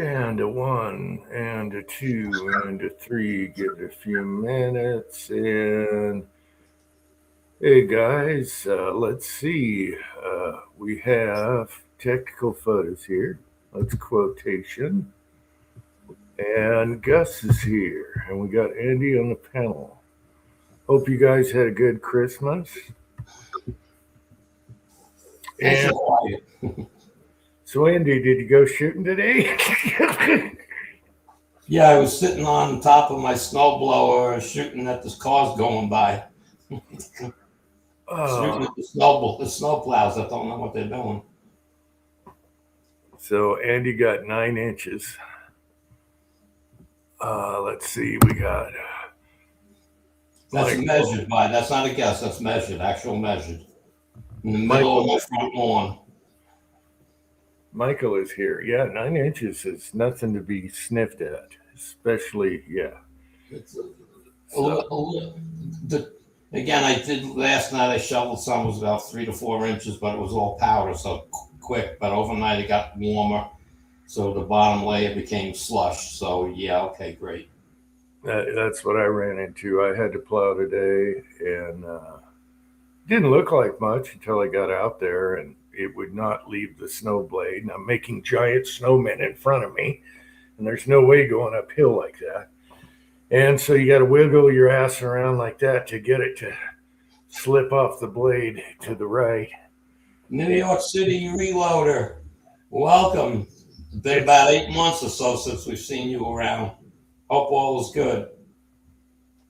And a 1, and a 2, and a 3. Give it a few minutes. And hey, guys, let's see. We have technical photos here. Let's quotation. And Gus is here. And we got Andy on the panel. Hope you guys had a good Christmas. And so, Andy, did you go shooting today? Yeah, I was sitting on top of my snowblower shooting at the cars going by. Shooting at the snowplows. I don't know what they're doing. So Andy got 9 inches. Let's see, we got. That's measured by. That's not a guess. That's measured. Actual measured. In the middle of my front lawn. Michael is here. Yeah, 9 inches is nothing to be sniffed at, especially, yeah. Again, I did last night. I shoveled some. It was about 3 to 4 inches, but it was all powder, so quick. But overnight it got warmer, so the bottom layer became slush. So yeah, okay, great. That's what I ran into. I had to plow today, and didn't look like much until I got out there, and it would not leave the snow blade. And I'm making giant snowmen in front of me, and there's no way going uphill like that. And so you got to wiggle your ass around like that to get it to slip off the blade to the right. New York City Reloader, welcome. It's been about 8 months or so since we've seen you around. Hope all is good.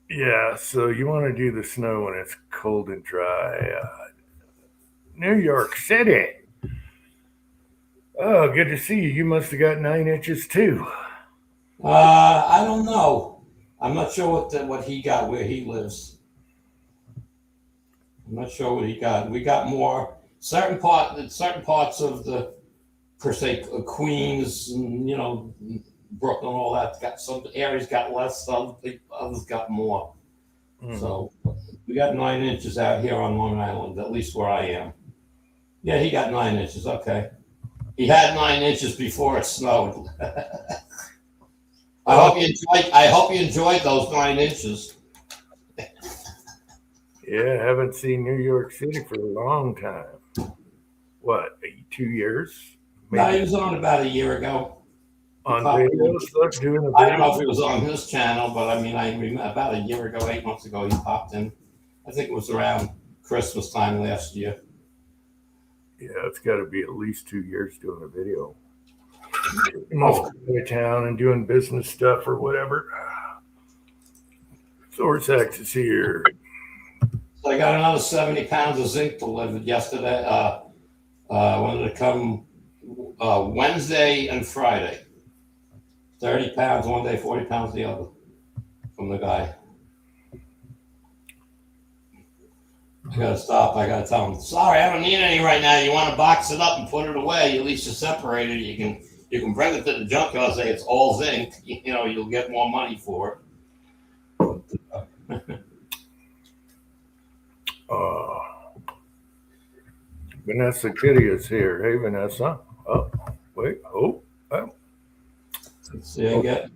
Yeah, so you want to do the snow when it's cold and dry. New York City. Oh, good to see you. You must have got 9 inches too. I don't know. I'm not sure what he got where he lives. I'm not sure what he got. We got more certain parts of the per se Queens, and, Brooklyn, all that got some areas got less, others got more. So we got 9 inches out here on Long Island, at least where I am. Yeah, he got 9 inches. Okay, he had 9 inches before it snowed. I hope you enjoyed those 9 inches. Yeah, I haven't seen New York City for a long time. What, 2 years? Maybe. No, he was on about a year ago. On video stuff, doing a video? I don't know if it was on his channel, but I remember about a year ago, 8 months ago, he popped in. I think it was around Christmas time last year. Yeah, it's got to be at least 2 years doing a video. Most out of town and doing business stuff or whatever. Sourcex is here. So I got another 70 pounds of zinc delivered yesterday. When did it come? Wednesday and Friday. 30 pounds one day, 40 pounds the other from the guy. I gotta stop. I gotta tell him, sorry, I don't need any right now. You want to box it up and put it away? At least you separate it. You can bring it to the junkyard and say it's all zinc. You'll get more money for it. Vanessa Kitty is here. Hey, Vanessa. Oh, wait. Oh. Let's see, I get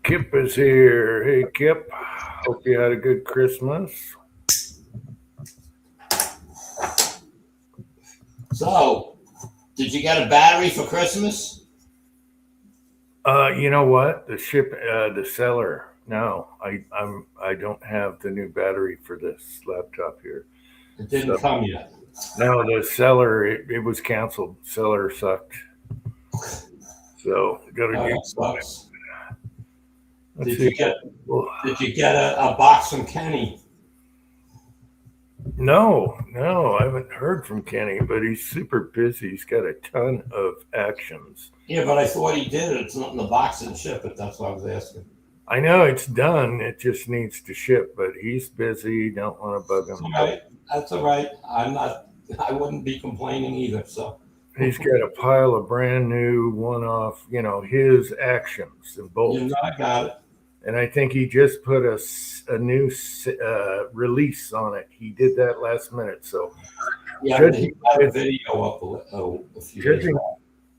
Kip is here. Hey, Kip. Hope you had a good Christmas. So, did you get a battery for Christmas? You know what? The seller. No, I don't have the new battery for this laptop here. It didn't come yet. No, the seller, it was canceled. Seller sucked. So got to do something. Did you get a box from Kenny? No, I haven't heard from Kenny, but he's super busy. He's got a ton of actions. Yeah, but I thought he did it. It's not in the box and ship it. That's what I was asking. I know it's done. It just needs to ship, but he's busy. Don't want to bug him. That's all right. I wouldn't be complaining either. So he's got a pile of brand new one-off, his actions and bolts. I got it. and I think he just put a new release on it. He did that last minute. So Yeah, he got a video up a few days back.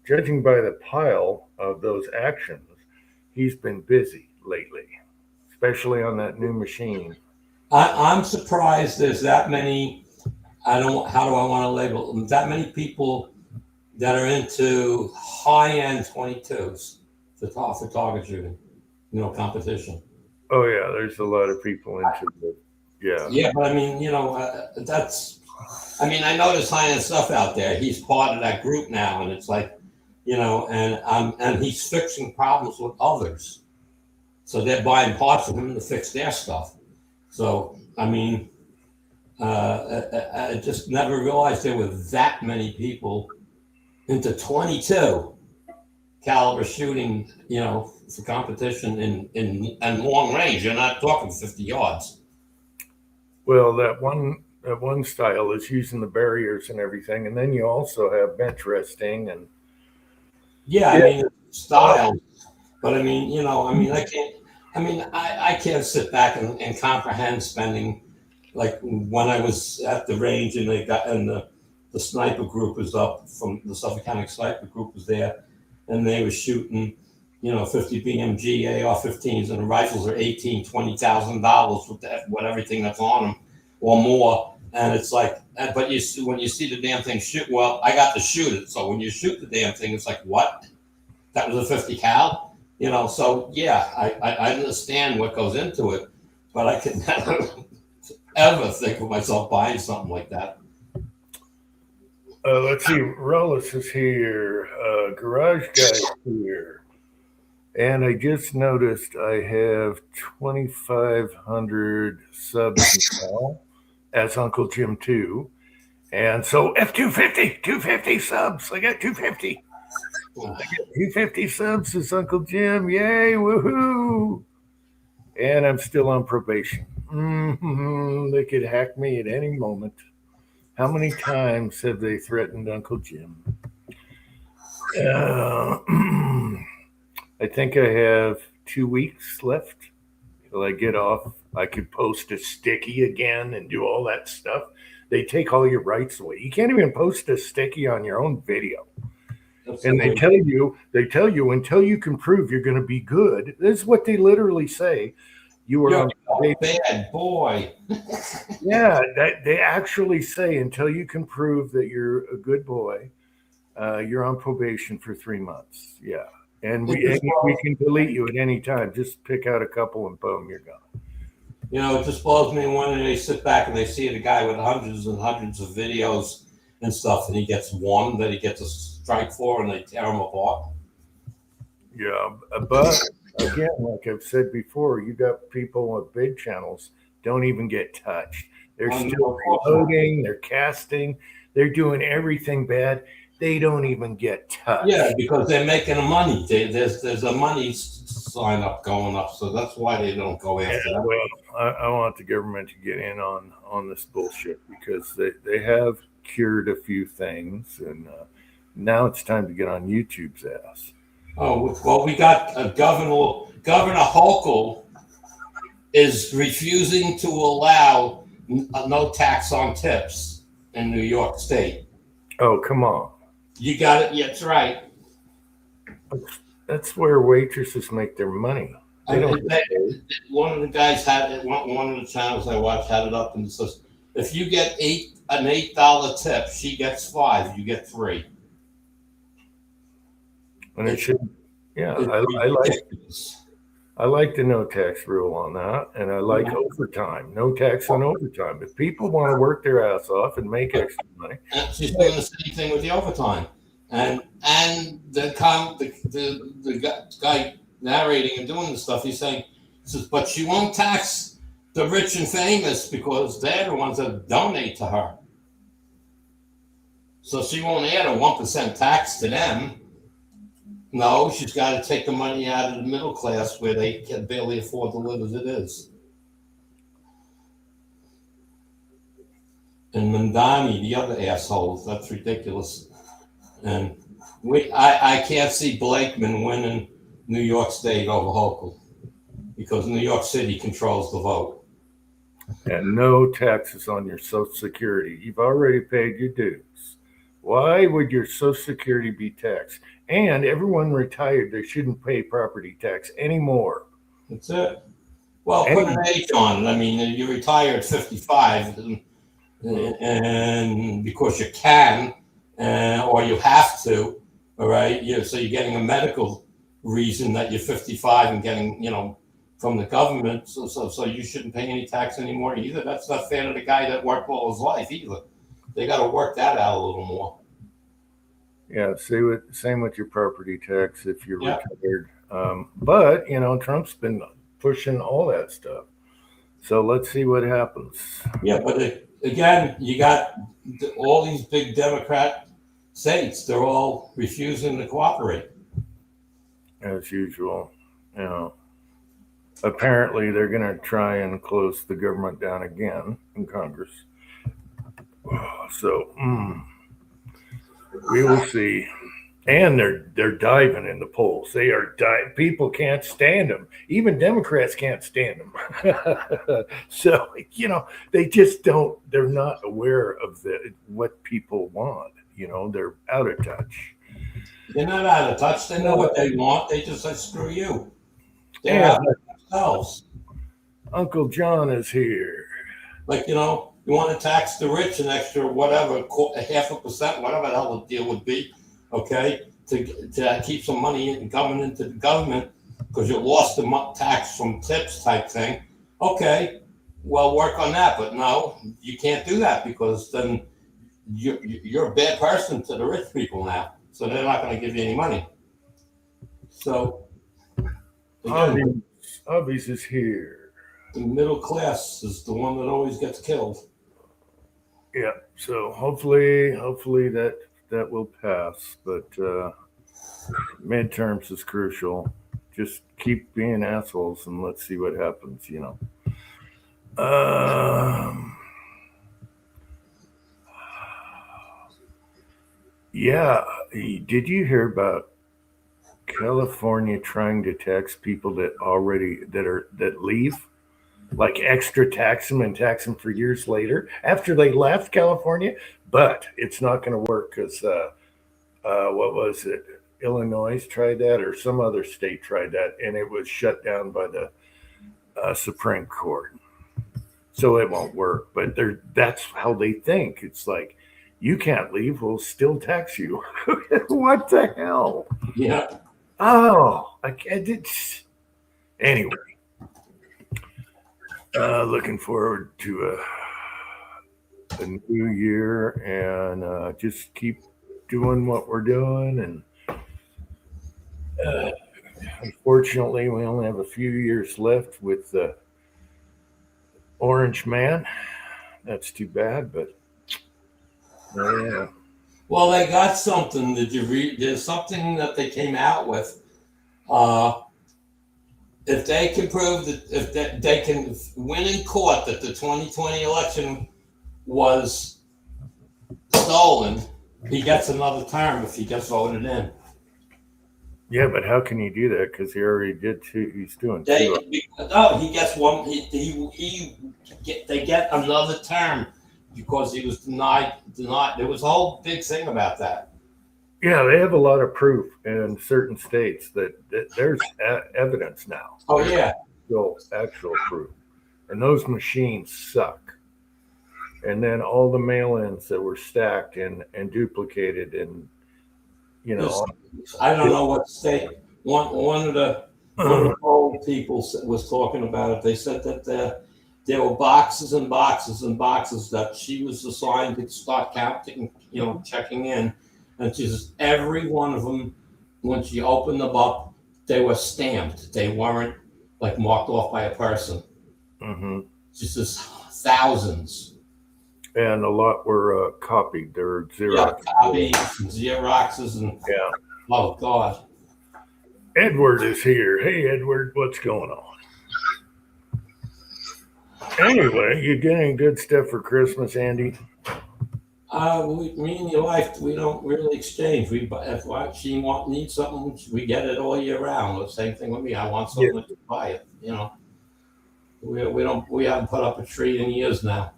Judging by the pile of those actions, he's been busy lately, especially on that new machine. I'm surprised there's that many. How do I want to label them? That many people that are into high-end 22s for target shooting, competition. Oh yeah, there's a lot of people into it. Yeah. Yeah, but I mean, I know there's high-end stuff out there. He's part of that group now, and it's like, and he's fixing problems with others. So they're buying parts from him to fix their stuff. So, I mean, I just never realized there were that many people into 22 caliber shooting, for competition in long range. You're not talking 50 yards. Well, that one style is using the barriers and everything, and then you also have bench resting and I mean styles. But I mean, I can't sit back and comprehend spending, like when I was at the range and the sniper group was up from the Suffolk County Sniper Group was there, and they were shooting, 50 BMG AR-15s, and the rifles are $18,000-$20,000 with everything that's on them or more. And it's like, but when you see the damn thing shoot, well, I got to shoot it. So when you shoot the damn thing, it's like, what? That was a 50 cal? So yeah, I understand what goes into it, but I could never ever think of myself buying something like that. Let's see, Rollis is here, Garage Guy's here, and I just noticed I have 2,500 subs now as Uncle Jim too, and so F250, 250 subs. I got 250. I got 250 subs as Uncle Jim. Yay, woohoo! And I'm still on probation. They could hack me at any moment. How many times have they threatened Uncle Jim? I think I have 2 weeks left till I get off. I could post a sticky again and do all that stuff. They take all your rights away. You can't even post a sticky on your own video. And they tell you until you can prove you're going to be good. This is what they literally say. You're a bad boy. Yeah, they actually say until you can prove that you're a good boy, you're on probation for 3 months. Yeah, and we can delete you at any time. Just pick out a couple and boom, you're gone. It just blows me when they sit back and they see the guy with hundreds and hundreds of videos and stuff, and he gets one that he gets a strike for, and they tear him apart. Yeah, but again, like I've said before, you got people with big channels don't even get touched. They're still reloading, they're casting, they're doing everything bad. They don't even get touched. Yeah, because they're making money. There's a money sign up going up, so that's why they don't go after that. Well, I want the government to get in on this bullshit because they have cured a few things, and now it's time to get on YouTube's ass. Oh, well, we got Governor Hochul is refusing to allow no tax on tips in New York State. Oh, come on. You got it. Yeah, that's right. That's where waitresses make their money. One of the guys had it. One of the channels I watched had it up, and it says, if you get an $8 tip, she gets 5. You get 3. And it should, yeah. I like the no tax rule on that, and I like overtime. No tax on overtime. If people want to work their ass off and make extra money, and she's doing the same thing with the overtime. And the guy narrating and doing the stuff, he says, but she won't tax the rich and famous because they're the ones that donate to her. So she won't add a 1% tax to them. No, she's got to take the money out of the middle class where they can barely afford to live as it is. And Mandani, the other assholes, that's ridiculous. And I can't see Blakeman winning New York State over Hochul. because New York City controls the vote. And no taxes on your Social Security. You've already paid your dues. Why would your Social Security be taxed? And everyone retired, they shouldn't pay property tax anymore. That's it. Well, put an age on it. I mean, you retire at 55, and because you can, or you have to, all right? So you're getting a medical reason that you're 55 and getting, from the government. So you shouldn't pay any tax anymore either. That's not fair to the guy that worked all his life either. They got to work that out a little more. Yeah, same with your property tax if you're retired. But Trump's been pushing all that stuff. So let's see what happens. Yeah, but again, you got all these big Democrat states. They're all refusing to cooperate. As usual, apparently they're going to try and close the government down again in Congress. So we will see. And they're diving in the polls. They are people can't stand them. Even Democrats can't stand them. So they just don't. They're not aware of what people want. They're out of touch. They're not out of touch. They know what they want. They just say screw you. They're out of themselves. Uncle John is here. Like you want to tax the rich an extra whatever, 0.5%, whatever the hell the deal would be. Okay, to keep some money coming into the government because you lost the tax from tips type thing. Okay, well, work on that. But no, you can't do that because then you're a bad person to the rich people now. So they're not going to give you any money. So Obvious is here. The middle class is the one that always gets killed. Yeah. So hopefully that will pass, but midterms is crucial. Just keep being assholes and let's see what happens, Yeah, did you hear about California trying to tax people that leave? Like extra tax them and tax them for years later after they left California, but it's not going to work because what was it? Illinois tried that, or some other state tried that, and it was shut down by the Supreme Court. So it won't work. But that's how they think. It's like you can't leave; we'll still tax you. What the hell? Yeah. Oh, I did. Anyway. Looking forward to a new year and just keep doing what we're doing. And unfortunately, we only have a few years left with the Orange Man. That's too bad, but yeah. Well, they got something. Did you read? There's something that they came out with. If they can prove that they can win in court that the 2020 election was stolen, he gets another term if he gets voted in. Yeah, but how can you do that? Because he already did two. He's doing two. He gets one. They get another term because he was denied. There was a whole big thing about that. Yeah, they have a lot of proof in certain states that there's evidence now. Oh, yeah. Actual proof. And those machines suck. And then all the mail-ins that were stacked and duplicated and, I don't know what state. One of the old people was talking about it. They said that there were boxes and boxes and boxes that she was assigned to start counting, checking in. And just every one of them, when she opened them up, they were stamped. They weren't like marked off by a person. Mm-hmm. Just thousands. And a lot were copied. They were Xerox. Yeah, copies and Xeroxes and oh God. Edward is here. Hey, Edward, what's going on? Anyway, you getting good stuff for Christmas, Andy? Me and your wife, we don't really exchange. If she needs something, we get it all year round. The same thing with me. I want Yeah, something to buy it. You know, we haven't put up a tree in years now.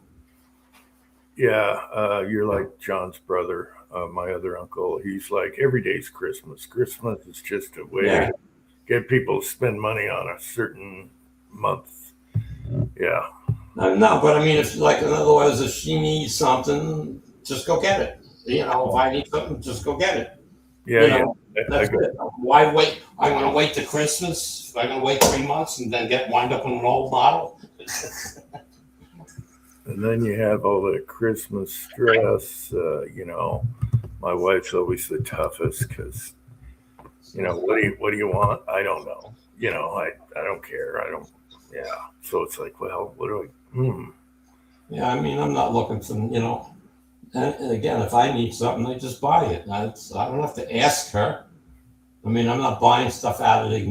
yeah. You're like John's brother, my other uncle. He's like every day's Christmas. Christmas is just a way Yeah, to get people to spend money on a certain month. Yeah, no, but I mean, if like in other words, if she needs something, just go get it. You know, if I need something, just go get it. yeah, You yeah. know, I that's got, it. Why wait? I'm going to wait to Christmas. I'm going to wait 3 months and then wind up in an old model. and then you have all the Christmas stress. My wife's always the toughest because what do you want? I don't know. I don't care. I don't. Yeah. So it's like, well, what do I? Yeah, I mean, I'm not looking for, and again, if I need something, I just buy it. I don't have to ask her. I mean, I'm not buying stuff out of the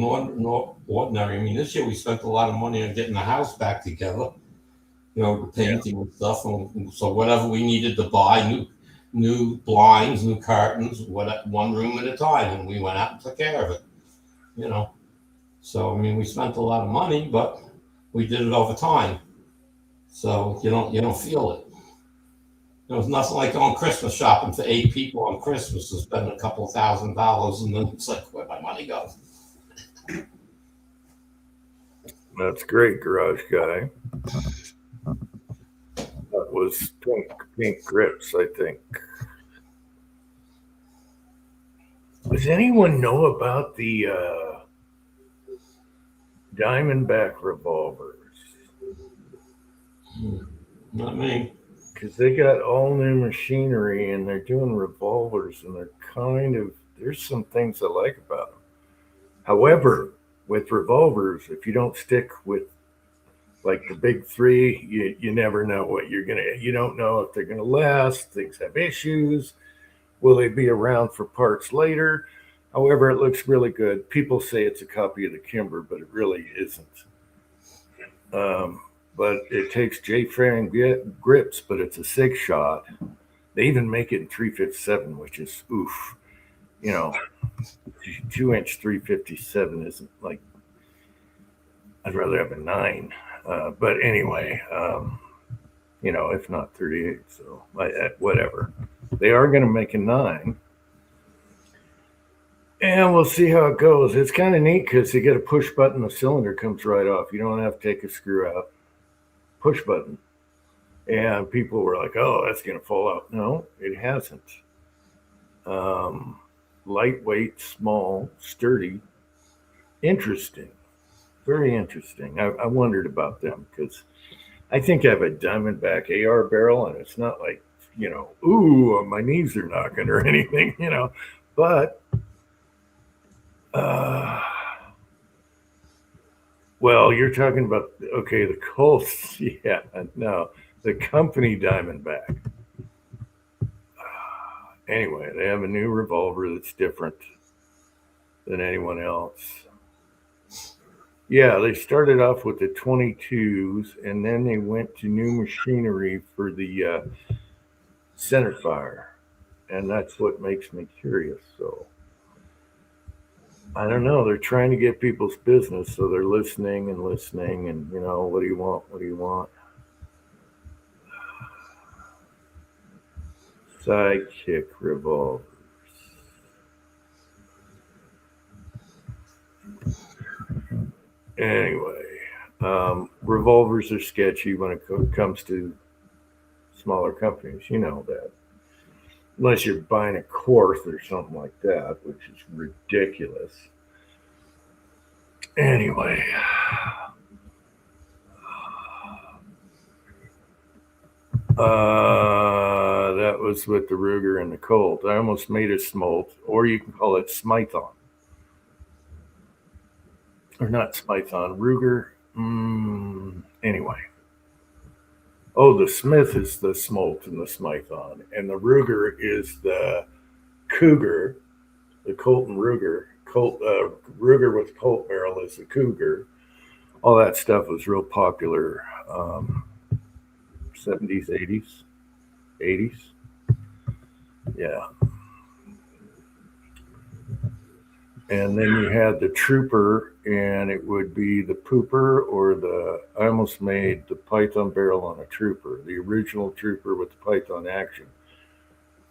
ordinary. I mean, this year we spent a lot of money on getting the house back together, the Yeah. painting and stuff. And so whatever we needed to buy, new blinds, new curtains, one room at a time, and we went out and took care of it. You know, so I mean, we spent a lot of money, but we did it over time, so you don't feel it. There was nothing like going Christmas shopping for 8 people on Christmas and spending a couple $1,000, and then it's like, where'd my money go? That's great, garage guy. That was pink grips, I think. Does anyone know about the Diamondback revolvers? Not me. Because they got all new machinery and they're doing revolvers and there's some things I like about them. However, with revolvers, if you don't stick with like the big three, you never know you don't know if they're gonna last. Things have issues. Will they be around for parts later? However, it looks really good. People say it's a copy of the Kimber, but it really isn't. Um, but it takes J frame grips, but it's a 6 shot. They even make it in 357, which is oof. You know, 2-inch 357 isn't like, I'd rather have a 9. But anyway, if not 38, so whatever. They are going to make a 9. And we'll see how it goes. It's kind of neat because you get a push button, the cylinder comes right off. You don't have to take a screw out. Push button. And people were like, oh, that's going to fall out. No, it hasn't. Lightweight, small, sturdy, interesting. Very interesting. I wondered about them because I think I have a Diamondback AR barrel, and it's not like, ooh, my knees are knocking or anything, But, well, you're talking about, okay, the Colts. Yeah, no, the company Diamondback. Anyway, they have a new revolver that's different than anyone else. Yeah, they started off with the 22s, and then they went to new machinery for the centerfire, and that's what makes me curious. So I don't know. They're trying to get people's business, so they're listening, and what do you want? What do you want? Sidekick revolvers. Anyway, revolvers are sketchy when it comes to smaller companies. You know that. Unless you're buying a Quarth or something like that, which is ridiculous. Anyway, that was with the Ruger and the Colt. I almost made it Smolt, or you can call it Smython. Or not Smython, Ruger. Anyway. Oh, the Smith is the Smolt and the Smython, and the Ruger is the Cougar, the Colt and Ruger. Ruger with Colt barrel is the Cougar. All that stuff was real popular, 70s, 80s, 80s. Yeah. And then you had the trooper, and it would be the pooper or I almost made the Python barrel on a trooper, the original trooper with the Python action.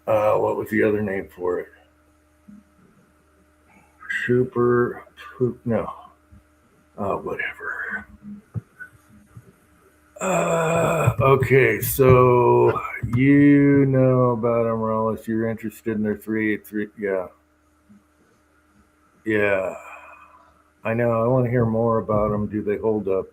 What was the other name for it? Trooper, no. Whatever. Okay, so you know about Umbrellas. You're interested in their 383. Yeah. Yeah. I know. I want to hear more about them. Do they hold up?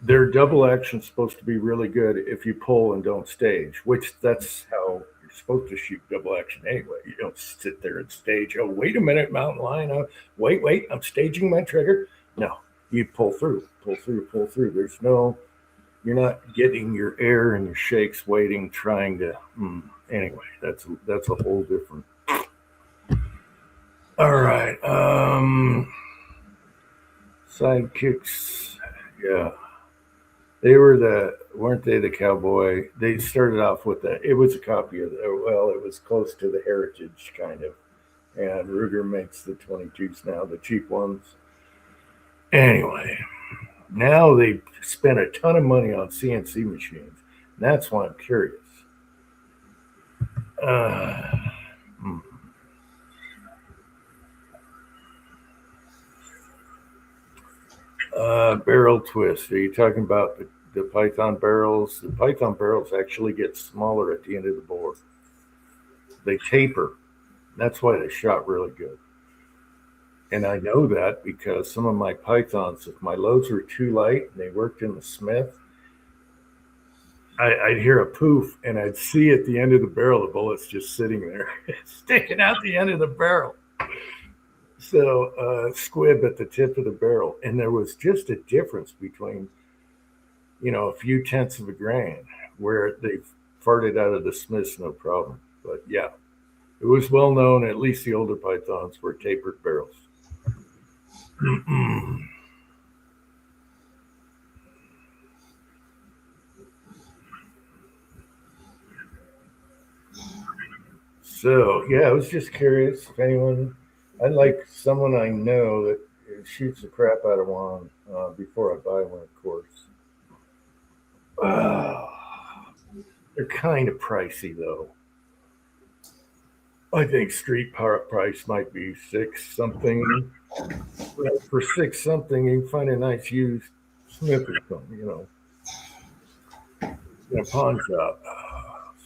Their double action's supposed to be really good if you pull and don't stage, which that's how you're supposed to shoot double action anyway. You don't sit there and stage. Oh, wait a minute, mountain lion. Wait, I'm staging my trigger. No, you pull through. There's no, you're not getting your air and your shakes waiting, trying to. Anyway, that's a whole different. All right. Sidekicks. Yeah. Weren't they the cowboy? They started off with it was a copy of it was close to the Heritage kind of. And Ruger makes the 22s now, the cheap ones. Anyway, now they spent a ton of money on CNC machines. And that's why I'm curious. Barrel twist. Are you talking about the Python barrels? The Python barrels actually get smaller at the end of the bore. They taper. That's why they shot really good. And I know that because some of my Pythons, if my loads were too light and they worked in the Smith, I'd hear a poof and I'd see at the end of the barrel the bullets just sitting there, sticking out the end of the barrel. So squib at the tip of the barrel. And there was just a difference between, a few tenths of a grain where they farted out of the Smiths, no problem. But yeah, it was well known, at least the older Pythons were tapered barrels. So yeah, I was just curious if anyone, I'd like someone I know that shoots the crap out of one before I buy one, of course. They're kind of pricey though. I think street price might be $6 something. For $6 something, you can find a nice used Smith or something, in a pawn shop.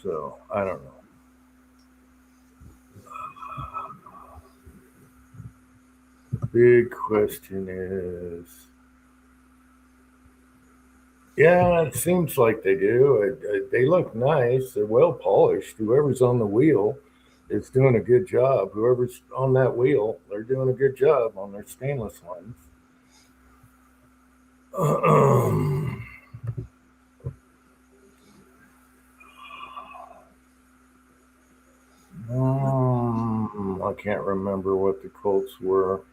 So I don't know. Big question is, yeah, it seems like they do. They look nice. They're well polished. Whoever's on the wheel is doing a good job. Whoever's on that wheel, they're doing a good job on their stainless ones. I can't remember what the Colts were.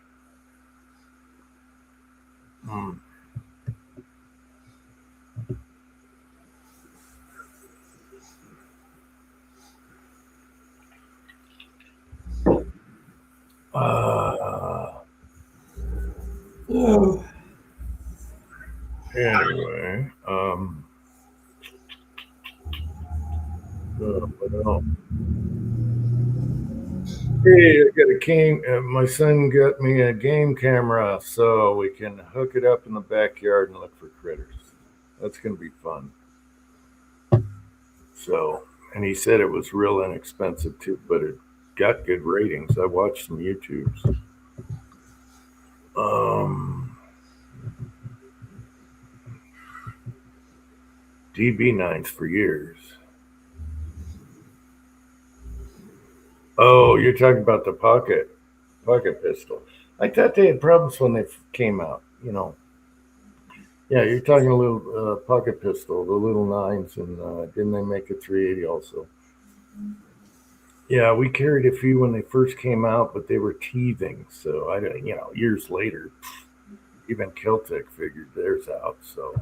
Anyway, hey, I got a game. My son got me a game camera, so we can hook it up in the backyard and look for critters. That's gonna be fun. So, and he said it was real inexpensive too, but it got good ratings. I watched some YouTubes. DB9s for years. Oh, you're talking about the pocket pistol. I thought they had problems when they came out. Yeah, you're talking a little pocket pistol, the little nines, and didn't they make a 380 also? Yeah, we carried a few when they first came out, but they were teething. So I don't, years later, even Keltec figured theirs out. So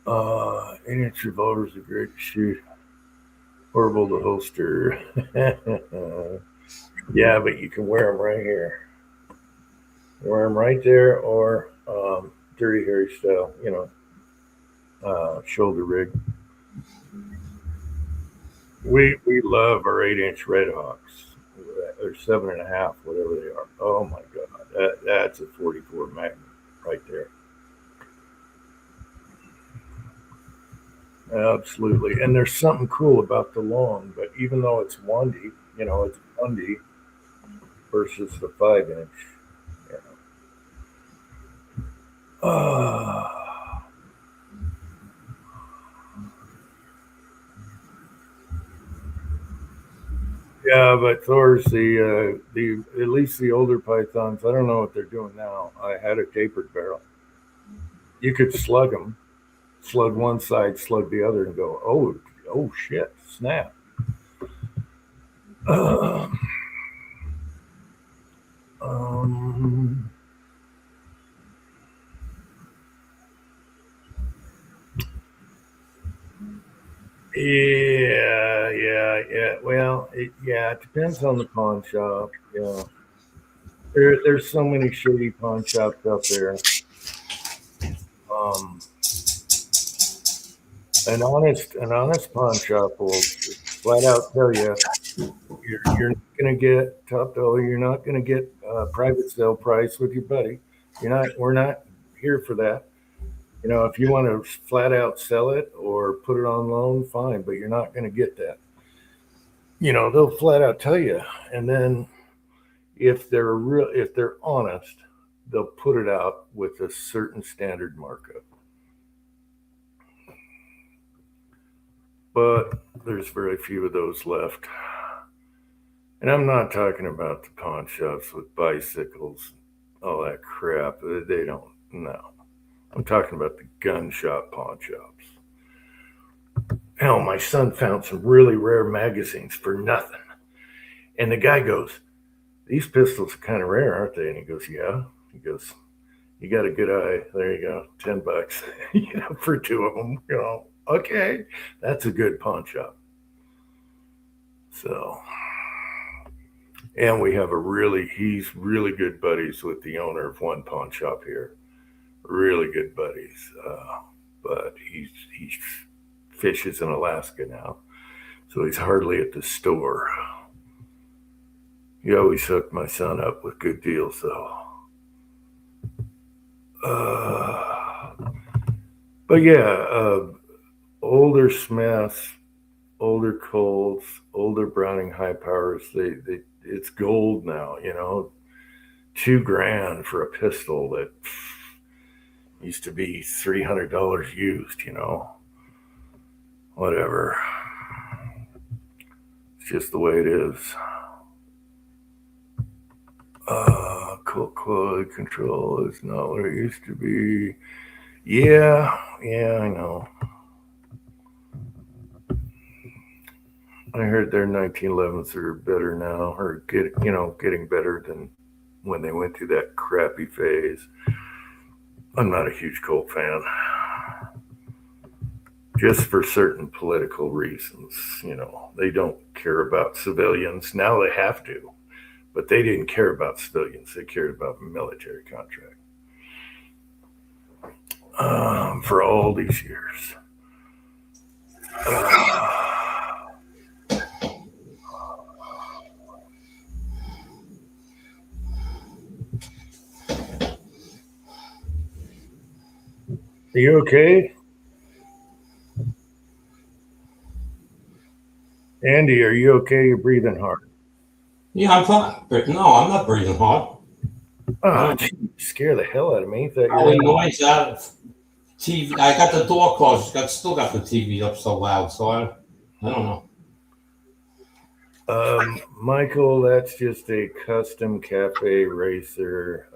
8-inch revolvers are great to shoot. Horrible to holster. Yeah, but you can wear them right here. Wear them right there, or Dirty Harry style, shoulder rig. We love our 8-inch Red Hawks. They're 7.5, whatever they are. Oh my god, that's a 44 Magnum right there. Absolutely, and there's something cool about the long. But even though it's 1D, it's 1D versus the 5-inch. You know. Yeah, but Thor's the at least the older pythons. I don't know what they're doing now. I had a tapered barrel. You could slug one side, slug the other, and go, oh shit, snap. Um, um, yeah. Well, it depends on the pawn shop. Yeah, there's so many shady pawn shops out there. Um, an honest pawn shop will flat out tell you you're not going to get top dollar. You're not going to get private sale price with your buddy. We're not here for that. If you want to flat out sell it or put it on loan, fine, but you're not going to get that. They'll flat out tell you, and then if they're honest, they'll put it out with a certain standard markup. But there's very few of those left. And I'm not talking about the pawn shops with bicycles, all that crap. They don't. No. I'm talking about the gun shop pawn shops. Hell, my son found some really rare magazines for nothing. And the guy goes, "These pistols are kind of rare, aren't they?" And he goes, "Yeah." He goes, "You got a good eye. There you go. $10, for two of them. Okay. That's a good pawn shop." So, and he's really good buddies with the owner of one pawn shop here. Really good buddies. But he fishes in Alaska now, so he's hardly at the store. He always hooked my son up with good deals, though. Uh, but yeah, older Smiths, older Colts, older Browning high powers. It's gold now. $2,000 for a pistol that used to be $300 used. Whatever. It's just the way it is. Colt quality control is not what it used to be. Yeah, I know. I heard their 1911s are better now, or getting better than when they went through that crappy phase. I'm not a huge Colt fan, just for certain political reasons. They don't care about civilians. Now they have to, but they didn't care about civilians. They cared about military contract for all these years. Are you okay? Andy, are you okay? You're breathing hard. Yeah, I'm fine. But no, I'm not breathing hard. Oh, gee, you scare the hell out of me. Thought you Probably were noise out of TV. I got the door closed. Still got the TV up so loud. So I don't know. Michael, that's just a custom cafe racer.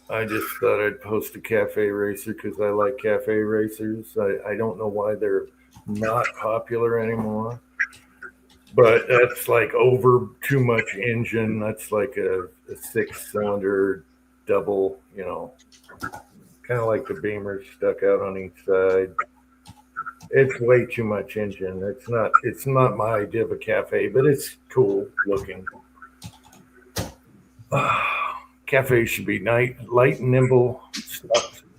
I just thought I'd post a cafe racer because I like cafe racers. I don't know why they're not popular anymore, but that's like over too much engine. That's like a 6-cylinder double, kind of like the Beamer stuck out on each side. It's way too much engine. It's not my idea of a cafe, but it's cool looking. Cafe should be light and nimble.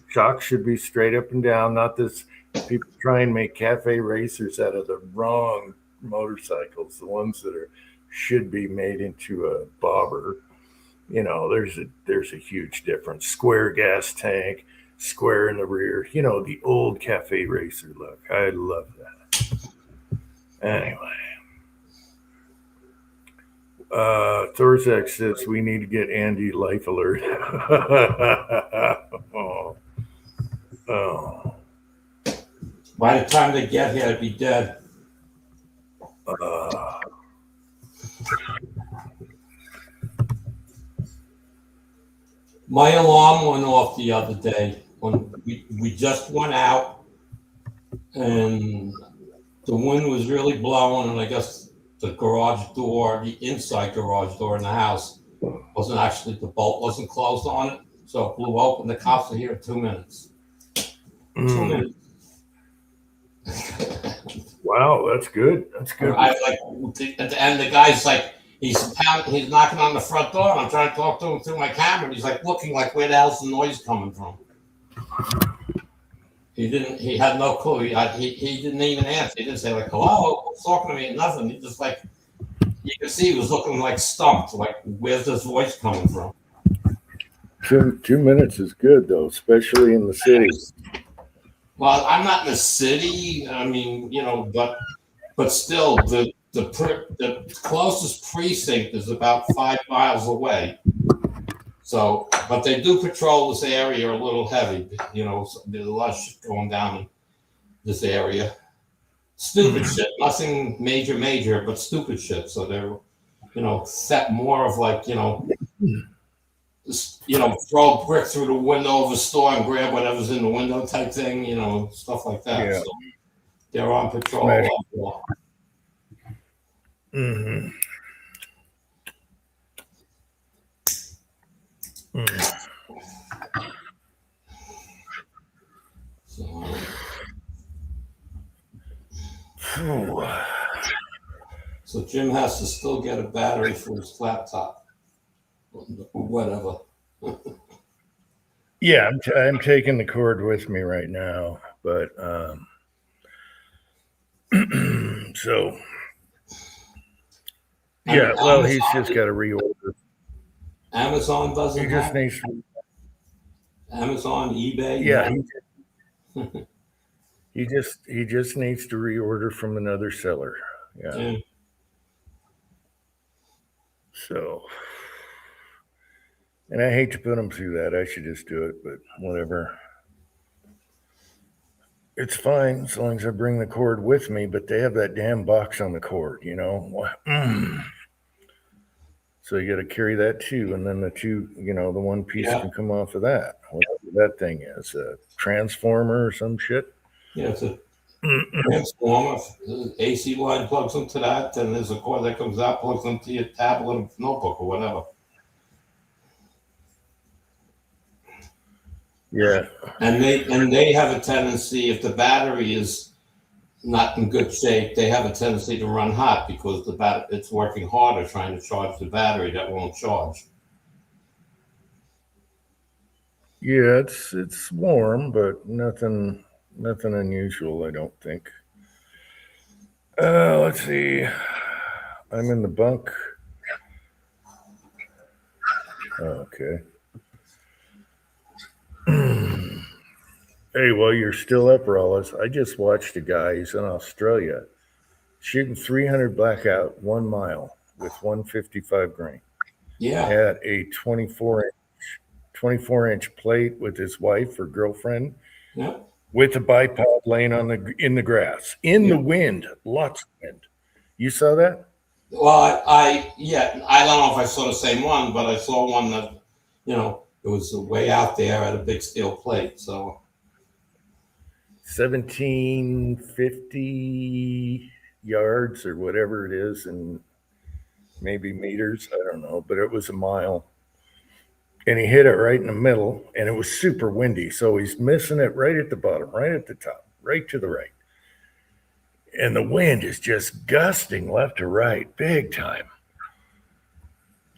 Shocks should be straight up and down, not this. People try and make cafe racers out of the wrong motorcycles, the ones that should be made into a bobber. There's a huge difference. Square gas tank, square in the rear. The old cafe racer look. I love that. Anyway. Thorzak says we need to get Andy life alert. oh. By the time they get here, it'd be dead. My alarm went off the other day when we just went out, and the wind was really blowing, and I guess the garage door, the inside garage door in the house, wasn't actually, the bolt wasn't closed on it, so it blew open. The cops are here in 2 minutes. 2 minutes. Wow, that's good. That's good. I like, and the guy's like, he's knocking on the front door, and I'm trying to talk to him through my camera, and he's like looking like, where the hell's the noise coming from? He had no clue. He didn't even answer. He didn't say like, hello, who's talking to me? Nothing. He just like, you could see he was looking like stumped. Like, where's this voice coming from? 2 minutes is good though, especially in the city. Well, I'm not in the city. I mean, but still, the closest precinct is about 5 miles away. So, but they do patrol this area a little heavy. So there's a lot of shit going down in this area. Stupid shit, nothing major, but stupid shit. So they're, set more of like, throw a brick through the window of a store and grab whatever's in the window type thing, stuff like that. Yeah. So they're on patrol. Mm-hmm. So Jim has to still get a battery for his laptop, whatever. Yeah, I'm taking the cord with me right now, but so yeah. Well, he's just got to reorder. Amazon doesn't. He just needs to. Amazon, eBay. Yeah. He just needs to reorder from another seller. Yeah. So, and I hate to put him through that. I should just do it, but whatever. It's fine as long as I bring the cord with me, but they have that damn box on the cord, So you got to carry that too, and then the one piece can come off of that. Whatever that thing is, a transformer or some shit. Yeah, it's a transformer. The AC line plugs into that, and there's a cord that comes out, plugs into your tablet, notebook, or whatever. Yeah, and they have a tendency, if the battery is not in good shape, they have a tendency to run hot because it's working harder trying to charge the battery that won't charge. Yeah, it's warm, but nothing unusual, I don't think. Let's see. I'm in the bunk. Okay. Hey, well, you're still up, Rollis. I just watched a guy, he's in Australia, shooting 300 blackout 1 mile with 155 grain. Yeah. Had a 24-inch plate with his wife or girlfriend. Yeah. With a bipod laying in the grass, in the wind, lots of wind. You saw that? Well, I don't know if I saw the same one, but I saw one that, it was way out there at a big steel plate. So 1750 yards or whatever it is, and maybe meters, I don't know, but it was a mile. And he hit it right in the middle, and it was super windy. So he's missing it right at the bottom, right at the top, right to the right. and the wind is just gusting left to right, big time.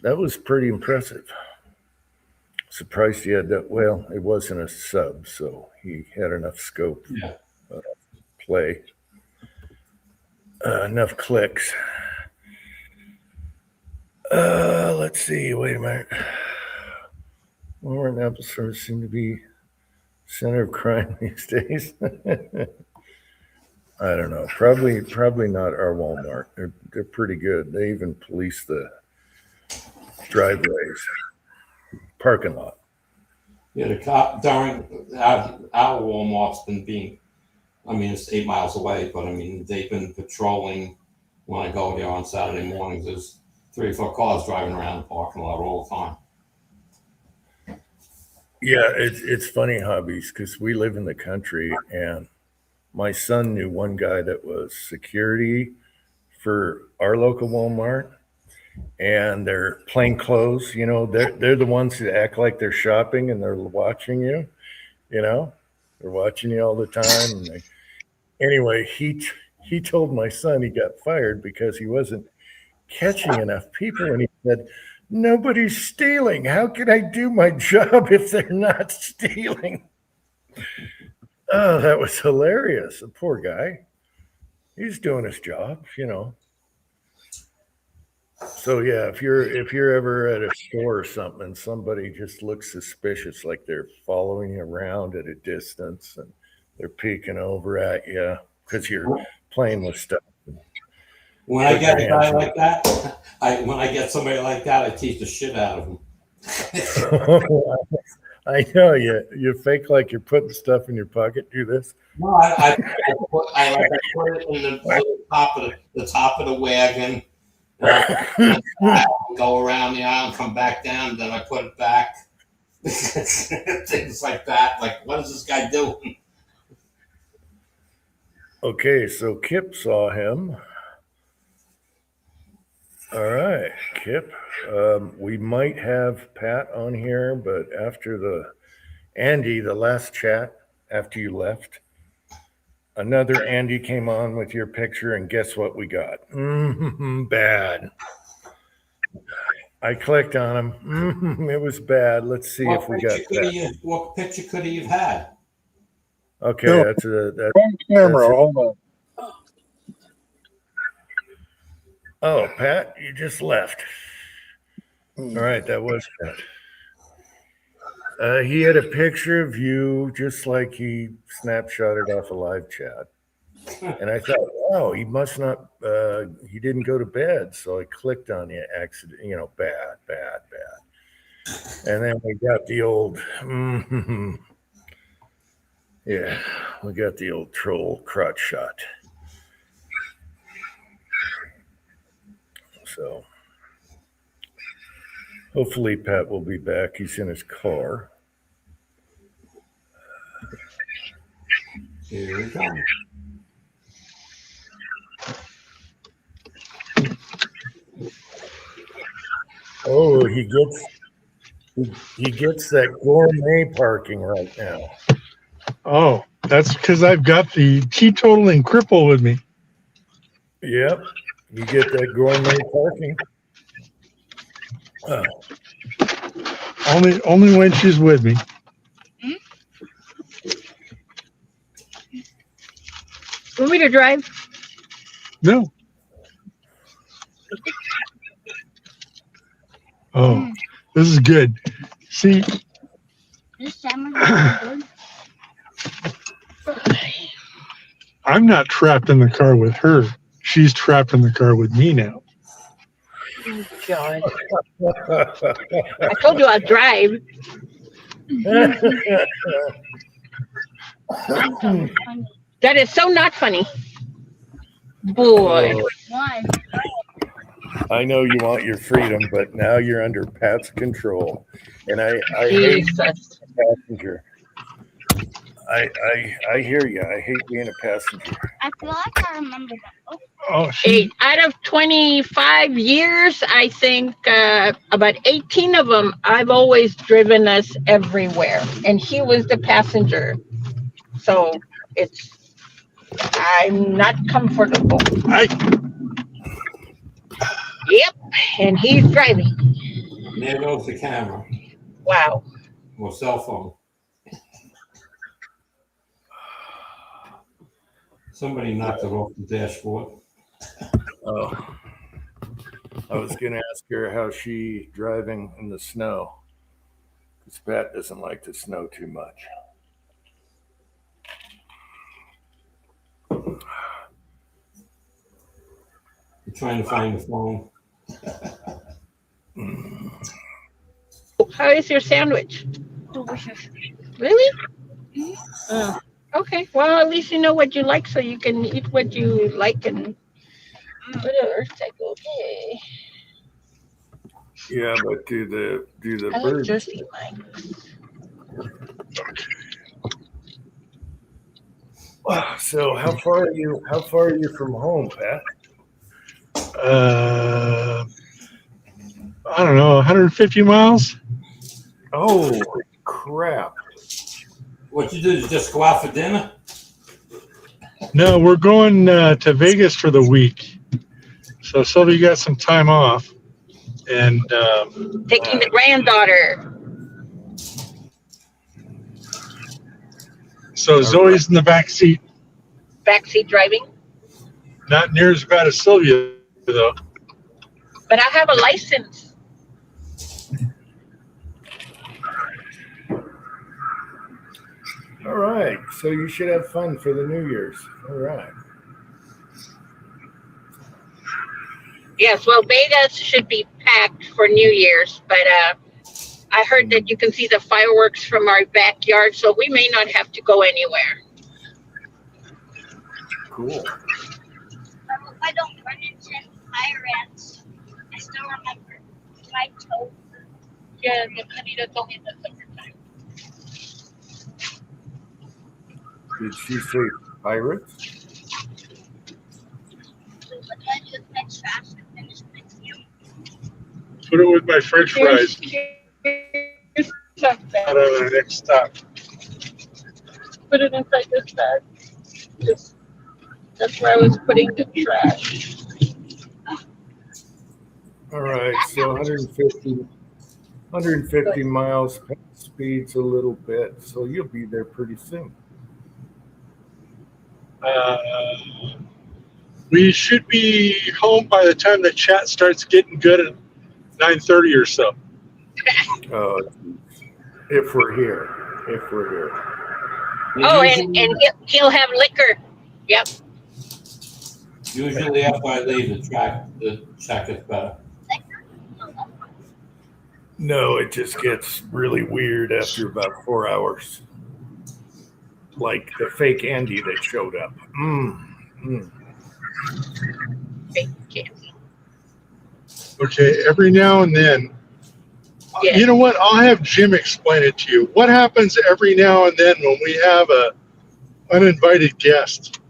That was pretty impressive. Surprised he had that. Well, it wasn't a sub, so he had enough scope, Yeah. play, enough clicks. Let's see. Wait a minute. Walmart and Apple stores seem to be center of crime these days. I don't know. Probably not our Walmart. They're pretty good. They even police the driveways, parking lot. Yeah, the cop during our Walmart's been being, I mean, it's 8 miles away, but I mean, they've been patrolling when I go there on Saturday mornings. There's 3 or 4 cars driving around the parking lot all the time. Yeah, it's funny, hobbies, because we live in the country, and my son knew one guy that was security for our local Walmart, and they're plain clothes. You know, they're the ones that act like they're shopping and they're watching you. You know, they're watching you all the time. And anyway, he told my son he got fired because he wasn't catching enough people, and he said, "Nobody's stealing. How can I do my job if they're not stealing?" Oh, that was hilarious. The poor guy. He's doing his job, you know. So yeah, if you're ever at a store or something and somebody just looks suspicious, like they're following you around at a distance and they're peeking over at you because you're playing with stuff. When I get a guy like that, when I get somebody like that, I tease the shit out of them. I know you fake like you're putting stuff in your pocket. Do this. No, I put it in the top of the wagon. Go around the aisle, come back down, then I put it back. Things like that. Like, what is this guy doing? Okay, so Kip saw him. All right, Kip. We might have Pat on here, but after Andy, the last chat after you left, another Andy came on with your picture, and guess what we got? Bad. I clicked on him. It was bad. Let's see if we got that. What picture could he have had? Okay, No, that's wrong camera. Hold on. Oh, Pat, you just left. All right, that was Pat. He had a picture of you just like he snapshotted off a live chat. And I thought, wow, he must not, he didn't go to bed. So I clicked on the accident, bad. And then we got the old, yeah, we got the old troll crotch shot. So hopefully Pat will be back. He's in his car. Here we go. Oh, he gets that gourmet parking right now. Oh, that's because I've got the teetotaling cripple with me. Yep, you get that gourmet parking. Only when she's with me. Want me to drive? No. Oh, this is good. See, I'm not trapped in the car with her. She's trapped in the car with me now. Oh, God. I told you I'd drive. That is so not funny. Boy. Why? I know you want your freedom, but now you're under Pat's control. And I hate Jesus. passenger. I hear you. I hate being a passenger. I feel like I remember that. Oh, Out of 25 years, I think about 18 of them, I've always driven us everywhere. And he was the passenger. So it's I'm not comfortable. I Yep, and he's driving. There goes the camera Wow. or cell phone. Somebody knocked it off the dashboard. Oh, I was going to ask her how she driving in the snow. Because Pat doesn't like the snow too much. I'm trying to find the phone. How is your sandwich? Delicious. Really? Okay. Well, at least you know what you like, so you can eat what you like and whatever. It's like, okay. Yeah, but do the I like birds? Jersey Mike. So how far are you? How far are you from home, Pat? I don't know, 150 miles. Oh crap! What you do is just go out for dinner? No, we're going to Vegas for the week. So Sylvia got some time off, and Taking the granddaughter. so Zoe's in the back seat. Backseat driving. Not near as bad as Sylvia, though. But I have a license. All right, so you should have fun for the New Year's. All right. Yes, well, Vegas should be packed for New Year's, but I heard that you can see the fireworks from our backyard, so we may not have to go anywhere. Cool. I hope I don't run into any pirates. I still remember my toe. Yeah, Anita told me the summertime. Did she say pirates? But I just went fast and finished my meal. Put it with my French fries. Here's something. Out on our next stop. Put it inside this bag. That's where I was putting the trash. All right, so 150 miles. Pat speeds a little bit, so you'll be there pretty soon. We should be home by the time the chat starts getting good at 9:30 or so. If we're here. Oh, and he'll have liquor. Yep. Usually after I leave, the check is better. No, it just gets really weird after about 4 hours. Like the fake Andy that showed up. Fake candy. Okay, every now and then. Yeah. You know what? I'll have Jim explain it to you. What happens every now and then when we have a uninvited guest?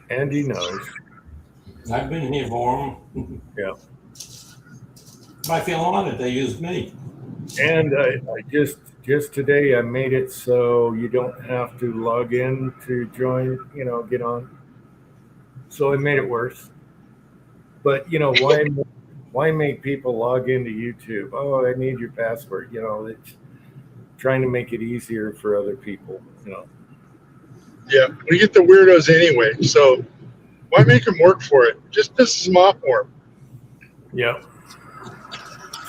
Andy knows. I've been here for them. Yeah. I feel honored they used me. And I just today I made it so you don't have to log in to join, get on. So I made it worse. But why make people log into YouTube? Oh, I need your password. It's trying to make it easier for other people. Yeah, we get the weirdos anyway, so why make them work for it? Just pisses them off more. Yeah.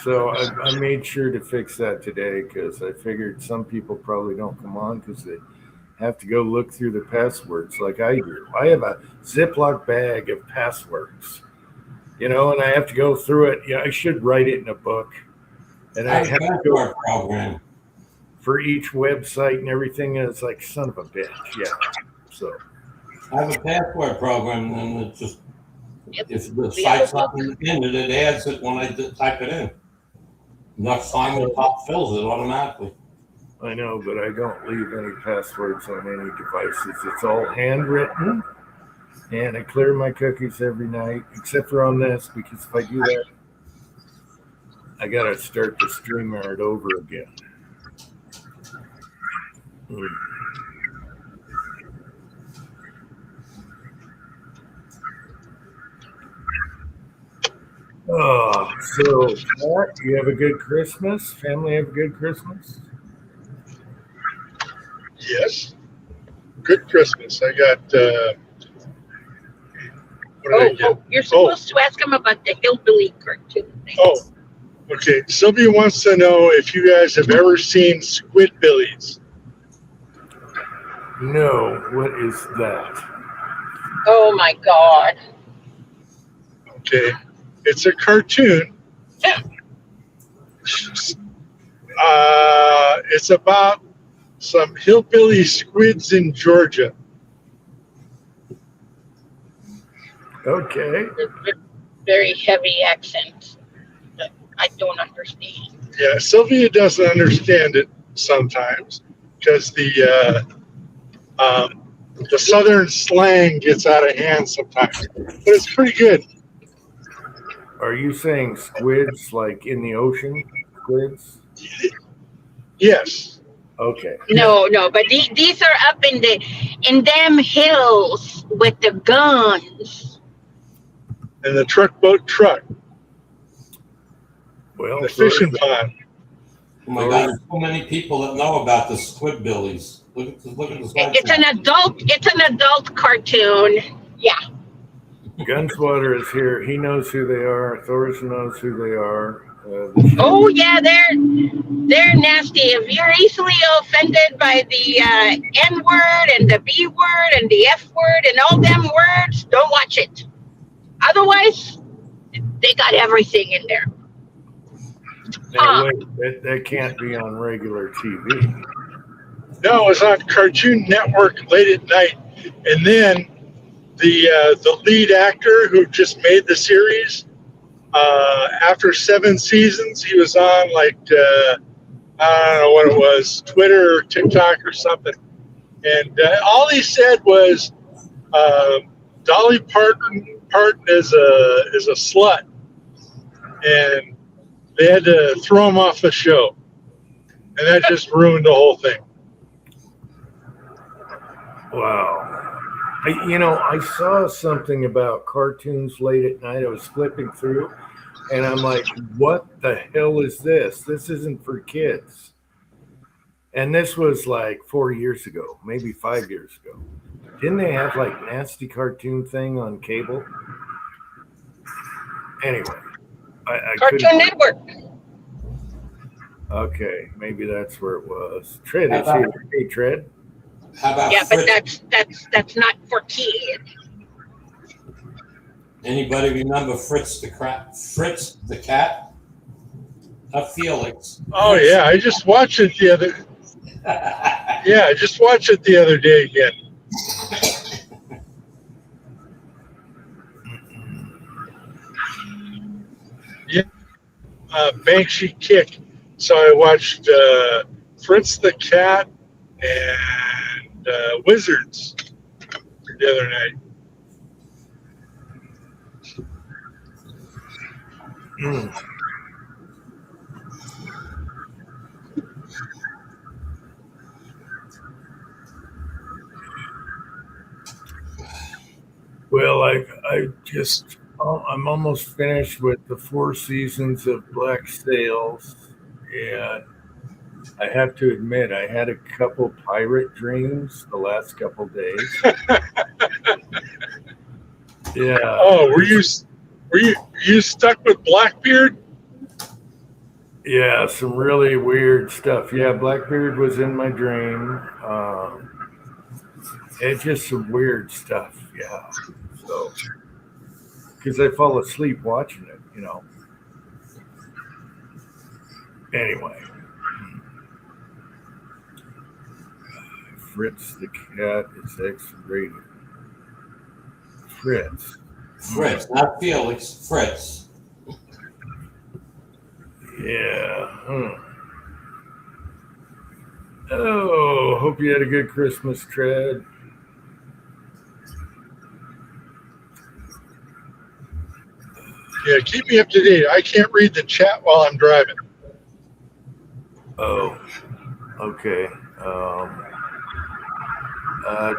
So I made sure to fix that today because I figured some people probably don't come on because they have to go look through the passwords like I do. I have a Ziploc bag of passwords, and I have to go through it. Yeah, I should write it in a book. And I have to go program for each website and everything. And it's like, son of a bitch. Yeah. So I have a password program, and it just if the We have site's a not in it adds it when I type it in. Next time the top fills it automatically. I know, but I don't leave any passwords on any devices. It's all handwritten. And I clear my cookies every night, except for on this, because if I do that, I got to start the StreamYard over again. Hmm. Oh, so Pat, you have a good Christmas? Family have a good Christmas? Yes. Good Christmas. I got, what did I get? You're supposed to ask him about the hillbilly cartoon thing. Oh, okay. Sylvia wants to know if you guys have ever seen Squidbillies. No, what is that? Oh my God. Okay. It's a cartoon. It's about some hillbilly squids in Georgia. Okay. Very heavy accent that I don't understand. Yeah, Sylvia doesn't understand it sometimes because the southern slang gets out of hand sometimes, but it's pretty good. Are you saying squids like in the ocean? Squids? Yes. Okay. No, but these are up in them hills with the guns. And the truck, Well, the fishing pond. Oh my God, there's so many people that know about the Squidbillies. Look at this. It's an adult cartoon. Yeah. Gunswatter is here. He knows who they are. Thor's knows who they are. Oh yeah, they're nasty. If you're easily offended by the N word and the B word and the F word and all them words, don't watch it. Otherwise, they got everything in there. Now, wait, that can't be on regular TV. No, it was on Cartoon Network late at night, and then the lead actor who just made the series, after 7 seasons, he was on like I don't know what it was, Twitter or TikTok or something, and all he said was Dolly Parton is a slut, and they had to throw him off the show, and that just ruined the whole thing. Wow. I saw something about cartoons late at night. I was flipping through, and I'm like, what the hell is this? This isn't for kids. And this was like 4 years ago, maybe 5 years ago. Didn't they have like nasty cartoon thing on cable? Anyway, I Cartoon Network. Okay, maybe that's where it was. Tread is here. Hey, Tread. How about Yeah, but Fritz? that's not for kids. Anybody remember Fritz the cat? Not Felix. Oh yeah, I just watched it the other. Yeah, I just watched it the other day again. Yeah, Banksy Kick. So I watched Fritz the Cat and Wizards the other night. Mm. Well, I'm almost finished with the 4 seasons of Black Sails, and I have to admit I had a couple pirate dreams the last couple days. Yeah. Oh, were you stuck with Blackbeard? Yeah, some really weird stuff. Yeah, Blackbeard was in my dream. It's just some weird stuff. Yeah. So, because I fall asleep watching it, Anyway, Fritz the cat is X-rated. Fritz, not Felix. Fritz. Yeah. Oh, hope you had a good Christmas, Tread. Yeah, keep me up to date. I can't read the chat while I'm driving. Oh, okay.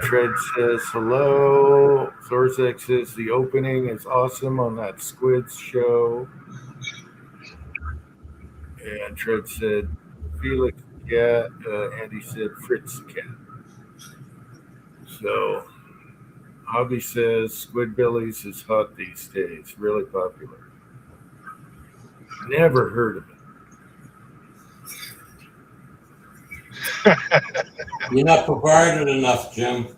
Tread says hello. Thorzek says the opening is awesome on that Squids show. And Tread said Felix cat. Andy said Fritz cat. So Hobby says Squidbillies is hot these days. Really popular. Never heard of it. You're not provided enough, Jim.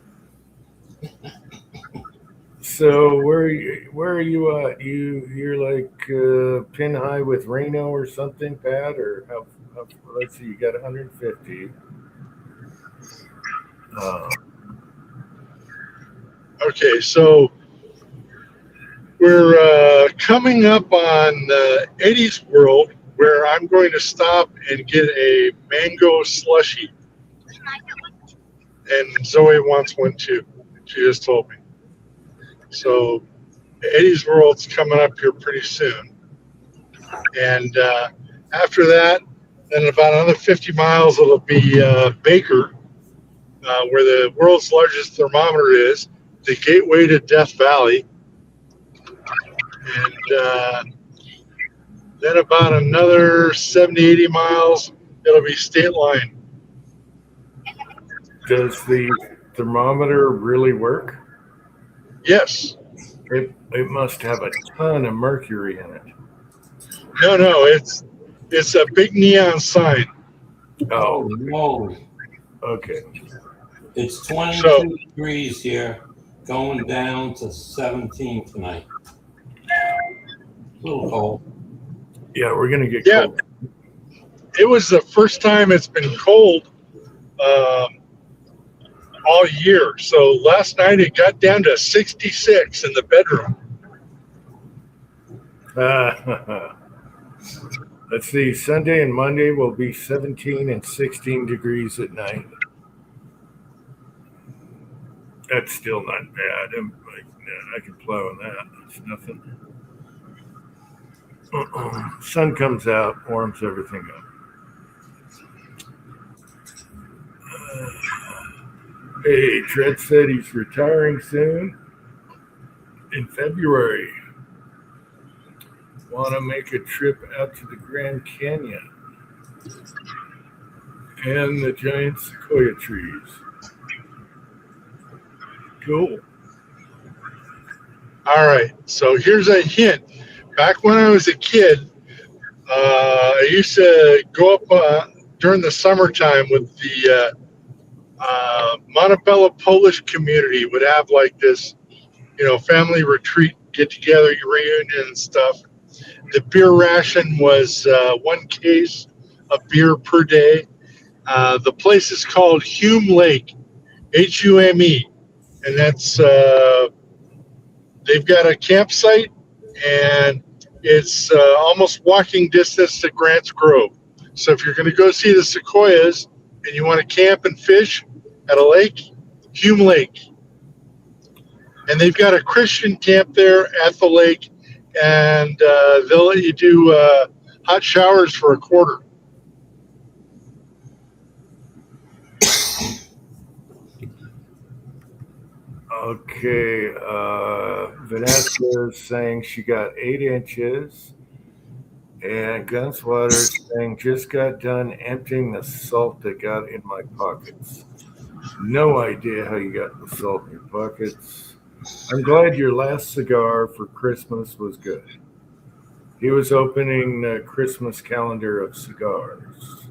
So where are you at? You're like pin high with Reno or something, Pat? Or how let's see, you got 150. Okay, so we're coming up on Eddie's World, where I'm going to stop and get a mango slushie. And Zoe wants one too. She just told me. So Eddie's World's coming up here pretty soon. And after that, then about another 50 miles, it'll be Baker, where the world's largest thermometer is, the gateway to Death Valley. And then about another 70, 80 miles, it'll be State Line. Does the thermometer really work? Yes. It must have a ton of mercury in it. No, it's a big neon sign. Oh, no. Okay. It's 22 degrees here, going down to 17 tonight. A little cold. Yeah, we're gonna get cold. It was the first time it's been cold all year. So last night it got down to 66 in the bedroom. Let's see. Sunday and Monday will be 17 and 16 degrees at night. That's still not bad. I can plow on that. It's nothing. Sun comes out, warms everything up. Hey, Tread said he's retiring soon in February. Want to make a trip out to the Grand Canyon and the giant sequoia trees. Cool. All right. So here's a hint. Back when I was a kid, I used to go up during the summertime with the Montebello Polish community would have like this, family retreat, get together, reunion and stuff. The beer ration was 1 case of beer per day. The place is called Hume Lake, Hume, and that's they've got a campsite, and it's almost walking distance to Grants Grove. So if you're going to go see the sequoias and you want to camp and fish at a lake, Hume Lake. And they've got a Christian camp there at the lake, and they'll let you do hot showers for $25. Okay. Vanessa is saying she got 8 inches. And Gunswater is saying just got done emptying the salt that got in my pockets. No idea how you got the salt in your pockets. I'm glad your last cigar for Christmas was good. He was opening the Christmas calendar of cigars.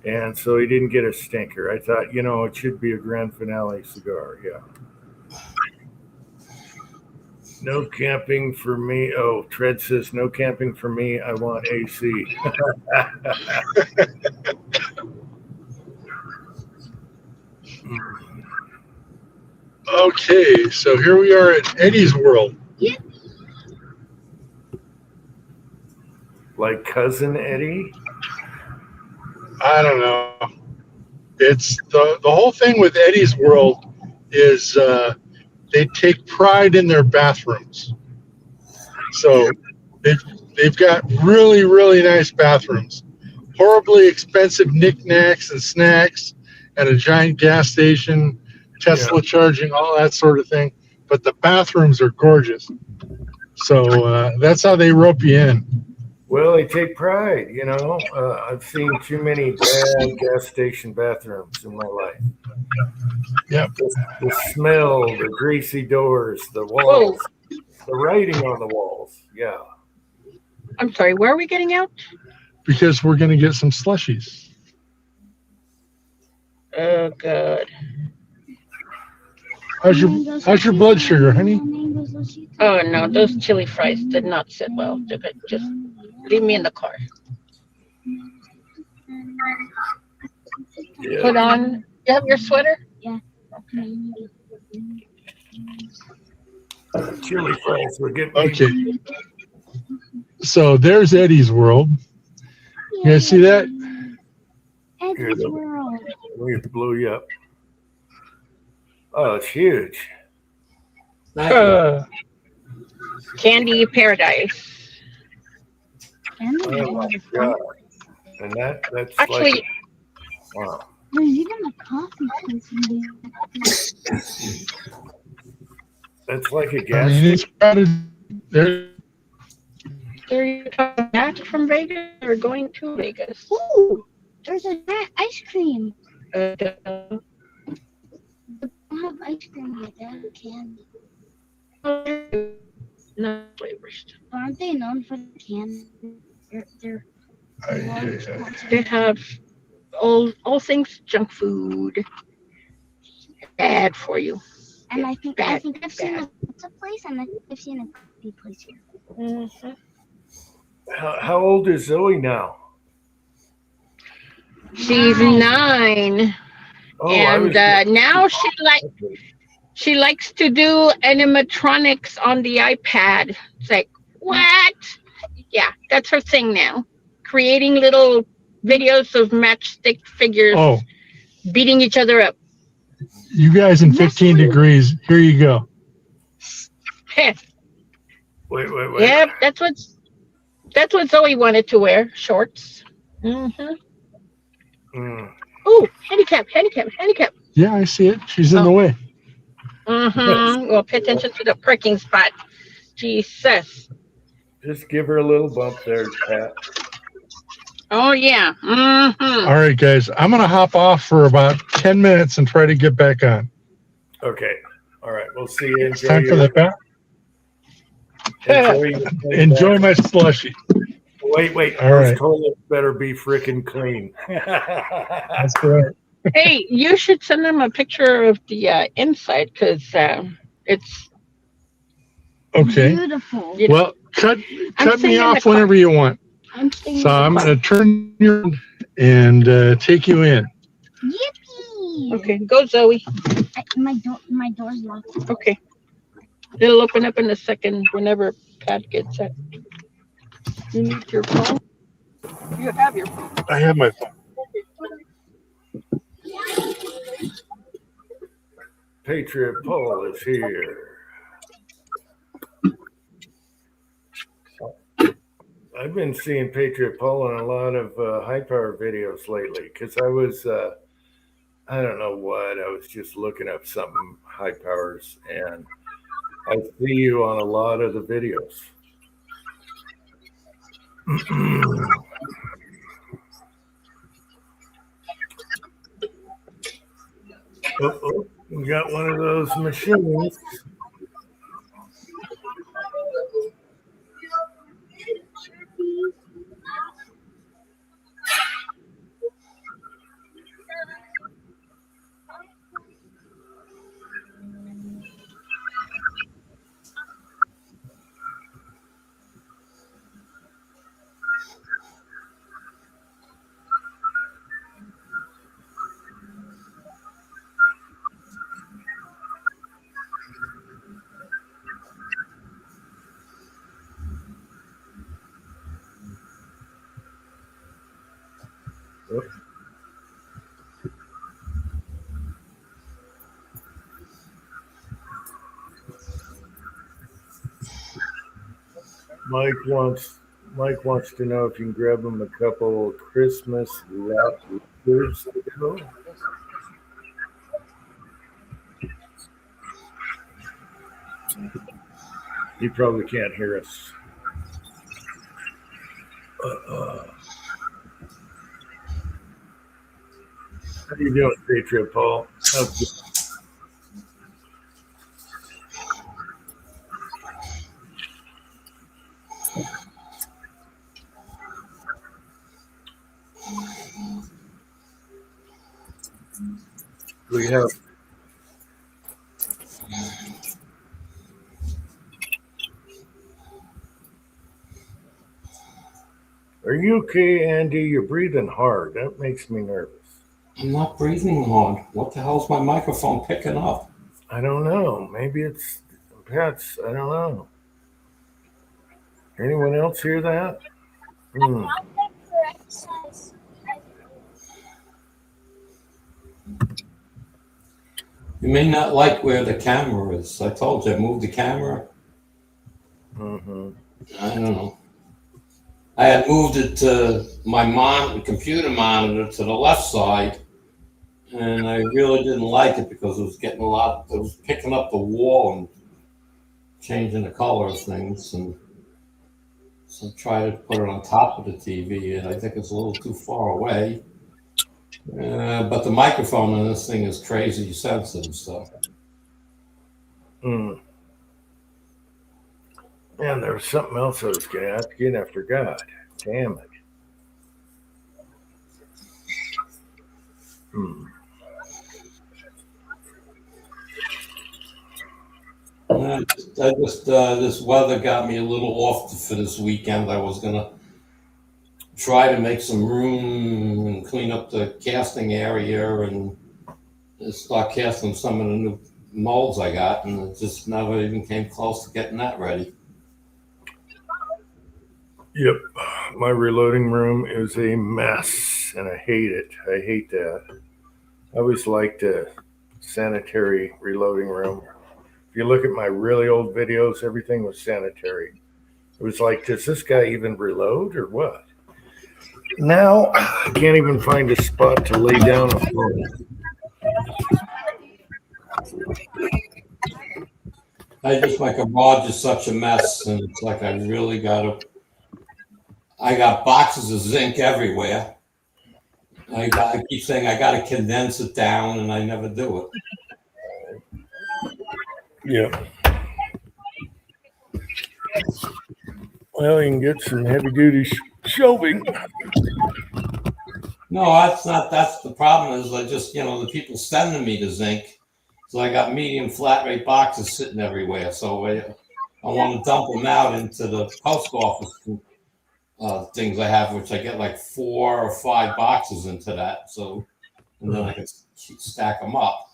And so he didn't get a stinker. I thought, it should be a grand finale cigar. Yeah. No camping for me. Oh, Tread says no camping for me. I want AC. Okay, so here we are at Eddie's World. Like Cousin Eddie? I don't know. It's the whole thing with Eddie's World is they take pride in their bathrooms. So they've got really, really nice bathrooms. Horribly expensive knickknacks and snacks at a giant gas station. Tesla charging, all that sort of thing. But the bathrooms are gorgeous. So that's how they rope you in. Well, they take pride, I've seen too many bad gas station bathrooms in my life. Yep. The smell, the greasy doors, the walls, the writing on the walls. Yeah. I'm sorry, where are we getting out? Because we're going to get some slushies. Oh, God. How's your blood sugar, honey? Oh, no, those chili fries did not sit well. Just leave me in the car. Yeah. Put on, you have your sweater? Chili fries were getting Okay. So there's Eddie's World. You guys see that? Eddie's World. We blew you up. Oh, it's huge. Thank you. Candy paradise. Oh my God. And that's Actually, like, wow. There's even a coffee place in there. That's like a I gas mean, station. it's crowded. There. are you coming back from Vegas or going to Vegas? Ooh, there's a ice cream. Uh, They don't have ice cream yet. They have candy. no flavors. Aren't they known for the candy? They're They have all things junk food. Bad for you. and I think Bad, I've seen bad. a pizza place and I've seen a coffee place here. Mhm. How old is Zoe now? She's 9, Oh, and now she likes to do animatronics on the iPad. It's like, what? Yeah, that's her thing now. Creating little videos of matchstick figures Oh, beating each other up. you guys in 15 degrees. Here you go. wait. Yep, that's what Zoe wanted to wear, shorts. Mm-hmm. Mm. Ooh, handicap. Yeah, I see it. She's in the way. Mm-hmm. Well, pay attention to the parking spot. Jesus. Just give her a little bump there, Pat. Oh, yeah. Mm-hmm. All right, guys. I'm going to hop off for about 10 minutes and try to get back on. Okay. All right. We'll see you. It's time for the back. Enjoy, Enjoy my slushy. Wait. All Those right. toilets better be freaking clean. That's right. Hey, you should send them a picture of the inside because it's Okay. Beautiful. you know, Well, cut I'm me staying in off the car. whenever you want. I'm staying So I'm in the going to turn your and take you in. Yippee! Okay, go Zoe. My door's locked. Okay. It'll open up in a second whenever Pat gets it. You need your phone? You have your phone. I have my phone. Patriot Paul is here. I've been seeing Patriot Paul in a lot of high power videos lately because I was, I don't know what, I was just looking up something high powers and I see you on a lot of the videos. Oh, we got one of those machines. Mike wants to know if you can grab him a couple Christmas wrappers to go. He probably can't hear us. How you doing, Patriot Paul? How's it- We have. Are you okay, Andy? You're breathing hard. That makes me nervous. I'm not breathing hard. What the hell's my microphone picking up? I don't know. Maybe it's pets. I don't know. Anyone else hear that? Hmm. You may not like where the camera is. I told you, move the camera. Mm-hmm. I don't know. I had moved it to my computer monitor to the left side, and I really didn't like it because it was getting a lot. It was picking up the wall and changing the color of things, and so I tried to put it on top of the TV, and I think it's a little too far away. But the microphone on this thing is crazy sensitive, so. Mm. Man, there was something else I was going to ask you, and I forgot. Damn it. Hmm. This weather got me a little off for this weekend. I was gonna try to make some room and clean up the casting area and start casting some of the new molds I got, and it just never even came close to getting that ready. Yep. My reloading room is a mess, and I hate it. I hate that. I always liked a sanitary reloading room. If you look at my really old videos, everything was sanitary. It was like, does this guy even reload or what? Now I can't even find a spot to lay down a phone. My garage is such a mess, and it's like I got boxes of zinc everywhere. I keep saying I gotta condense it down, and I never do it. Yeah. Well, you can get some heavy duty shelving. No, that's not. That's the problem. Is I just the people sending me the zinc, so I got medium flat rate boxes sitting everywhere. So I want to dump them out into the post office things I have, which I get like 4 or 5 boxes into that. So and then I can stack them up.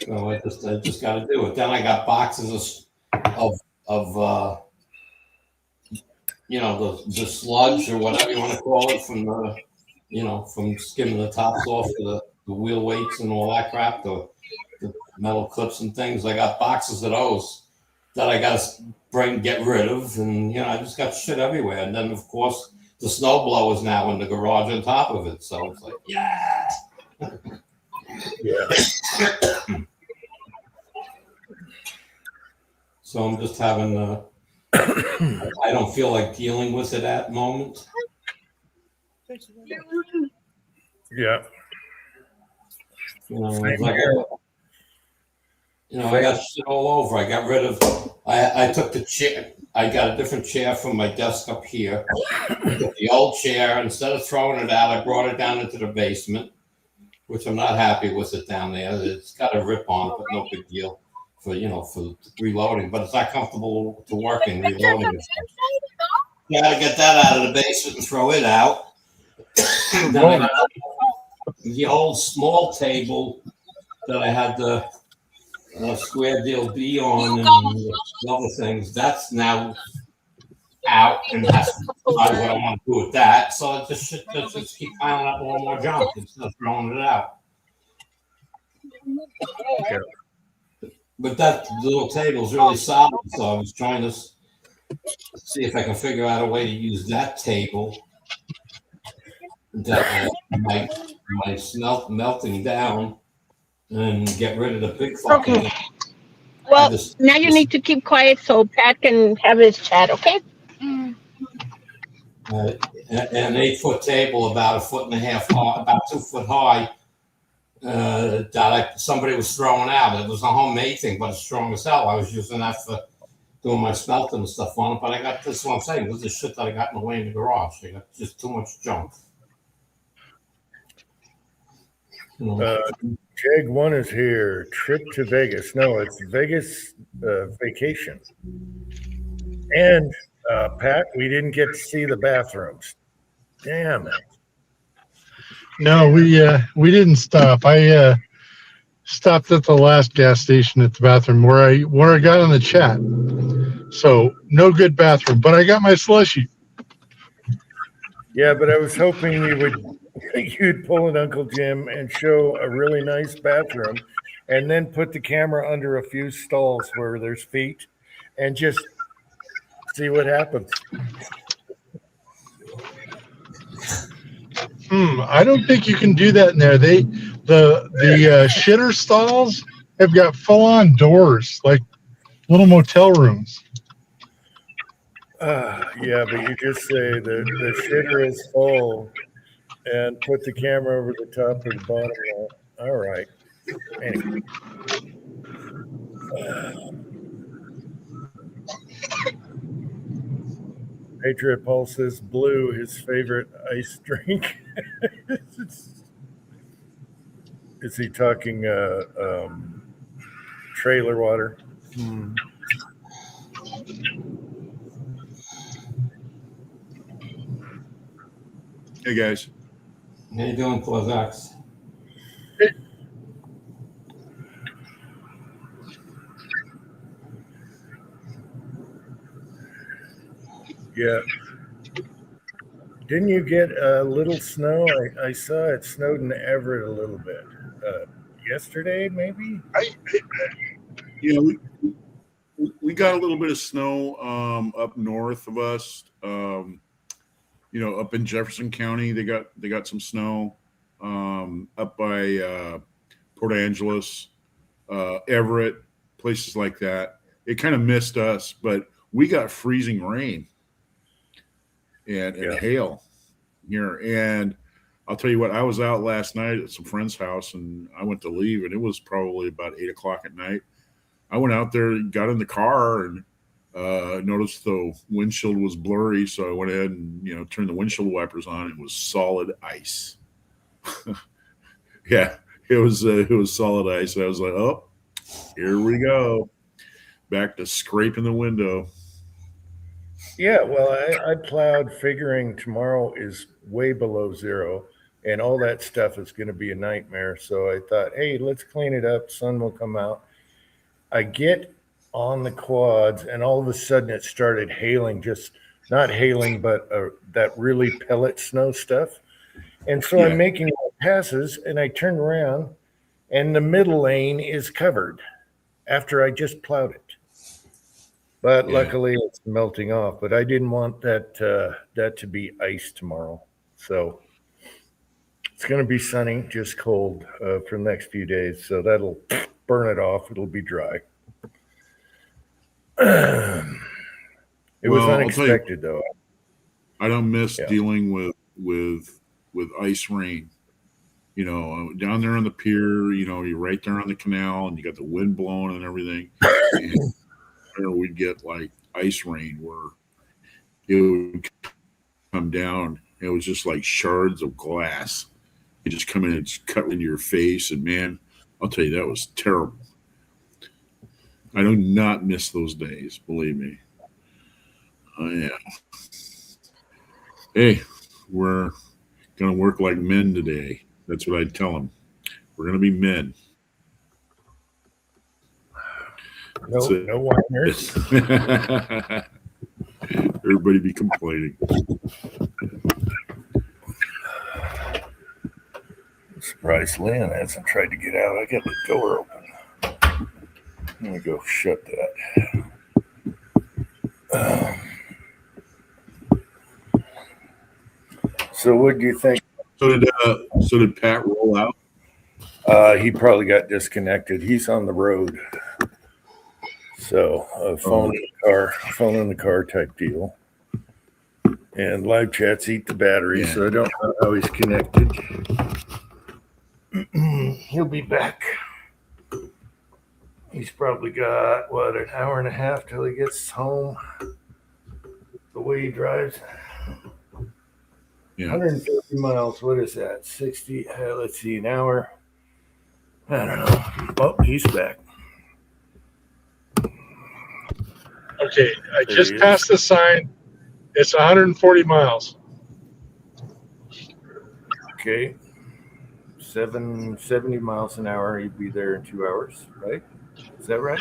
So I just got to do it. Then I got boxes of the sludge or whatever you want to call it from from skimming the tops off of the wheel weights and all that crap, the metal clips and things. I got boxes of those that I got to get rid of, and I just got shit everywhere. And then of course the snow blower is now in the garage on top of it, so it's like yeah. So I'm just having I don't feel like dealing with it at the moment. Yeah. I got shit all over. I got rid of. I took the chair. I got a different chair from my desk up here. I took the old chair. Instead of throwing it out, I brought it down into the basement, which I'm not happy with it down there. It's got a rip on it, but no big deal for reloading. But it's not comfortable to work in reloading. You got to get that out of the basement and throw it out. Then I got the old small table that I had the square deal B on and other things. That's now out, and that's what I want to do with that. So I just keep piling up more and more junk instead of throwing it out. Okay. But that little table is really solid, so I was trying to see if I can figure out a way to use that table that my melting down and get rid of the big fucking thing. Well, just- now you need to keep quiet so Pat can have his chat, okay? an 8-foot table about 1.5 foot high, about 2 foot high, that somebody was throwing out. It was a homemade thing, but it's strong as hell. I was using that for doing my smelting and stuff on it, but I got this is what I'm saying. This is shit that I got in the way in the garage. I got just too much junk. You know, Jag 1 is here. Trip to Vegas. No, it's Vegas vacation. And Pat, we didn't get to see the bathrooms. Damn it. No, we didn't stop. I stopped at the last gas station at the bathroom where I got on the chat. So no good bathroom, but I got my slushie. Yeah, but I was hoping you'd pull an Uncle Jim and show a really nice bathroom and then put the camera under a few stalls where there's feet and just see what happens. I don't think you can do that in there. The shitter stalls have got full on doors, like little motel rooms. Yeah, but you just say the shitter is full and put the camera over the top or the bottom wall. All right. Anyway. Patriot Paul says blue, his favorite ice drink. Is he talking trailer water? Hey guys. how you doing, Plazax? Yeah. Didn't you get a little snow? I saw it snowed in Everett a little bit. Yesterday, maybe? We got a little bit of snow up north of us. Up in Jefferson County, they got some snow. Up by Port Angeles, Everett, places like that. It kind of missed us, but we got freezing rain and hail here. And I'll tell you what, I was out last night at some friend's house and I went to leave and it was probably about 8 o'clock at night. I went out there, got in the car and noticed the windshield was blurry. So I went ahead and, turned the windshield wipers on. It was solid ice. Yeah, it was solid ice. And I was like, oh, here we go. Back to scraping the window. Yeah, well, I plowed figuring tomorrow is way below zero and all that stuff is going to be a nightmare. So I thought, hey, let's clean it up. Sun will come out. I get on the quads and all of a sudden it started hailing, just not hailing, but that really pellet snow stuff. And so I'm making passes and I turn around and the middle lane is covered after I just plowed it. But luckily it's melting off. But I didn't want that to be ice tomorrow. So it's going to be sunny, just cold for the next few days. So that'll burn it off. It'll be dry. It was unexpected, though. I don't miss dealing with ice rain. Down there on the pier, you're right there on the canal and you got the wind blowing and everything. And we'd get like ice rain where it would come down. It was just like shards of glass. You just come in and just cut into your face. And man, I'll tell you, that was terrible. I do not miss those days, believe me. Yeah. Hey, we're going to work like men today. That's what I'd tell them. We're going to be men. No whiners. Everybody be complaining. I'm surprised Lynn hasn't tried to get out. I got the door open. Let me go shut that. So what do you think? So did Pat roll out? He probably got disconnected. He's on the road. So phone in the car type deal. And live chats eat the battery, Yeah. so I don't know how he's connected. He'll be back. He's probably got, an hour and a half till he gets home. The way he drives. Yeah. 150 miles. What is that? 60. Let's see, an hour. I don't know. Oh, he's back. Okay, I There just he is. passed the sign. It's 140 miles. Okay. 70 miles an hour. You'd be there in 2 hours, right? Is that right?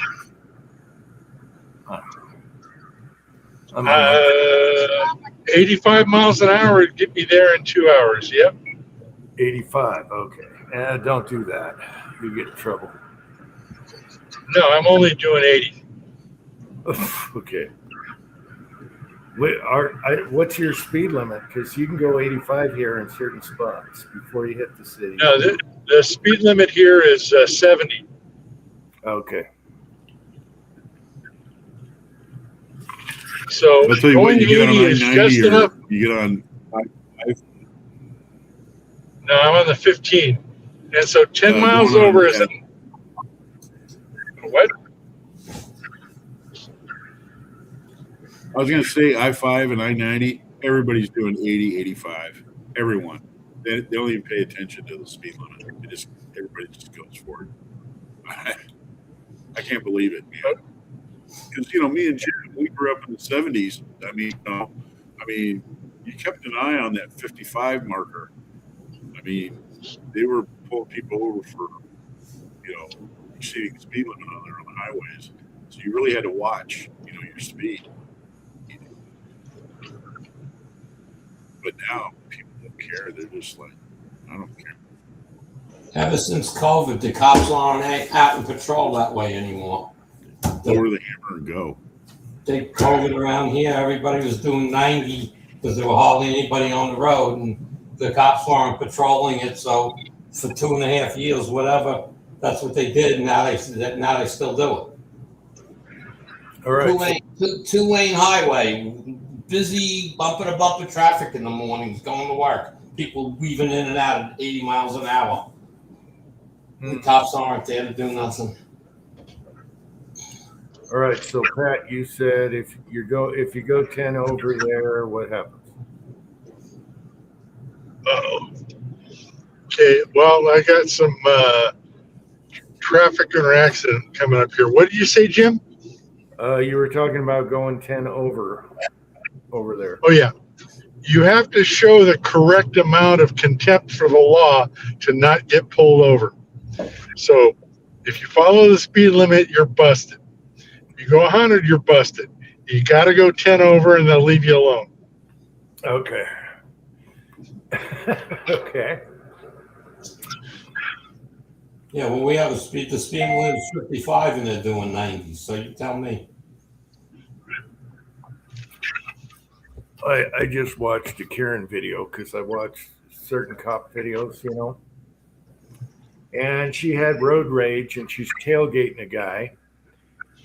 I'm on 85 miles an hour would get me there in 2 hours. Yep. 85. Okay. Don't do that. You get in trouble. No, I'm only doing 80. Okay. What's your speed limit? Because you can go 85 here in certain spots before you hit the city. No, the speed limit here is 70. Okay. So I'll tell you what, going you get on 80 is just I-90 enough. or you get on. No, I'm on the 15. And so 10 miles going on over is what? I was going to say I-5 and I-90, everybody's doing 80, 85. Everyone. They don't even pay attention to the speed limit. Everybody just goes for it. I can't believe it, man. Because, me and Jim, we grew up in the 70s. I mean, you kept an eye on that 55 marker. I mean, they were pulling people over for, exceeding the speed limit on the highways. So you really had to watch, your speed. But now people don't care. They're just like, I don't care. Ever since COVID, the cops aren't out and patrol that way anymore. Lower the hammer and go. They COVID around here, everybody was doing 90 because there were hardly anybody on the road, and the cops weren't patrolling it. So for 2.5 years, whatever, that's what they did. And now they still do it. All right. Two-lane highway, busy bumper to bumper traffic in the mornings going to work. People weaving in and out at 80 miles an hour. The cops aren't there to do nothing. All right. So Pat, you said if you go 10 over there, what happens? Uh-oh. Okay, well, I got some traffic or accident coming up here. What did you say, Jim? You were talking about going 10 over there. Oh, yeah. You have to show the correct amount of contempt for the law to not get pulled over. So if you follow the speed limit, you're busted. If you go 100, you're busted. You got to go 10 over and they'll leave you alone. Okay. Okay. Yeah, well, we have the speed limit is 55 and they're doing 90. So you tell me. I just watched a Karen video because I watch certain cop videos, and she had road rage and she's tailgating a guy,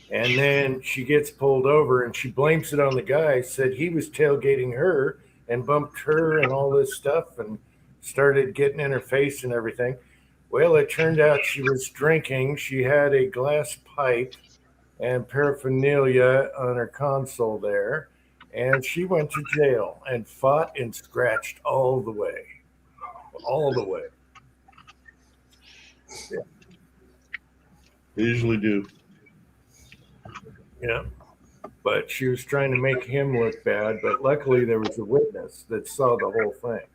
and then she gets pulled over and she blames it on the guy, said he was tailgating her and bumped her and all this stuff and started getting in her face and everything. Well, it turned out she was drinking. She had a glass pipe and paraphernalia on her console there. And she went to jail and fought and scratched all the way. All the way. They usually do. Yeah. But she was trying to make him look bad. But luckily, there was a witness that saw the whole thing.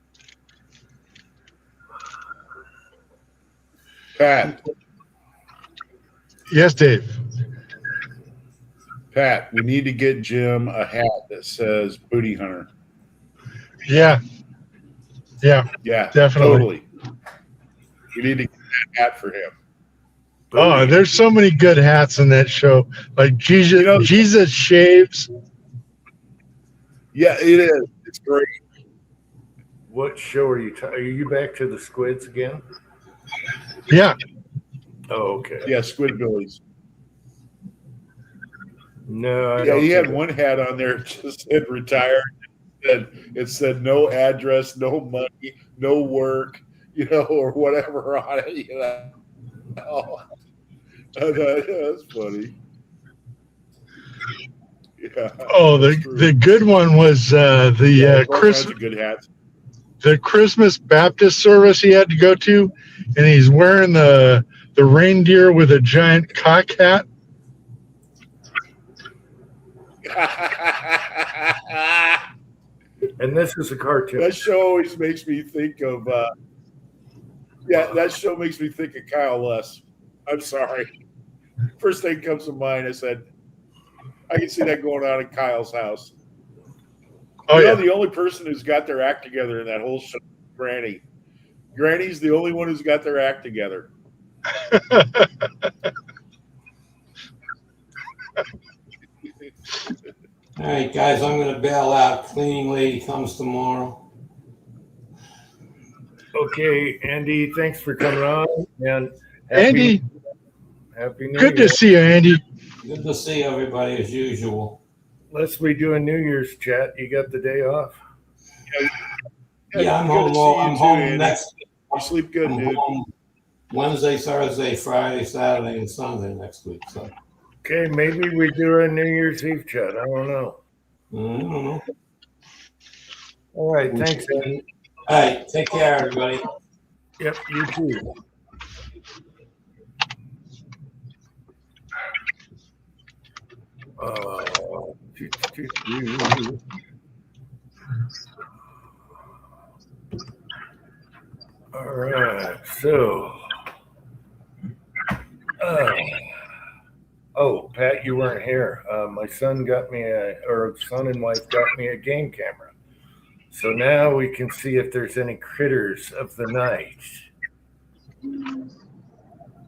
Pat, Yes, Dave. Pat, we need to get Jim a hat that says Booty Hunter. Yeah. Yeah, Yeah, definitely. Totally. We need to get that hat for him. Oh, there's so many good hats in that show. Like Jesus shaves. Yeah, it is. It's great. What show are you? Are you back to the Squids again? Yeah. Oh, okay. Yeah, Squidbillies. No, I Yeah, don't he had think- one hat on there that just said retired. It said no address, no money, no work, or whatever on it. That's funny. Yeah. Oh, that's the true. good one was Yeah, the there's all Christmas. kinds of good hats. The Christmas Baptist service he had to go to, and he's wearing the reindeer with a giant cock hat. And this is a cartoon. That show always makes me think of that show makes me think of Kyle Less. I'm sorry. First thing comes to mind, I said, I can see that going on in Kyle's house. Oh yeah, The only person who's got their act together in that whole show, Granny. Granny's the only one who's got their act together. All right, guys, I'm going to bail out. Cleaning lady comes tomorrow. Okay, Andy, thanks for coming on. And Andy, happy New good Year. to see you, Andy. Good to see everybody as usual. Let's be doing New Year's chat. You got the day off? Yeah, I'm good home. to see you I'm too, home Andy. next. You sleep good, I'm dude. home Wednesday, Thursday, Friday, Saturday, and Sunday next week. So Okay, maybe we do a New Year's Eve chat. I don't know. I don't know. All right, thanks, Andy. All right, take care, everybody. Yep, you too. Doo, doo, doo. All right, so, oh, Pat, you weren't here. My son got me son and wife got me a game camera. So now we can see if there's any critters of the night.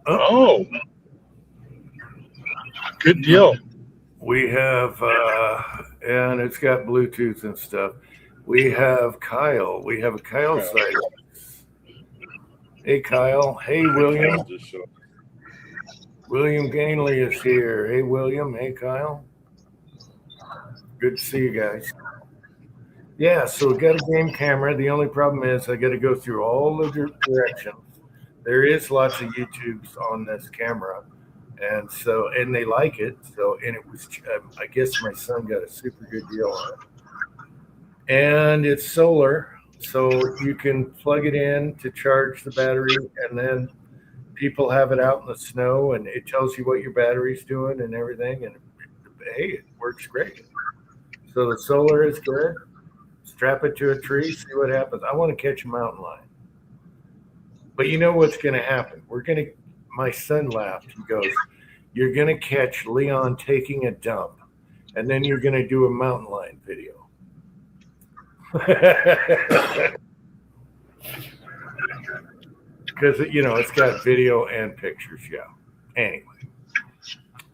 Oh, good deal. We have, and it's got Bluetooth and stuff. We have Kyle. We have a Kyle site. Hey, Kyle. Hey, William. William Gainley is here. Hey, William. Hey, Kyle. Good to see you guys. Yeah, so we got a game camera. The only problem is I got to go through all the directions. There is lots of YouTubes on this camera. And so, and they like it. So, and it was, I guess my son got a super good deal on it. And it's solar. So you can plug it in to charge the battery, and then people have it out in the snow, and it tells you what your battery's doing and everything. And hey, it works great. So the solar is good. Strap it to a tree, see what happens. I want to catch a mountain lion. But you know what's going to happen? My son laughed. He goes, "You're going to catch Leon taking a dump, and then you're going to do a mountain lion video." Because, it's got video and pictures. Yeah. Anyway,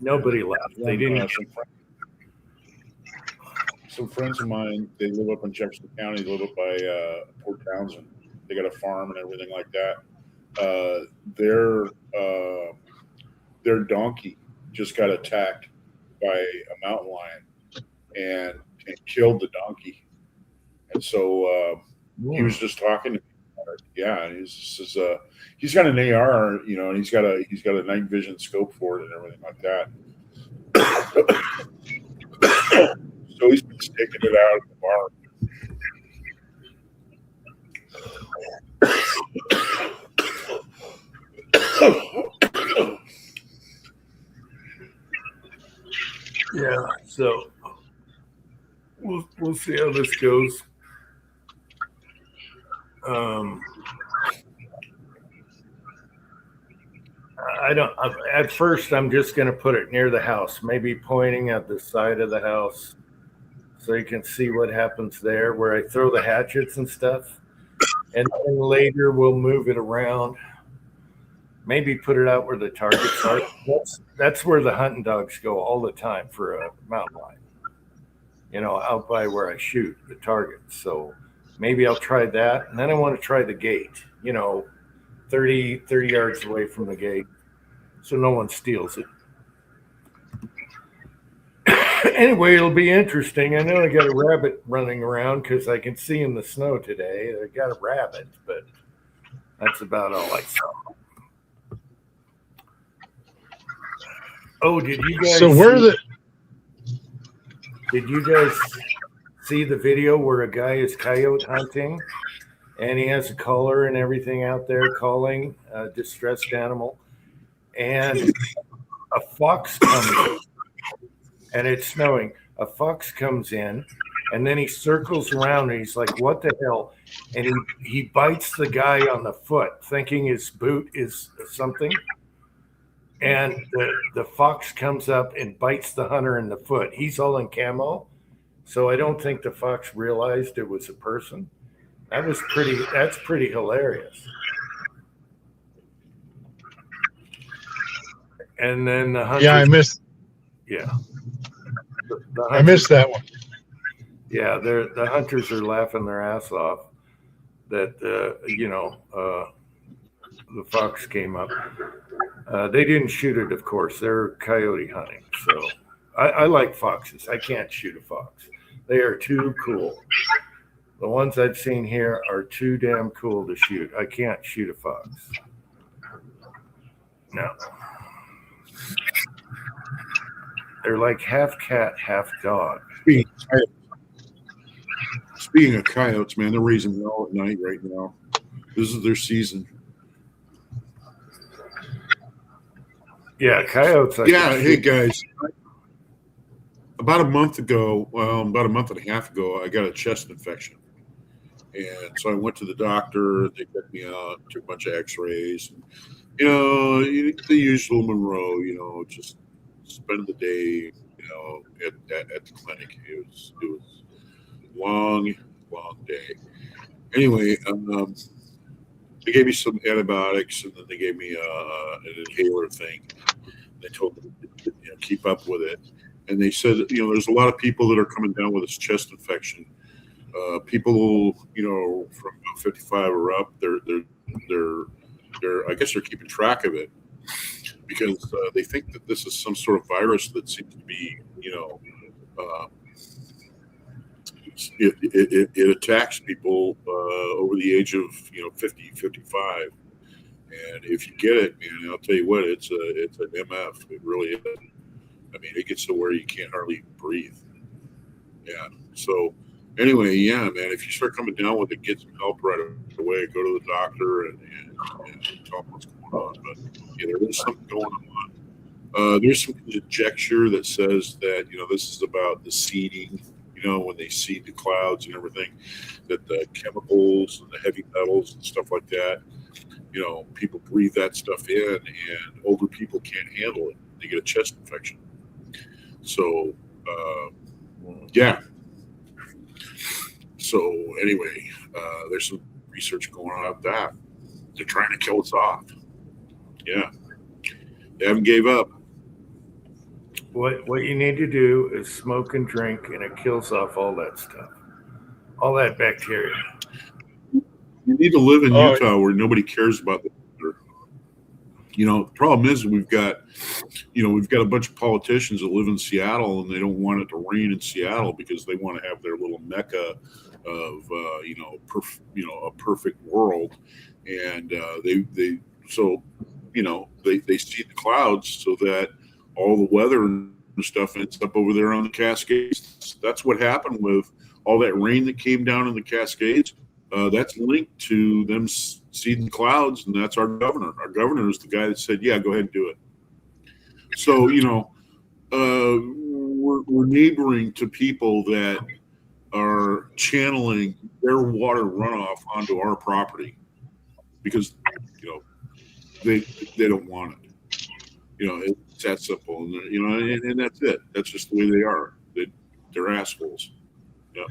nobody laughed. They didn't. Some friends of mine, they live up in Jefferson County, they live up by Port Townsend. They got a farm and everything like that. Their donkey just got attacked by a mountain lion and killed the donkey. And so he was just talking to me about it. Yeah, and he's got an AR, and he's got a night vision scope for it and everything like that. So he's been sticking it out of the barn. Yeah, so we'll see how this goes. At first I'm just going to put it near the house, maybe pointing at the side of the house so you can see what happens there where I throw the hatchets and stuff. And then later we'll move it around. Maybe put it out where the targets are. That's where the hunting dogs go all the time for a mountain lion. Out by where I shoot the targets. So maybe I'll try that. And then I want to try the gate, 30 yards away from the gate so no one steals it. Anyway, it'll be interesting. I know I got a rabbit running around because I can see in the snow today. I got a rabbit, but that's about all I saw. Oh, did you guys? So Did you guys see the video where a guy is coyote hunting, and he has a collar and everything out there calling a distressed animal, and a fox comes in, and it's snowing. A fox comes in, and then he circles around, and he's like, "What the hell?" And he bites the guy on the foot, thinking his boot is something. And the fox comes up and bites the hunter in the foot. He's all in camo, so I don't think the fox realized it was a person. That's pretty hilarious. And then the hunter. Yeah, I missed that one. Yeah, the hunters are laughing their ass off that the fox came up. They didn't shoot it, of course. They're coyote hunting, so I like foxes. I can't shoot a fox. They are too cool. The ones I've seen here are too damn cool to shoot. I can't shoot a fox. No. They're like half cat, half dog. Speaking of coyotes, man, they're raising hell at night right now. This is their season. Yeah, coyotes. Hey guys. About a month and a half ago, I got a chest infection. And so I went to the doctor. They took me out, took a bunch of x-rays. The usual Monroe, just spend the day, at the clinic. It was a long day. Anyway, they gave me some antibiotics, and then they gave me an inhaler thing. They told me to keep up with it. And they said, there's a lot of people that are coming down with this chest infection. People, from 55 or up, they're I guess they're keeping track of it because they think that this is some sort of virus that seems to be, it attacks people over the age of 50, 55, and if you get it, man, I'll tell you what, it's an MF. It really is. I mean, it gets to where you can't hardly breathe. Yeah. So anyway, yeah, man, if you start coming down with it, get some help right away. Go to the doctor and tell them what's going on. But yeah, there is something going on. There's some conjecture that says that this is about the seeding. When they seed the clouds and everything, that the chemicals and the heavy metals and stuff like that, people breathe that stuff in, and older people can't handle it. They get a chest infection. So, yeah. So anyway, there's some research going on about that. They're trying to kill us off. Yeah. They haven't gave up. What you need to do is smoke and drink, and it kills off all that stuff, all that bacteria. You need to live in Utah where nobody cares about the weather. The problem is we've got a bunch of politicians that live in Seattle, and they don't want it to rain in Seattle because they want to have their little mecca of a perfect world, and they seed the clouds so that all the weather and stuff ends up over there on the Cascades. That's what happened with all that rain that came down in the Cascades. That's linked to them seeding clouds, and that's our governor. Our governor is the guy that said, "Yeah, go ahead and do it." So we're neighboring to people that are channeling their water runoff onto our property because they don't want it. It's that simple, and that's it. That's just the way they are. They're assholes. Yeah.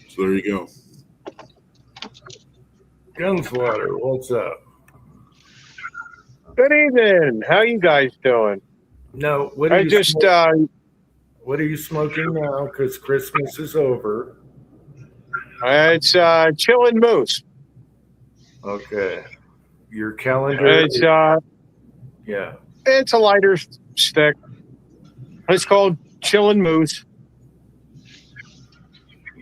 So there you go. Gunswater, what's up? Good evening. How you guys doing? No, what are you smoking now? Because Christmas is over. It's Chillin' Moose. Okay. Your calendar. It's Yeah. it's a lighter stick. It's called chilling moose.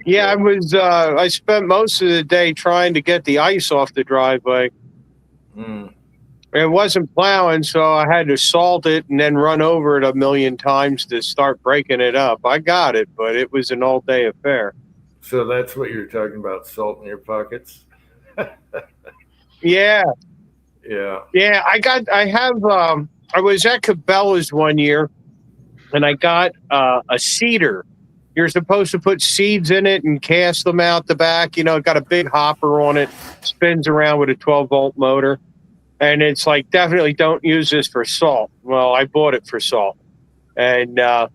Yeah, I spent most of the day trying to get the ice off the driveway. Mm. It wasn't plowing, so I had to salt it and then run over it a million times to start breaking it up. I got it, but it was an all-day affair. So that's what you're talking about, salt in your pockets? Yeah. Yeah. Yeah, I was at Cabela's one year, and I got a seeder. You're supposed to put seeds in it and cast them out the back. You know, it got a big hopper on it, spins around with a 12-volt motor. And it's like, definitely don't use this for salt. Well, I bought it for salt. And the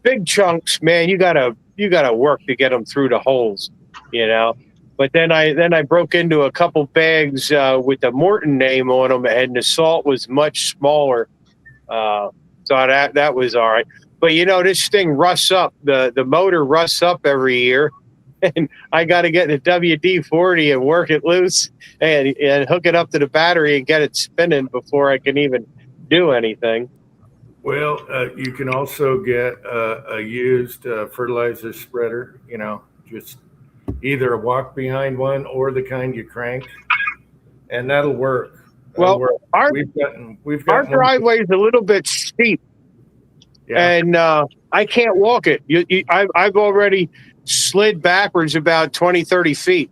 big chunks, man, you gotta work to get them through the holes, you know. But then I broke into a couple bags with the Morton name on them, and the salt was much smaller. So that was all right. But you know, this thing rusts up. The motor rusts up every year, and I got to get the WD-40 and work it loose and hook it up to the battery and get it spinning before I can even do anything. Well, you can also get a used fertilizer spreader, you know, just either a walk behind one or the kind you crank, and that'll work. Well, we've gotten our driveway is a little bit steep, yeah. and I can't walk it. I've already slid backwards about 20, 30 feet,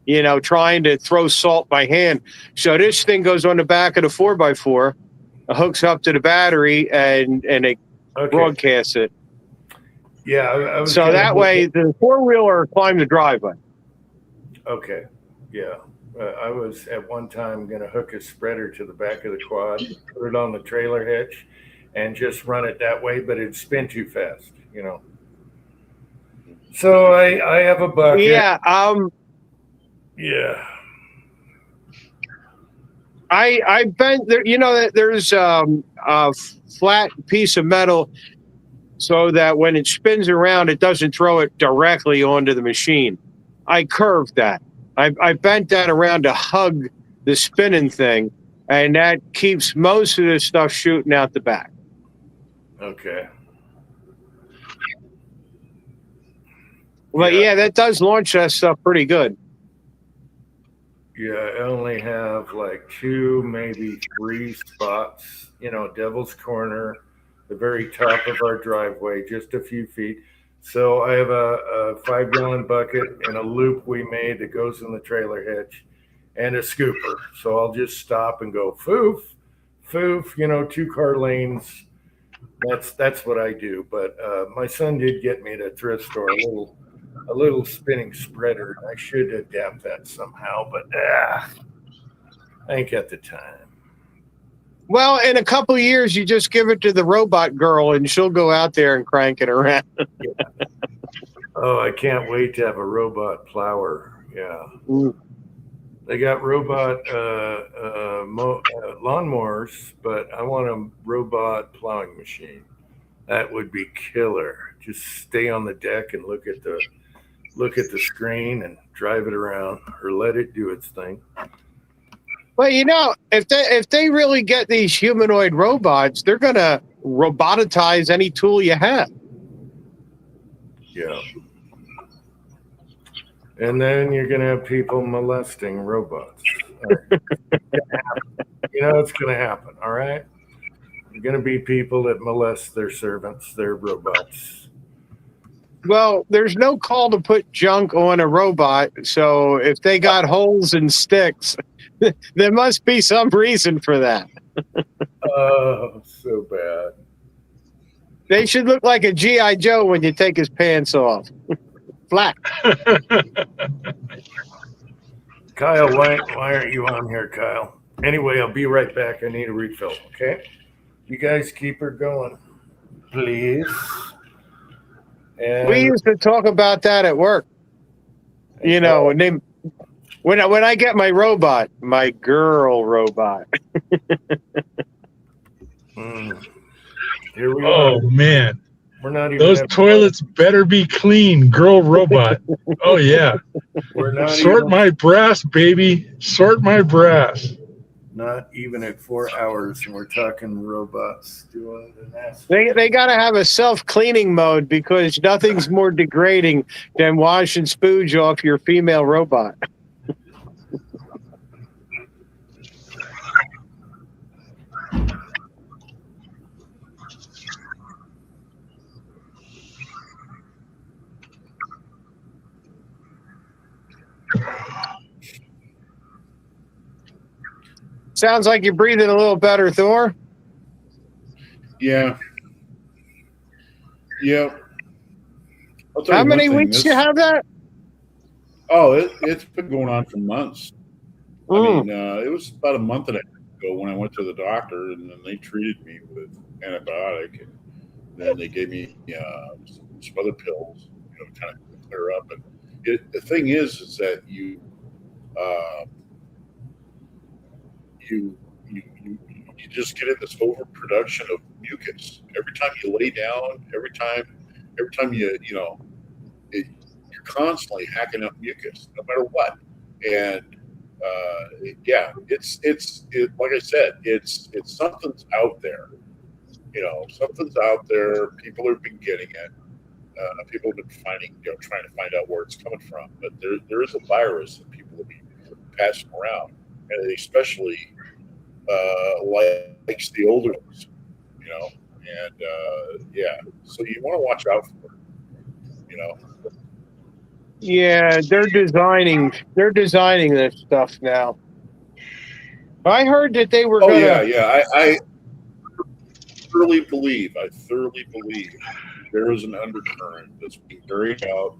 you know, trying to throw salt by hand. So this thing goes on the back of the 4x4, hooks up to the battery, and it broadcasts it. Yeah. I was so that way the four-wheeler climbs the driveway. Okay. Yeah. I was at one time going to hook a spreader to the back of the quad, put it on the trailer hitch, and just run it that way, but it'd spin too fast, you know. So I have a bucket. Yeah. Yeah. I bent there. You know, there's a flat piece of metal so that when it spins around, it doesn't throw it directly onto the machine. I curved that. I bent that around to hug the spinning thing, and that keeps most of the stuff shooting out the back. Okay. But yeah, that does launch that stuff pretty good. Yeah, I only have like 2, maybe 3 spots, you know, Devil's Corner, the very top of our driveway, just a few feet. So I have a 5-gallon bucket and a loop we made that goes in the trailer hitch and a scooper. So I'll just stop and go foof, foof, you know, 2-car lanes. That's what I do. But my son did get me at a thrift store a little spinning spreader. I should adapt that somehow, but I ain't got the time. Well, in a couple of years, you just give it to the robot girl, and she'll go out there and crank it around. Oh, I can't wait to have a robot plower. Yeah. Mm. They got robot lawnmowers, but I want a robot plowing machine. That would be killer. Just stay on the deck and look at the screen and drive it around, or let it do its thing. Well, you know, if they really get these humanoid robots, they're gonna robotize any tool you have. Yeah. And then you're gonna have people molesting robots. You know, it's gonna happen. All right. You're gonna be people that molest their servants, their robots. Well, there's no call to put junk on a robot, so if they got holes and sticks, there must be some reason for that. Oh, so bad. They should look like a G.I. Joe when you take his pants off. Flat. Kyle, why aren't you on here, Kyle? Anyway, I'll be right back. I need a refill, okay? You guys keep her going, please. And We used to talk about that at work. You know, when I get my robot, my girl robot. Here we Oh are. man, We're not even those at- toilets better be clean, girl robot. Oh yeah, We're not sort even, my brass, baby. Sort my brass. Not even at 4 hours, and we're talking robots doing the nasty. They got to have a self-cleaning mode because nothing's more degrading than washing spooge off your female robot. Sounds like you're breathing a little better, Thor. Yeah. Yeah. I'll tell How you one many thing, weeks do you have that? Oh, it's been going on for months. Mm. I mean, it was about a month and a half ago when I went to the doctor, and then they treated me with antibiotic, and then they gave me some other pills, you know, to kind of clear up. And the thing is that you just get in this overproduction of mucus every time you lay down. Every time you're constantly hacking up mucus, no matter what. And yeah, it's like I said, it's something's out there. You know, something's out there. People have been getting it. People have been trying to find out where it's coming from. But there is a virus that people have been passing around, and it especially likes the older ones, you know. And yeah, so you want to watch out for it, you know. Yeah, they're designing this stuff now. I heard that they were Oh gonna. yeah. I thoroughly believe there is an undercurrent that's being carried out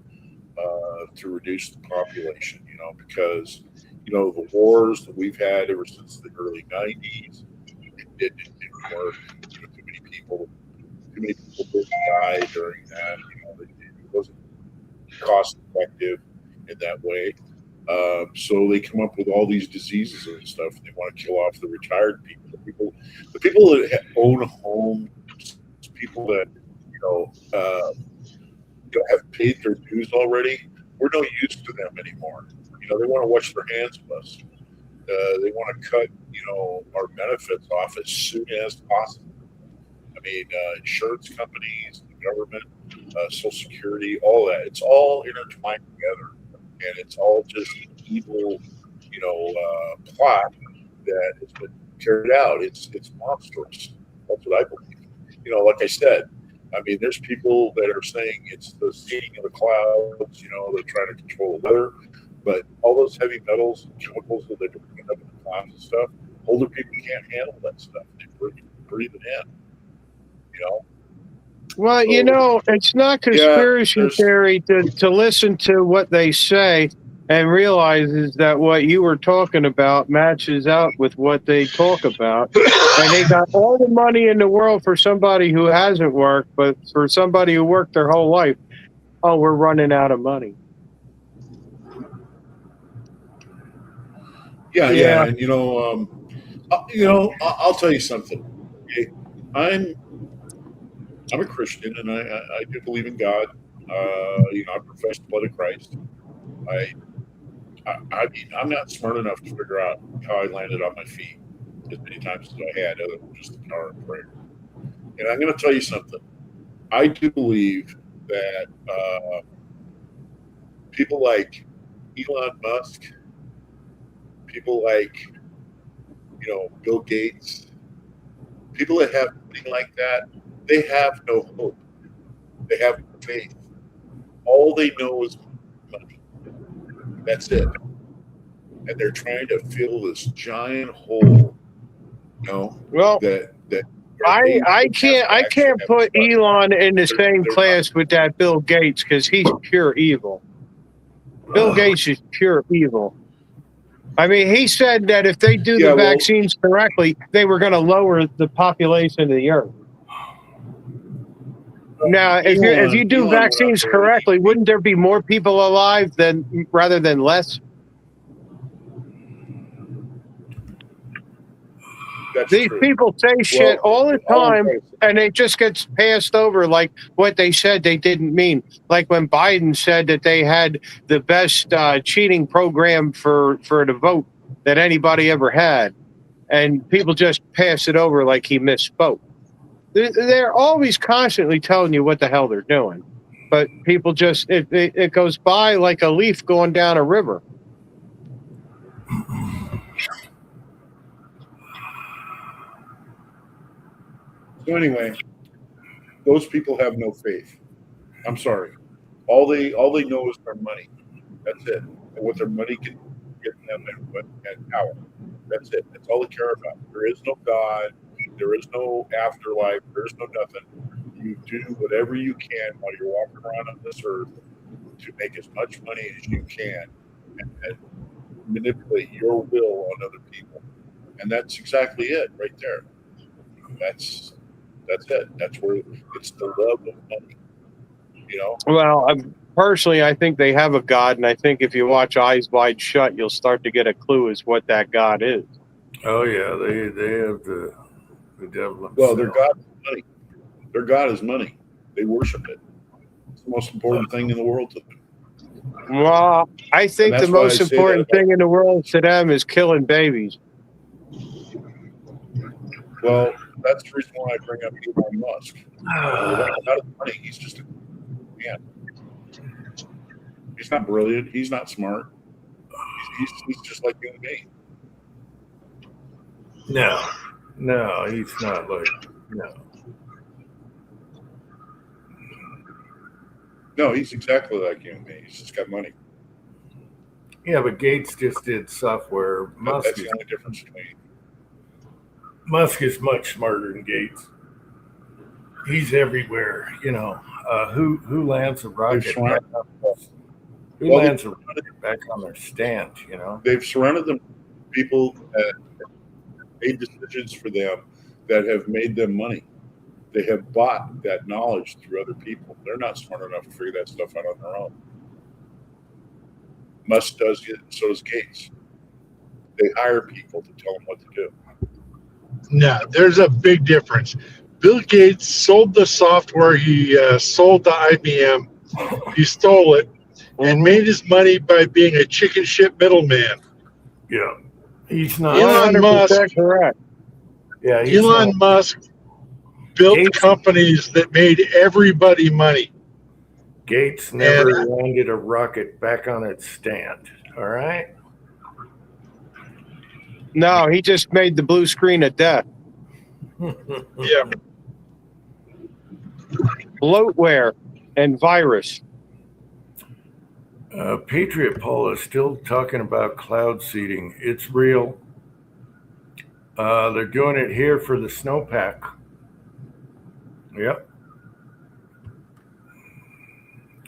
to reduce the population. You know, because the wars that we've had ever since the early '90s, it didn't work. Too many people didn't die during that. It wasn't cost effective in that way. So they come up with all these diseases and stuff, and they want to kill off the retired people, the people that own homes, people that have paid their dues already. We're no use to them anymore. They want to wash their hands of us. They want to cut our benefits off as soon as possible. I mean, insurance companies, the government, Social Security, all that. It's all intertwined together, and it's all just an evil, plot that has been carried out. It's monstrous. That's what I believe. Like I said, I mean, there's people that are saying it's the seeding of the clouds. They're trying to control the weather, but all those heavy metals and chemicals that they're putting up in the clouds and stuff, older people can't handle that stuff. They breathe it in. Well, it's not conspiracy theory to listen to what they say and realizes that what you were talking about matches out with what they talk about. And they got all the money in the world for somebody who hasn't worked, but for somebody who worked their whole life, oh, we're running out of money. Yeah. And I'll tell you something. Okay? I'm a Christian, and I do believe in God. I profess the blood of Christ. I mean, I'm not smart enough to figure out how I landed on my feet as many times as I had, other than just the power of prayer. And I'm going to tell you something. I do believe that people like Elon Musk, people like Bill Gates, people that have something like that, they have no hope. They have no faith. All they know is money. That's it. And they're trying to fill this giant hole. Well, that I can't put Elon in the same class with that Bill Gates because he's pure evil. Bill Gates is pure evil. I mean, he said that if they do the vaccines correctly, they were going to lower the population of the earth. Now, if you do vaccines correctly, wouldn't there be more people alive rather than less? These people say shit all the time, and it just gets passed over like what they said they didn't mean. Like when Biden said that they had the best cheating program for the vote that anybody ever had. and people just pass it over like he misspoke. They're always constantly telling you what the hell they're doing, but people just it goes by like a leaf going down a river. So anyway, those people have no faith. I'm sorry. All they know is their money. That's it. And what their money can get them and power. That's it. That's all they care about. There is no God. There is no afterlife. There is no nothing. You do whatever you can while you're walking around on this earth to make as much money as you can and manipulate your will on other people. And that's exactly it right there. That's it. That's where it's the love of money. You know? Well, personally, I think they have a God, and I think if you watch Eyes Wide Shut, you'll start to get a clue as what that God is. Oh yeah, they have the devil himself. Well, their God is money. Their God is money. They worship it. It's the most important thing in the world to them. Well, I think the that's why most I say important that. thing in the world to them is killing babies. Well, that's the reason why I bring up Elon Musk. Not his money. He's just a man. He's not brilliant. He's not smart. He's just like you and me. No, he's not like no. No, he's exactly like you and me. He's just got money. Yeah, but Gates just did software. That's the only difference between. Musk is much smarter than Gates. He's everywhere, you know. Who lands a rocket? Lands a rocket back on their stand? You know. They've surrounded them with people that made decisions for them that have made them money. They have bought that knowledge through other people. They're not smart enough to figure that stuff out on their own. Musk does it, so does Gates. They hire people to tell them what to do. No, there's a big difference. Bill Gates sold the software. He sold to IBM. He stole it and made his money by being a chicken shit middleman. Yeah, he's not. Elon Musk. Correct. Yeah, Elon Musk built Gates, companies that made everybody money. Gates never landed a rocket back on its stand. All right. No, he just made the blue screen of death. Yeah. Bloatware and virus. Patriot Paul is still talking about cloud seeding. It's real. They're doing it here for the snowpack. Yep.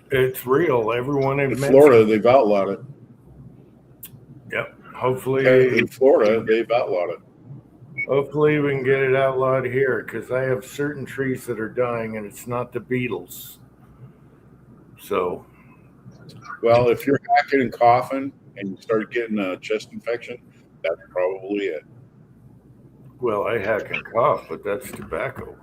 It's real. Everyone In admits Florida, it. they've outlawed it. Yep. Hopefully, In Florida, they've outlawed it. hopefully we can get it outlawed here because I have certain trees that are dying and it's not the beetles. So, Well, if you're hacking and coughing and you start getting a chest infection, that's probably it. well, I hack and cough, but that's tobacco.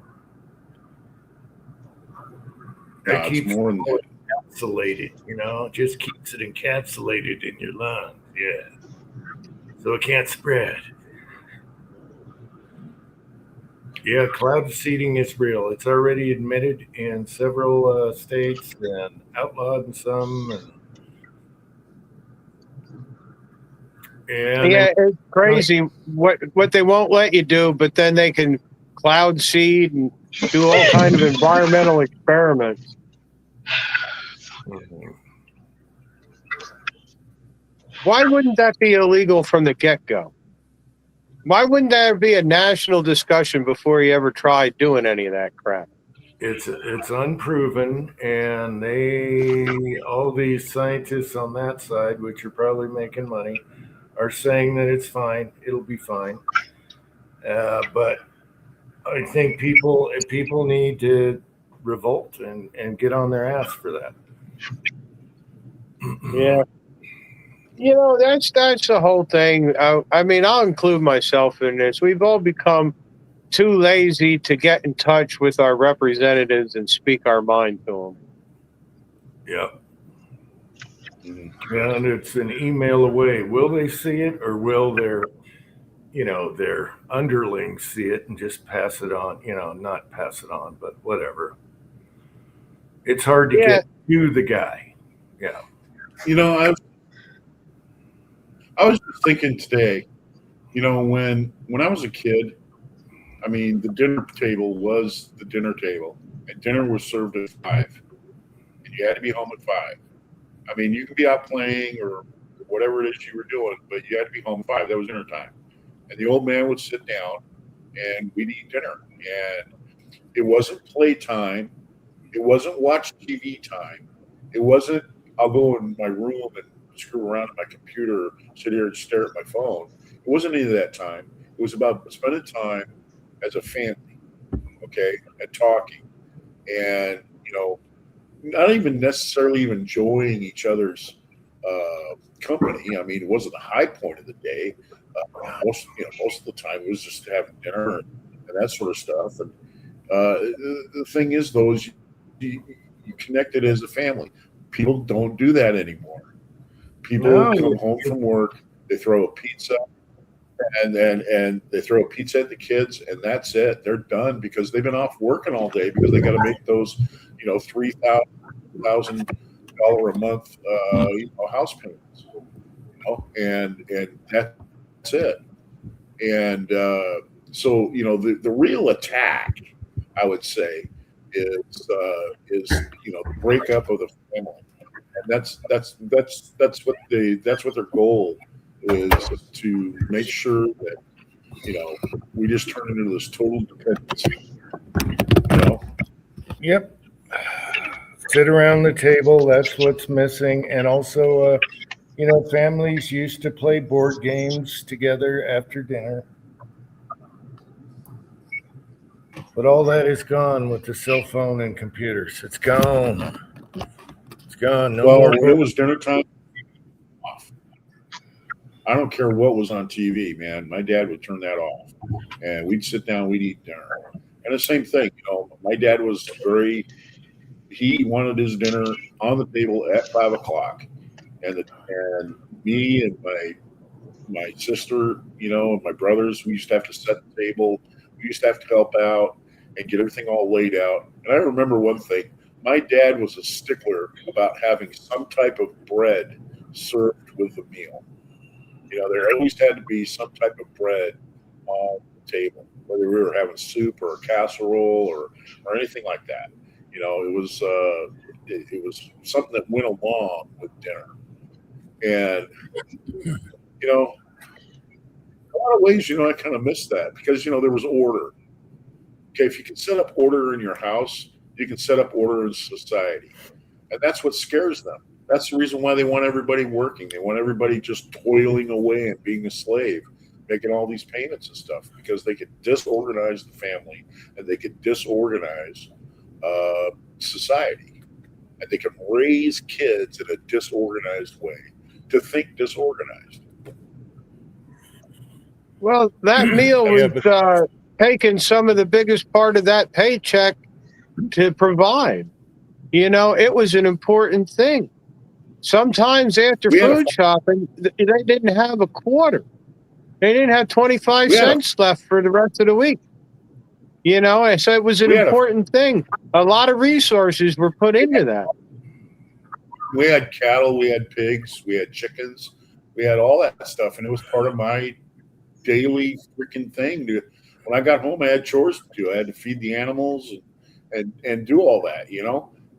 No, It it's keeps more than it encapsulated, you know, it just keeps it encapsulated in your lungs. Yeah. So it can't spread. Yeah, cloud seeding is real. It's already admitted in several states and outlawed in some. And Yeah, it's crazy what they won't let you do, but then they can cloud seed and do all kind of environmental experiments. Why wouldn't that be illegal from the get-go? Why wouldn't there be a national discussion before you ever tried doing any of that crap? it's unproven, and all these scientists on that side, which are probably making money, are saying that it's fine. It'll be fine. But I think people need to revolt and get on their ass for that. Yeah. You know, that's the whole thing. I mean, I'll include myself in this. We've all become too lazy to get in touch with our representatives and speak our mind to them. Yeah. And it's an email away. Will they see it, or will their their underlings see it and just pass it on, not pass it on, but whatever. It's hard to Yeah. get to the guy. Yeah. I was just thinking today, when I was a kid, I mean, the dinner table was the dinner table, and dinner was served at 5, and you had to be home at 5. I mean, you could be out playing or whatever it is you were doing, but you had to be home at 5. That was dinner time. And the old man would sit down, and we'd eat dinner. And it wasn't playtime. It wasn't watch TV time. It wasn't, I'll go in my room and screw around at my computer, sit here and stare at my phone. It wasn't any of that time. It was about spending time as a family, okay, and talking, and not even necessarily even enjoying each other's company. I mean, it wasn't the high point of the day. Most of the time it was just having dinner and that sort of stuff. And the thing is, though, is you connected as a family. People don't do that anymore. People come home from work, they throw a pizza, and they throw a pizza at the kids, and that's it. They're done because they've been off working all day because they got to make those, $3,000 a month, house payments, and that's it. And so, the real attack, I would say, is the breakup of the family, and that's what their goal is, to make sure that we just turn into this total dependency. Yep. Sit around the table. That's what's missing. And also, families used to play board games together after dinner. But all that is gone with the cell phone and computers. It's gone. It's gone. No more. When it was dinner time, off. I don't care what was on TV, man. My dad would turn that off, and we'd sit down, we'd eat dinner. And the same thing, my dad was he wanted his dinner on the table at 5 o'clock, and me and my sister, and my brothers, we used to have to set the table. We used to have to help out and get everything all laid out. And I remember one thing: my dad was a stickler about having some type of bread served with the meal. There always had to be some type of bread on the table, whether we were having soup or a casserole or anything like that. It was something that went along with dinner. And in a lot of ways, I kind of miss that because there was order. Okay, if you can set up order in your house, you can set up order in society, and that's what scares them. That's the reason why they want everybody working. They want everybody just toiling away and being a slave, making all these payments and stuff, because they could disorganize the family and they could disorganize society, and they can raise kids in a disorganized way to think disorganized. Well, that meal was taking some of the biggest part of that paycheck to provide. It was an important thing. Sometimes after food shopping, they didn't have a quarter. They didn't have 25 cents left for the rest of the week. So it was an important thing. A lot of resources were put into that. We had cattle, we had pigs, we had chickens, we had all that stuff, and it was part of my daily freaking thing. When I got home, I had chores to do. I had to feed the animals and do all that,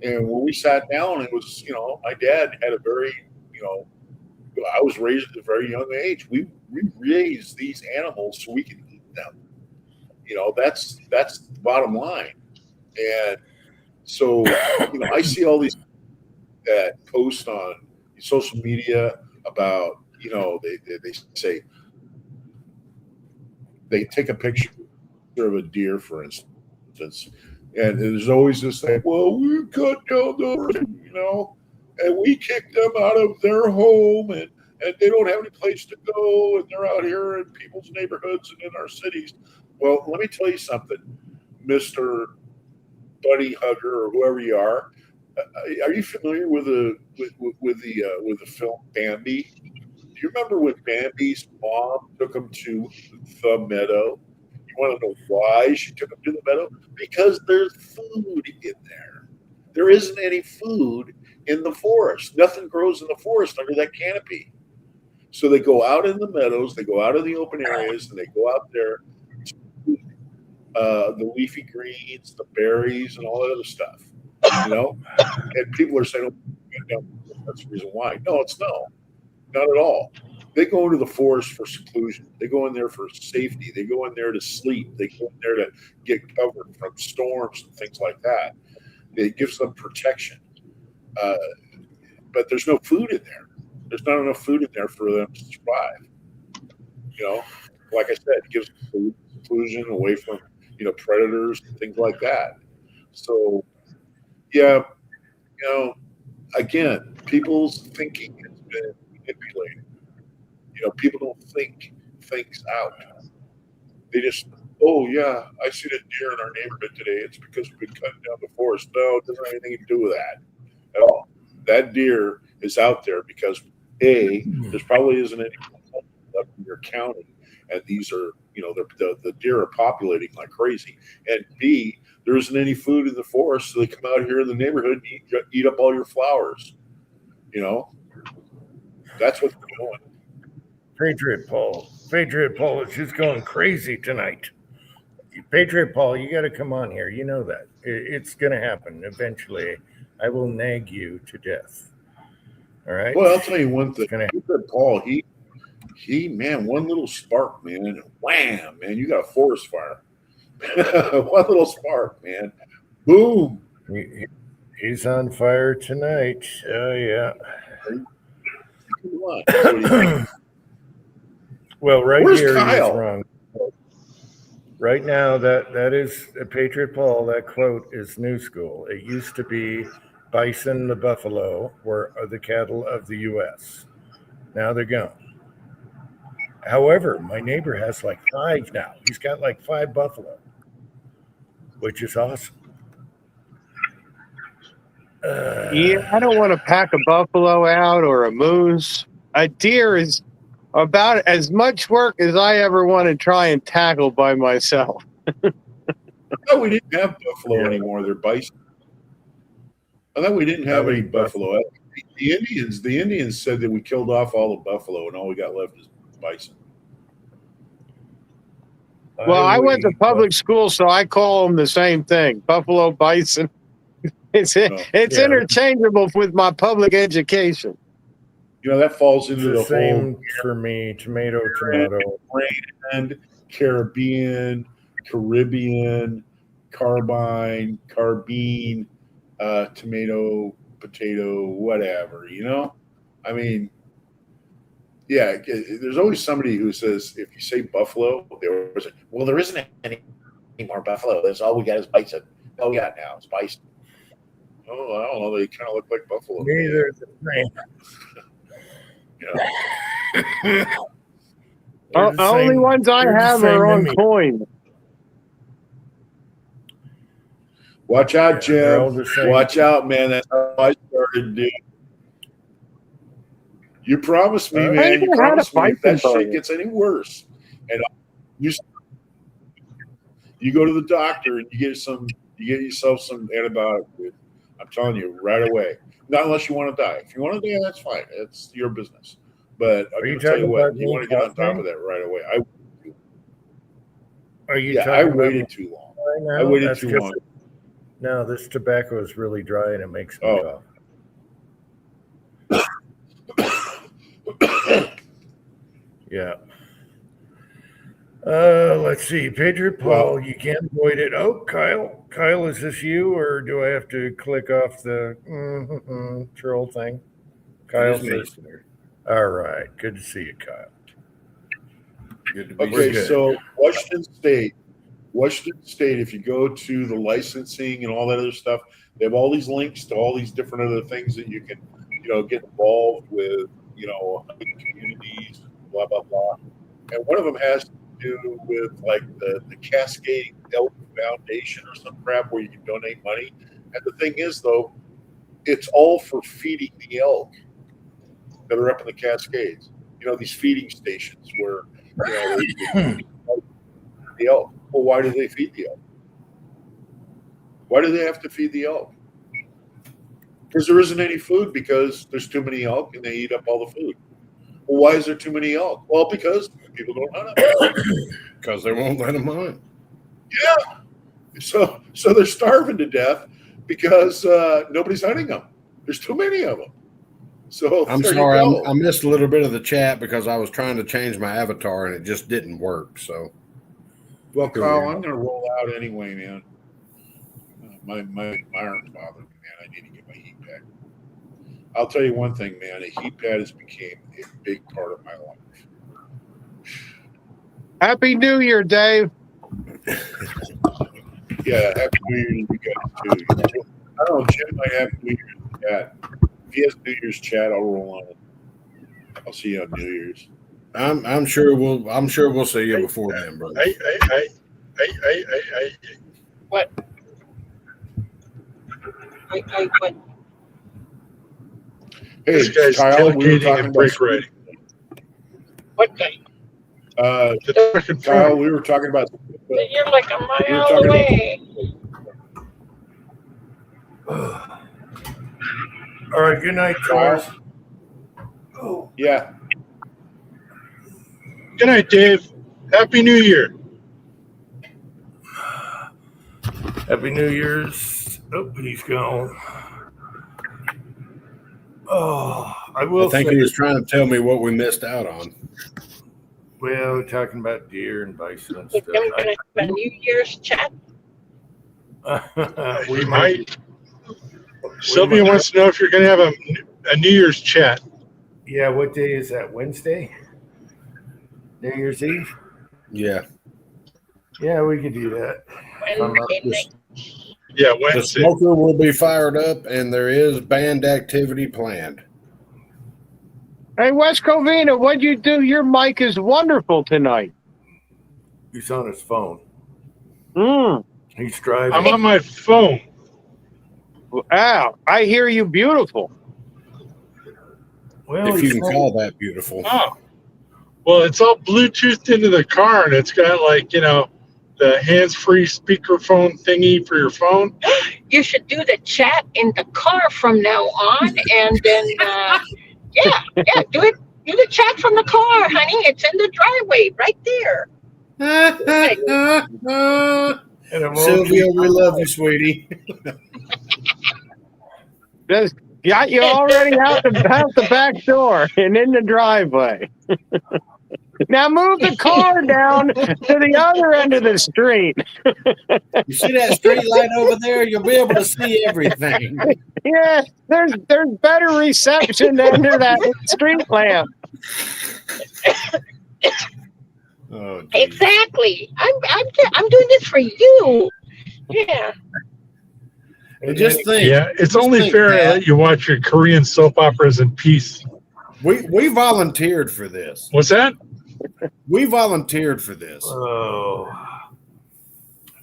And when we sat down, it was, my dad had a very, I was raised at a very young age. We raised these animals so we could eat them. That's the bottom line. And so, I see all these that post on social media about, they say, they take a picture of a deer, for instance, and there's always this thing, well, we cut down the, and we kicked them out of their home, and they don't have any place to go, and they're out here in people's neighborhoods and in our cities. Well, let me tell you something, Mr. Buddy Hugger or whoever you are. Are you familiar with the film Bambi? Do you remember when Bambi's mom took him to the meadow? You want to know why she took him to the meadow? Because there's food in there. There isn't any food in the forest. Nothing grows in the forest under that canopy. So they go out in the meadows, they go out in the open areas, and they go out there to the leafy greens, the berries, and all that other stuff. You know, and people are saying, "Oh, that's the reason why." No, it's no, not at all. They go into the forest for seclusion. They go in there for safety. They go in there to sleep. They go in there to get covered from storms and things like that. It gives them protection. But there's no food in there. There's not enough food in there for them to survive. You know, like I said, it gives them food, seclusion away from, predators and things like that. So, yeah, again, people's thinking has been manipulated. People don't think things out. They just, oh yeah, I see a deer in our neighborhood today. It's because we've been cutting down the forest. No, it doesn't have anything to do with that at all. That deer is out there because A, there probably isn't any left in your county, and these are, the deer are populating like crazy. And B, there isn't any food in the forest, so they come out here in the neighborhood and eat up all your flowers. That's what they're doing. Patriot Paul is just going crazy tonight. Patriot Paul, you got to come on here. You know that. It's going to happen eventually. I will nag you to death. All right? Well, I'll tell you one thing. Gonna- Paul, he, man, one little spark, man, and wham, man, you got a forest fire. One little spark, man. Boom. He's on fire tonight. Oh, yeah. Come on. What do you think? Well, right Where's here, Kyle? he's wrong. Right now, that is Patriot Paul. That quote is new school. It used to be bison, the buffalo, were the cattle of the U.S. Now they're gone. However, my neighbor has like 5 now. He's got like 5 buffalo, which is awesome. Yeah, I don't want to pack a buffalo out or a moose. A deer is about as much work as I ever want to try and tackle by myself. No, we didn't have buffalo anymore. They're bison. I thought we didn't have any buffalo. The Indians said that we killed off all the buffalo and all we got left is bison. Well, I went to public school, so I call them the same thing: buffalo, bison. It's interchangeable with my public education. That falls into the the same whole for me. Tomato. brand, Caribbean, carbine, carbine, tomato, potato, whatever. I mean, yeah. There's always somebody who says if you say buffalo, they always say, well, there isn't any more buffalo. That's all we got is bison. All we got now is bison. Oh, I don't know. They kind of look like buffalo. Neither the same. Only ones I have are on coin. Watch out, they're all Jim. the same. Watch out, man. That's how I started, dude. You promised me, man. You promised me if that shit gets any worse, and you go to the doctor and you get yourself some antibiotic, dude. I'm telling you right away. Not unless you want to die. If you want to die, that's fine. It's your business. But I'm going to tell you what, you want to get on top of that right away. I waited too long. Right, I waited too long. No, this tobacco is really dry and it makes me cough. Yeah. Let's see. Patriot Paul, you can't avoid it. Oh, Kyle. Kyle, is this you or do I have to click off the troll thing? Kyle says, all right. Good to see you, Kyle. Good to be Okay, so Washington State, if you go to the licensing and all that other stuff, they have all these links to all these different other things that you can, get involved with, communities, blah, blah, blah. And one of them has to do with like the Cascading Elk Foundation or some crap where you can donate money. And the thing is, though, it's all for feeding the elk that are up in the Cascades. these feeding stations where they feed the elk. Well, why do they feed the elk? Why do they have to feed the elk? Because there isn't any food, because there's too many elk and they eat up all the food. Well, why is there too many elk? Well, because people don't hunt them. Because they won't let them hunt. Yeah. So they're starving to death because nobody's hunting them. There's too many of them. So I'm there you sorry, go. I missed a little bit of the chat because I was trying to change my avatar and it just didn't work. So, Well, Kyle, I'm going to roll out anyway, man. My arm's bothering me, man. I need to get my heat pad. I'll tell you one thing, man. A heat pad has become a big part of my life. Happy New Year, Dave. Yeah, Happy New Year to you guys, too. I don't know, Jim might have New Year's chat. If he has New Year's chat, I'll roll on it. I'll see you on New Year's. I'm sure we'll see you before then, brother. What? What? Hey, This guy's Kyle, we were tailgating talking and brake about riding. What guy? The fucking Kyle, we were talking about. You're like a We were mile talking away. All right. Good night, Charles. Yeah. Good night, Dave. Happy New Year. Happy New Year's. Oh, he's gone. Oh, I will I think say, he was trying to tell me what we missed out on. well, talking about deer and bison and We're stuff. going to have a New Year's chat. We You might. Sylvia wants to know if you're going to have a New Year's chat. Yeah, what day is that? Wednesday? New Year's Eve? Yeah. Yeah, we could do that. Wednesday night. Yeah, The Wednesday. smoker will be fired up and there is band activity planned. Hey, West Covina, what'd you do? Your mic is wonderful tonight. He's on his phone. Mm. He's driving. I'm on my phone. Wow, I hear you beautiful. Well, If you he's can not- call that beautiful. Oh. Well, it's all Bluetoothed into the car, and it's got the hands-free speakerphone thingy for your phone. You should do the chat in the car from now on, and then do it. Do the chat from the car, honey. It's in the driveway, right there. and it won't Sylvia, be- we love you, sweetie. Just got you already out the back door and in the driveway. Now move the car down to the other end of the street. You see that street light over there? You'll be able to see everything. Yeah, there's better reception under that street lamp. Oh, geez. Exactly. I'm doing this for you. Yeah. And just think, Yeah, it's Just only think, fair I Pat. let you watch your Korean soap operas in peace. we volunteered for this. What's that? We volunteered for this. Oh.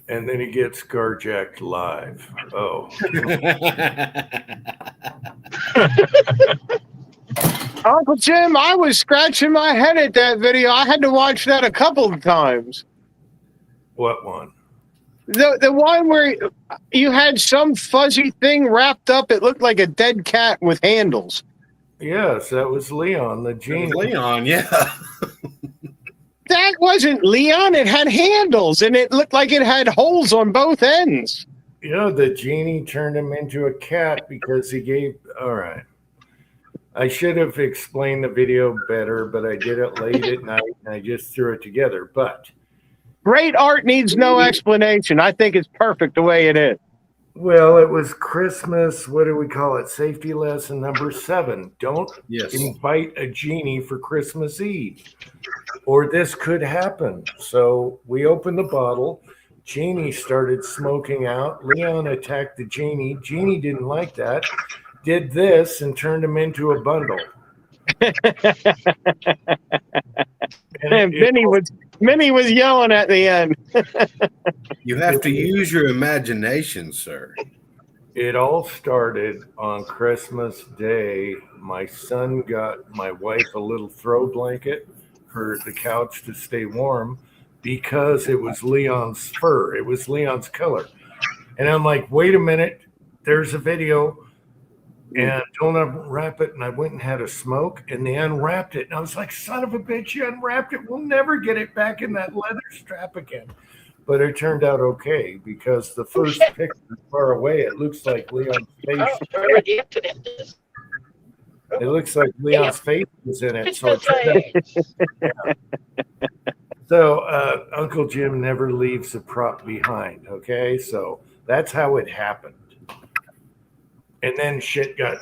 And then he gets carjacked live. Oh. Uncle Jim, I was scratching my head at that video. I had to watch that a couple of times. What one? The one where you had some fuzzy thing wrapped up. It looked like a dead cat with handles. Yes, that was Leon, the genie. Leon, yeah. That wasn't Leon. It had handles, and it looked like it had holes on both ends. Yeah, the genie turned him into a cat because he gave. All right. I should have explained the video better, but I did it late at night and I just threw it together. But, Great art needs no explanation. I think it's perfect the way it is. well, it was Christmas. What do we call it? Safety lesson number 7. Don't Yes. invite a genie for Christmas Eve, or this could happen. So we opened the bottle. Genie started smoking out. Leon attacked the genie. Genie didn't like that. Did this and turned him into a bundle. And Minnie was yelling at the end. You have to use your imagination, sir. It all started on Christmas Day. My son got my wife a little throw blanket for the couch to stay warm because it was Leon's fur. It was Leon's color. And I'm like, wait a minute, there's a video. And don't unwrap it. And I went and had a smoke and they unwrapped it. And I was like, son of a bitch, you unwrapped it. We'll never get it back in that leather strap again. But it turned out okay because the first picture far away, it looks like Leon's face. Oh, wherever the accident is. It looks like Leon's face was in it. So, it turned out, so Uncle Jim never leaves a prop behind. Okay. So that's how it happened. And then shit got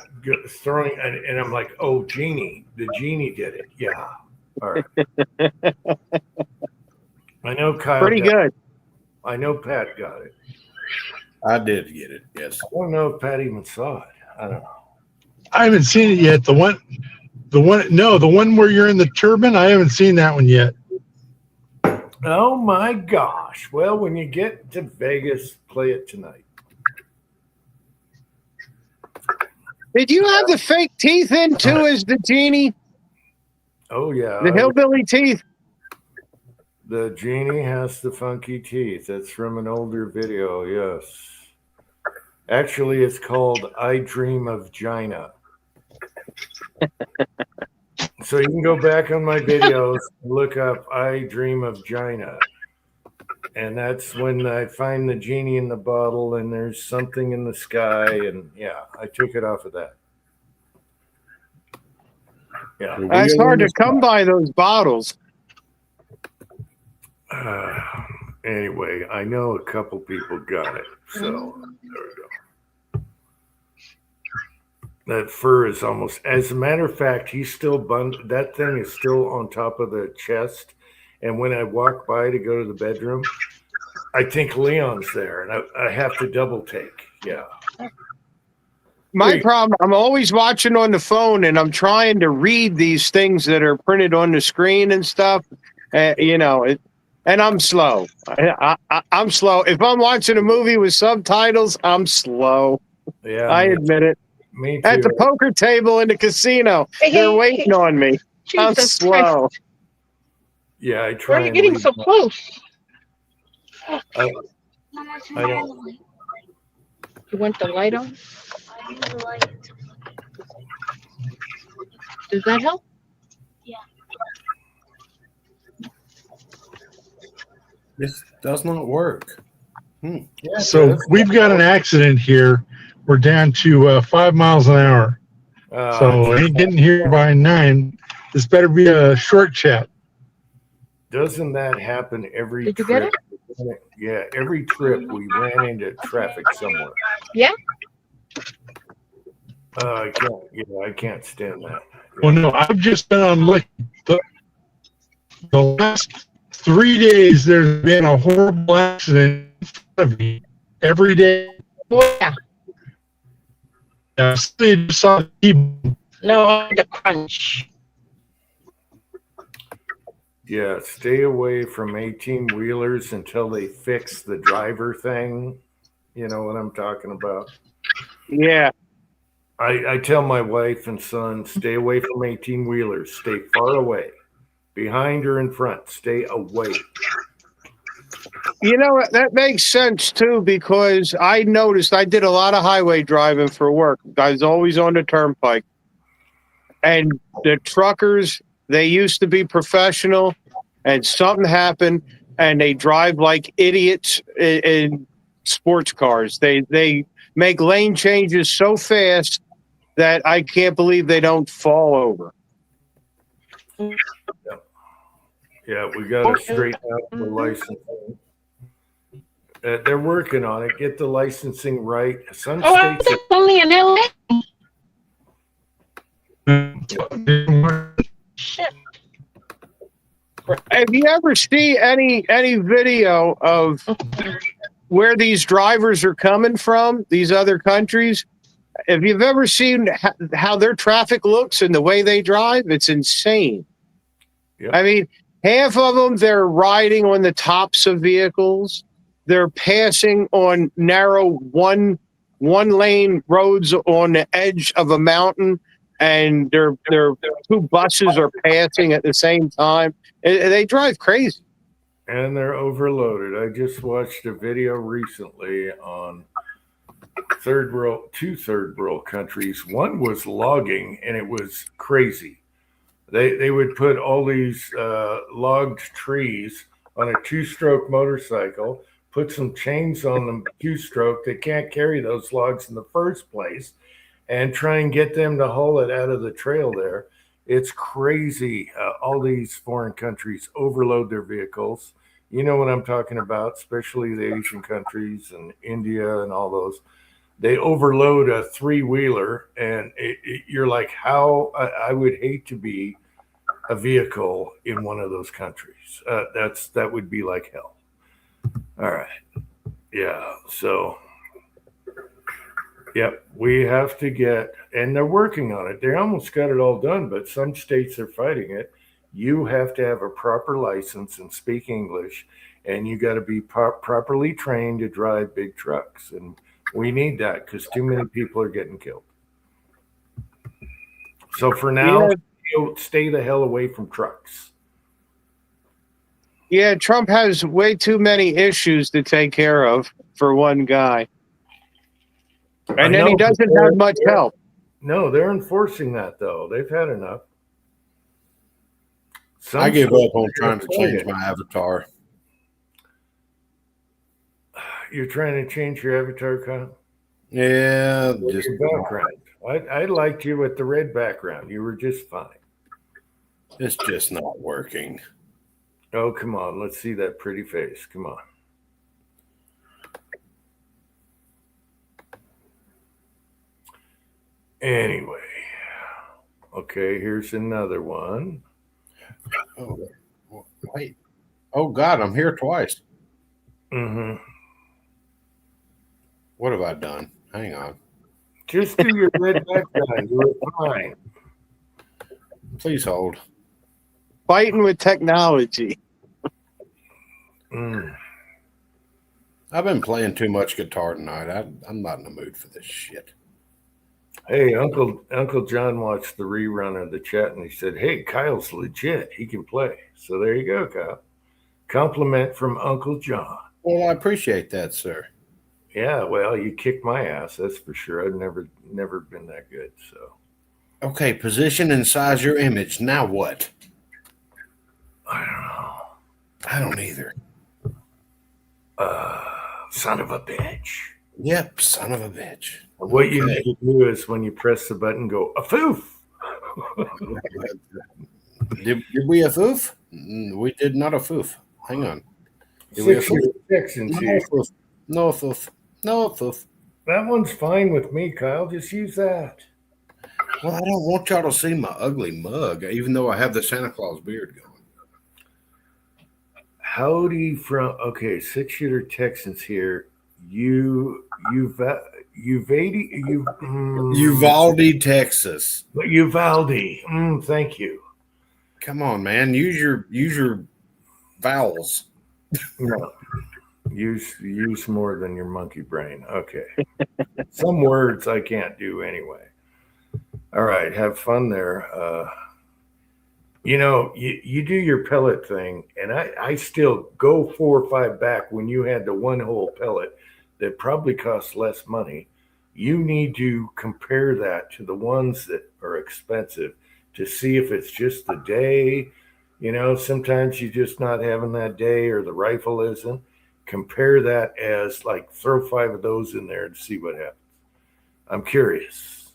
thrown. And I'm like, oh, Genie. The Genie did it. Yeah. All right. I know Kyle. Pretty good. I know Pat got it. I did get it. Yes. I don't know if Pat even saw it. I don't know. I haven't seen it yet. The one where you're in the turban. I haven't seen that one yet. Oh my gosh. Well, when you get to Vegas, play it tonight. Did you have the fake teeth in too as the Genie? Oh yeah. The hillbilly teeth? The Genie has the funky teeth. That's from an older video, yes. Actually, it's called I Dream of Gina. So you can go back on my videos and look up I Dream of Gina. And that's when I find the genie in the bottle and there's something in the sky. And yeah, I took it off of that. Yeah. It's hard to come by those bottles. Anyway, I know a couple people got it. So there we go. That fur is almost, as a matter of fact, he's still that thing is still on top of the chest. And when I walk by to go to the bedroom, I think Leon's there and I have to double take. Yeah. My problem, I'm always watching on the phone and I'm trying to read these things that are printed on the screen and stuff. And I'm slow. I'm slow. If I'm watching a movie with subtitles, I'm slow. Yeah. I admit it. Me too. At the poker table in the casino, they're waiting on me. I'm Jesus slow. Christ. Yeah, I try. Why are you getting so close? I don't. You want the light on? Does that help? This does not work. Yeah, So we've got an accident here. We're down to 5 miles an hour. So ain't getting here by 9. This better be a short chat. Doesn't that happen every Did you trip? get it? Yeah, every trip we ran into traffic somewhere. Yeah. I can't. I can't stand that. Well, no, I've just been on the last 3 days. There's been a horrible accident in front of me every day. Yeah. I just saw the T-bone. No, the crunch. Yeah, stay away from 18-wheelers until they fix the driver thing. You know what I'm talking about? Yeah. I tell my wife and son, stay away from 18-wheelers. Stay far away. Behind or in front. Stay away. You know what? That makes sense too, because I noticed I did a lot of highway driving for work. I was always on the turnpike. And the truckers, they used to be professional, and something happened, and they drive like idiots in sports cars. They make lane changes so fast that I can't believe they don't fall over. Yeah, we got to straighten out the licensing. They're working on it. Get the licensing right. Some Oh, states. that's only in LA. Shit. Have you ever seen any video of where these drivers are coming from, these other countries? If you've ever seen how their traffic looks and the way they drive, it's insane. Yep. I mean, half of them, they're riding on the tops of vehicles. They're passing on narrow one lane roads on the edge of a mountain, and their two buses are passing at the same time. They drive crazy. And they're overloaded. I just watched a video recently on two third world countries. One was logging, and it was crazy. They would put all these logged trees on a two-stroke motorcycle, put some chains on them two-stroke. They can't carry those logs in the first place, and try and get them to haul it out of the trail there. It's crazy. All these foreign countries overload their vehicles. You know what I'm talking about, especially the Asian countries and India and all those. They overload a three-wheeler, and you're like, how? I would hate to be a vehicle in one of those countries. That would be like hell. All right. Yeah. So, yep, we have to get, and they're working on it. They almost got it all done, but some states are fighting it. You have to have a proper license and speak English, and you got to be properly trained to drive big trucks. And we need that because too many people are getting killed. So for now, stay the hell away from trucks. Yeah, Trump has way too many issues to take care of for one guy. And then he doesn't have much help. No, they're enforcing that, though. They've had enough. I give up on trying to change my avatar. You're trying to change your avatar, Kyle? Yeah, Just your background. I liked you with the red background. You were just fine. It's just not working. Oh, come on. Let's see that pretty face. Come on. Anyway. Okay, here's another one. Oh, wait. Oh, God, I'm here twice. Mm-hmm. What have I done? Hang on. Just do your red background. You were fine. Please hold. Fighting with technology. I've been playing too much guitar tonight. I'm not in the mood for this shit. Hey, Uncle John watched the rerun of the chat and he said, hey, Kyle's legit. He can play. So there you go, Kyle. Compliment from Uncle John. Well, I appreciate that, sir. Yeah, well, you kicked my ass, that's for sure. I've never been that good. So okay, position and size your image. Now what? I don't know. I don't either. Son of a bitch. Yep, son of a bitch. What you need to do is when you press the button, go a foof. Did we a foof? We did not a foof. Hang on. Did we a foof? No foof. No foof. That one's fine with me, Kyle. Just use that. Well, I don't want y'all to see my ugly mug, even though I have the Santa Claus beard going. Howdy from 6-shooter Texans here. Uvalde, Texas. Uvalde. Thank you. Come on, man. Use your vowels. No. Use more than your monkey brain. Okay. Some words I can't do anyway. All right. Have fun there. You do your pellet thing, and I still go 4 or 5 back when you had the one hole pellet that probably costs less money. You need to compare that to the ones that are expensive to see if it's just the day. Sometimes you're just not having that day or the rifle isn't. Compare that as like throw 5 of those in there to see what happens. I'm curious.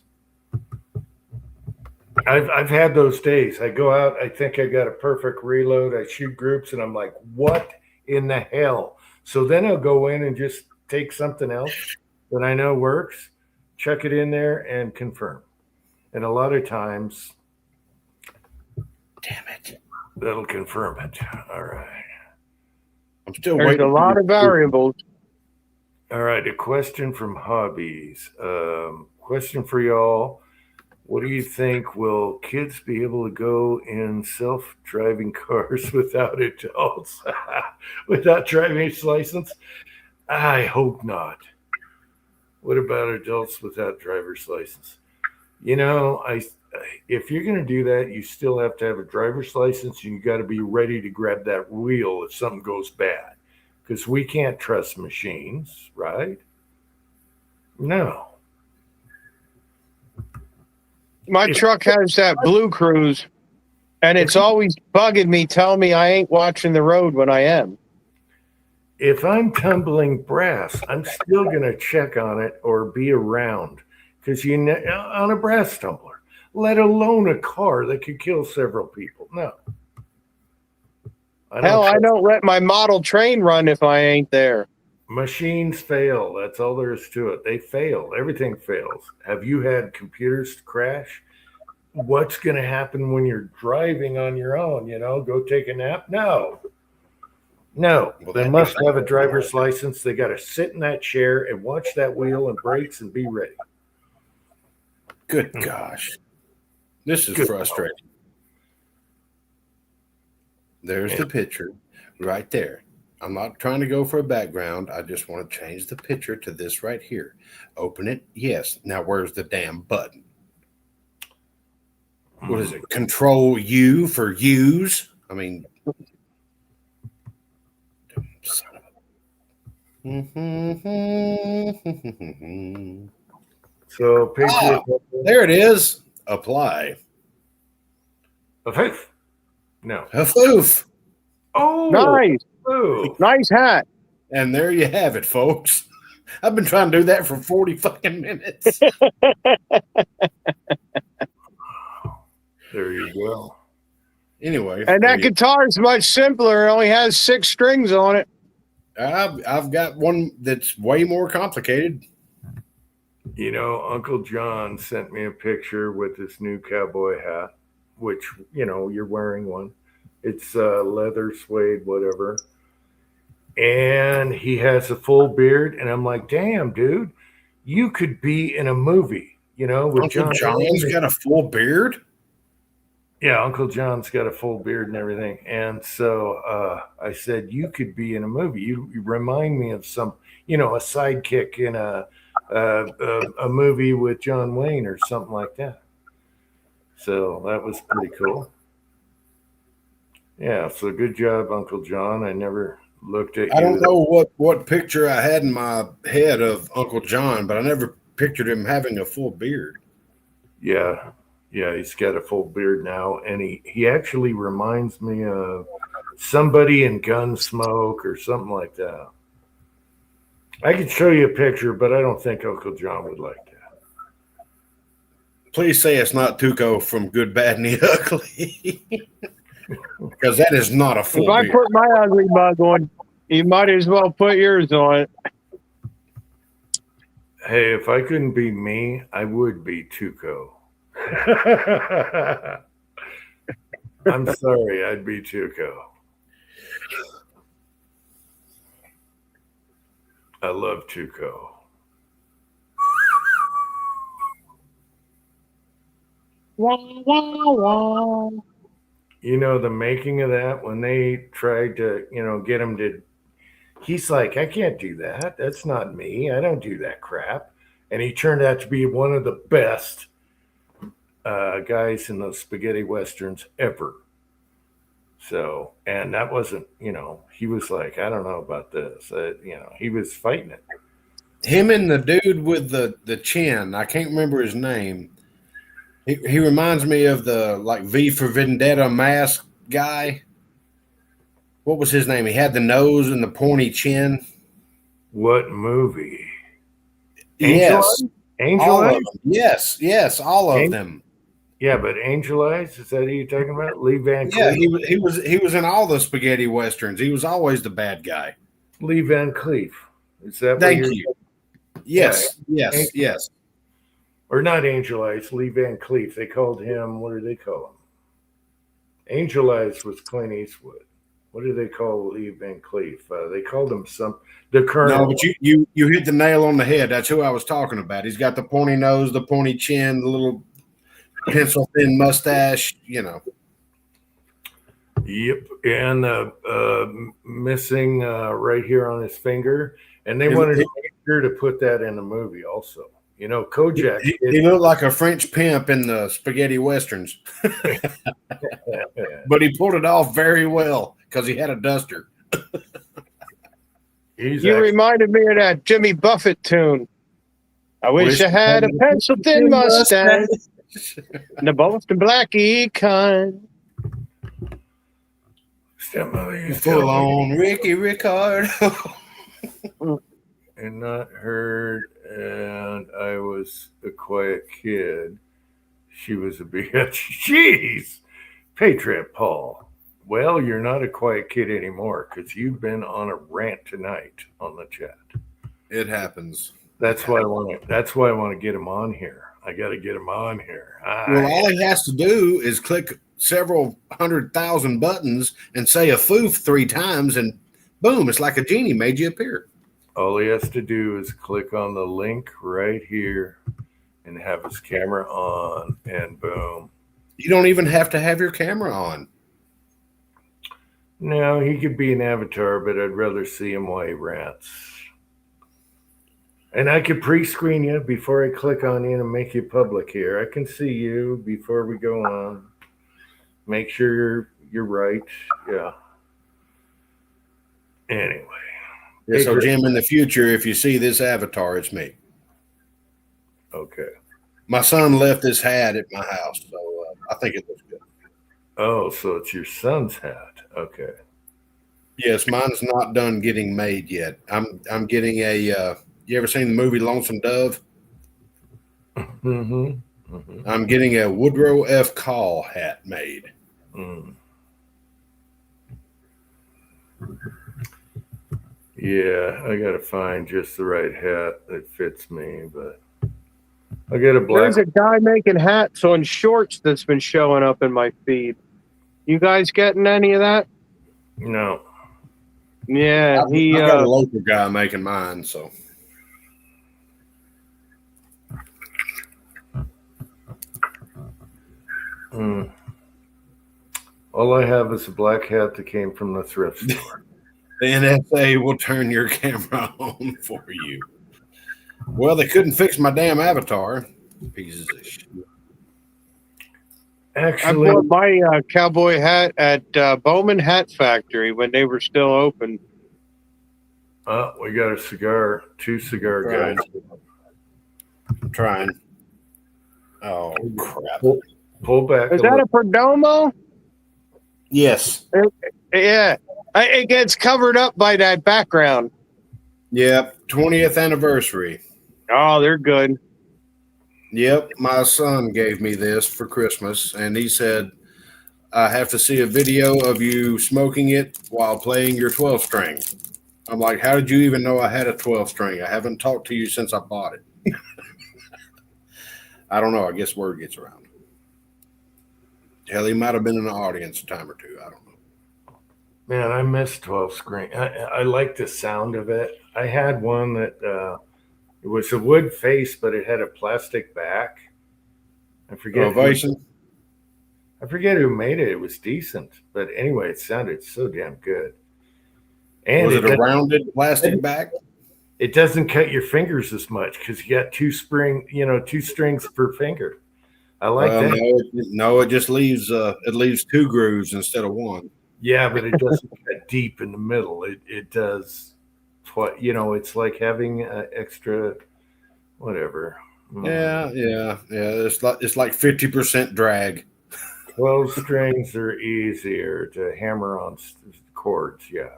I've had those days. I go out, I think I got a perfect reload. I shoot groups and I'm like, what in the hell? So then I'll go in and just take something else that I know works, chuck it in there and confirm. And a lot of times, damn it, that'll confirm it. All right. I'm still There's waiting. A lot of variables. All right. A question from Hobbies. Question for y'all. What do you think? Will kids be able to go in self-driving cars without adults, without driving license? I hope not. What about adults without driver's license? You know, if you're going to do that, you still have to have a driver's license, and you got to be ready to grab that wheel if something goes bad, because we can't trust machines, right? No. My truck has that Blue Cruise, and it's always bugging me, telling me I ain't watching the road when I am. If I'm tumbling brass, I'm still going to check on it or be around, because on a brass tumbler, let alone a car that could kill several people. No. I don't let my model train run if I ain't there. Machines fail. That's all there is to it. They fail. Everything fails. Have you had computers crash? What's going to happen when you're driving on your own? Go take a nap? No. Well, they must have a driver's license. They got to sit in that chair and watch that wheel and brakes and be ready. Good gosh. This is frustrating. There's the picture right there. I'm not trying to go for a background. I just want to change the picture to this right here. Open it. Yes. Now, where's the damn button? What is it? Control U for use? I mean, son of a... So, picture. There it is. Apply. A fifth? No. A foof. Oh, Nice. Ooh. Nice hat. And there you have it, folks. I've been trying to do that for 40 fucking minutes. There you go. Anyway. And that guitar is much simpler. It only has 6 strings on it. I've got one that's way more complicated. Uncle John sent me a picture with this new cowboy hat, which, you're wearing one. It's leather, suede, whatever. And he has a full beard. And I'm like, damn, dude, you could be in a movie, with Uncle John's got a full beard? Yeah, Uncle John's got a full beard and everything. And so I said, you could be in a movie. You remind me of some, a sidekick in a movie with John Wayne or something like that. So that was pretty cool. Yeah, so good job, Uncle John. I never looked at you. I don't know what picture I had in my head of Uncle John, but I never pictured him having a full beard. Yeah, he's got a full beard now, and he actually reminds me of somebody in Gunsmoke or something like that. I could show you a picture, but I don't think Uncle John would like that. Please say it's not Tuco from Good, Bad, and the Ugly. Because that is not a full beard. If I put my ugly mug on, you might as well put yours on. Hey, if I couldn't be me, I would be Tuco. I'm sorry, I'd be Tuco. I love Tuco. Wah, wah, wah. The making of that, when they tried to, get him to, he's like, I can't do that. That's not me. I don't do that crap. And he turned out to be one of the best guys in those spaghetti westerns ever. So, and that wasn't, he was like, I don't know about this. He was fighting it. Him and the dude with the chin, I can't remember his name. He reminds me of the V for Vendetta mask guy. What was his name? He had the nose and the pointy chin. What movie? Yes. Angel Eyes? Yes, all of them. Yeah, but Angel Eyes, is that who you're talking about? Lee Van Cleef? Yeah, he was in all the spaghetti westerns. He was always the bad guy. Lee Van Cleef. Is that Thank you. Yes. Or not Angel Eyes, Lee Van Cleef. They called him, what do they call him? Angel Eyes was Clint Eastwood. What do they call Lee Van Cleef? They called him the Colonel. No, but you hit the nail on the head. That's who I was talking about. He's got the pointy nose, the pointy chin, the little pencil thin mustache, Yep, and missing right here on his finger. And they wanted to make sure to put that in the movie also. You know, Kojak. He looked like a French pimp in the spaghetti westerns, but he pulled it off very well because he had a duster. You reminded me of that Jimmy Buffett tune. I wish I had a pencil thin mustache and a Boston Blackie kind. Full on Ricky Ricardo. And not heard, and I was a quiet kid. She was a bitch. Jeez, Patriot Paul. Well, you're not a quiet kid anymore because you've been on a rant tonight on the chat. It happens. That's why I want to. That's why I want to get him on here. I got to get him on here. Well, all he has to do is click several 100,000 buttons and say a foof 3 times, and boom, it's like a genie made you appear. All he has to do is click on the link right here and have his camera on, and boom. You don't even have to have your camera on. No, he could be an avatar, but I'd rather see him while he rants. And I could pre-screen you before I click on you and make you public here. I can see you before we go on. Make sure you're right. Yeah. Anyway. Yeah, so, Jim, in the future, if you see this avatar, it's me. Okay. My son left this hat at my house, so I think it looks good. Oh, so it's your son's hat. Okay. Yes, mine's not done getting made yet. I'm getting a. You ever seen the movie Lonesome Dove? Mm-hmm. Mm-hmm. I'm getting a Woodrow F. Call hat made. Mm. Yeah, I got to find just the right hat that fits me, but I got a black. There's a guy making hats on shorts that's been showing up in my feed. You guys getting any of that? No. Yeah, I've got a local guy making mine, so. Mm. All I have is a black hat that came from the thrift store. The NSA will turn your camera on for you. Well, they couldn't fix my damn avatar. Pieces of shit. Actually, I bought my cowboy hat at Bowman Hat Factory when they were still open. we got a cigar, 2 cigar Right. guys. I'm trying. Oh, crap. Pull back. Is that a Perdomo? Yes. Yeah. It gets covered up by that background. Yep. 20th anniversary. Oh, they're good. Yep. My son gave me this for Christmas, and he said, I have to see a video of you smoking it while playing your 12 string. I'm like, how did you even know I had a 12 string? I haven't talked to you since I bought it. I don't know. I guess word gets around. Hell, he might have been in the audience a time or two. I don't know. Man, I miss 12 screen. I like the sound of it. I had one that it was a wood face, but it had a plastic back. I forget. Ovation? I forget who made it. It was decent, but anyway, it sounded so damn good. And Was it a rounded plastic back? It doesn't cut your fingers as much because you got 2 strings per finger. I like that. No, it just leaves 2 grooves instead of 1. Yeah, but it doesn't cut deep in the middle. It does. It's like having extra, whatever. Yeah. It's like 50% drag. 12 strings are easier to hammer on chords. Yeah.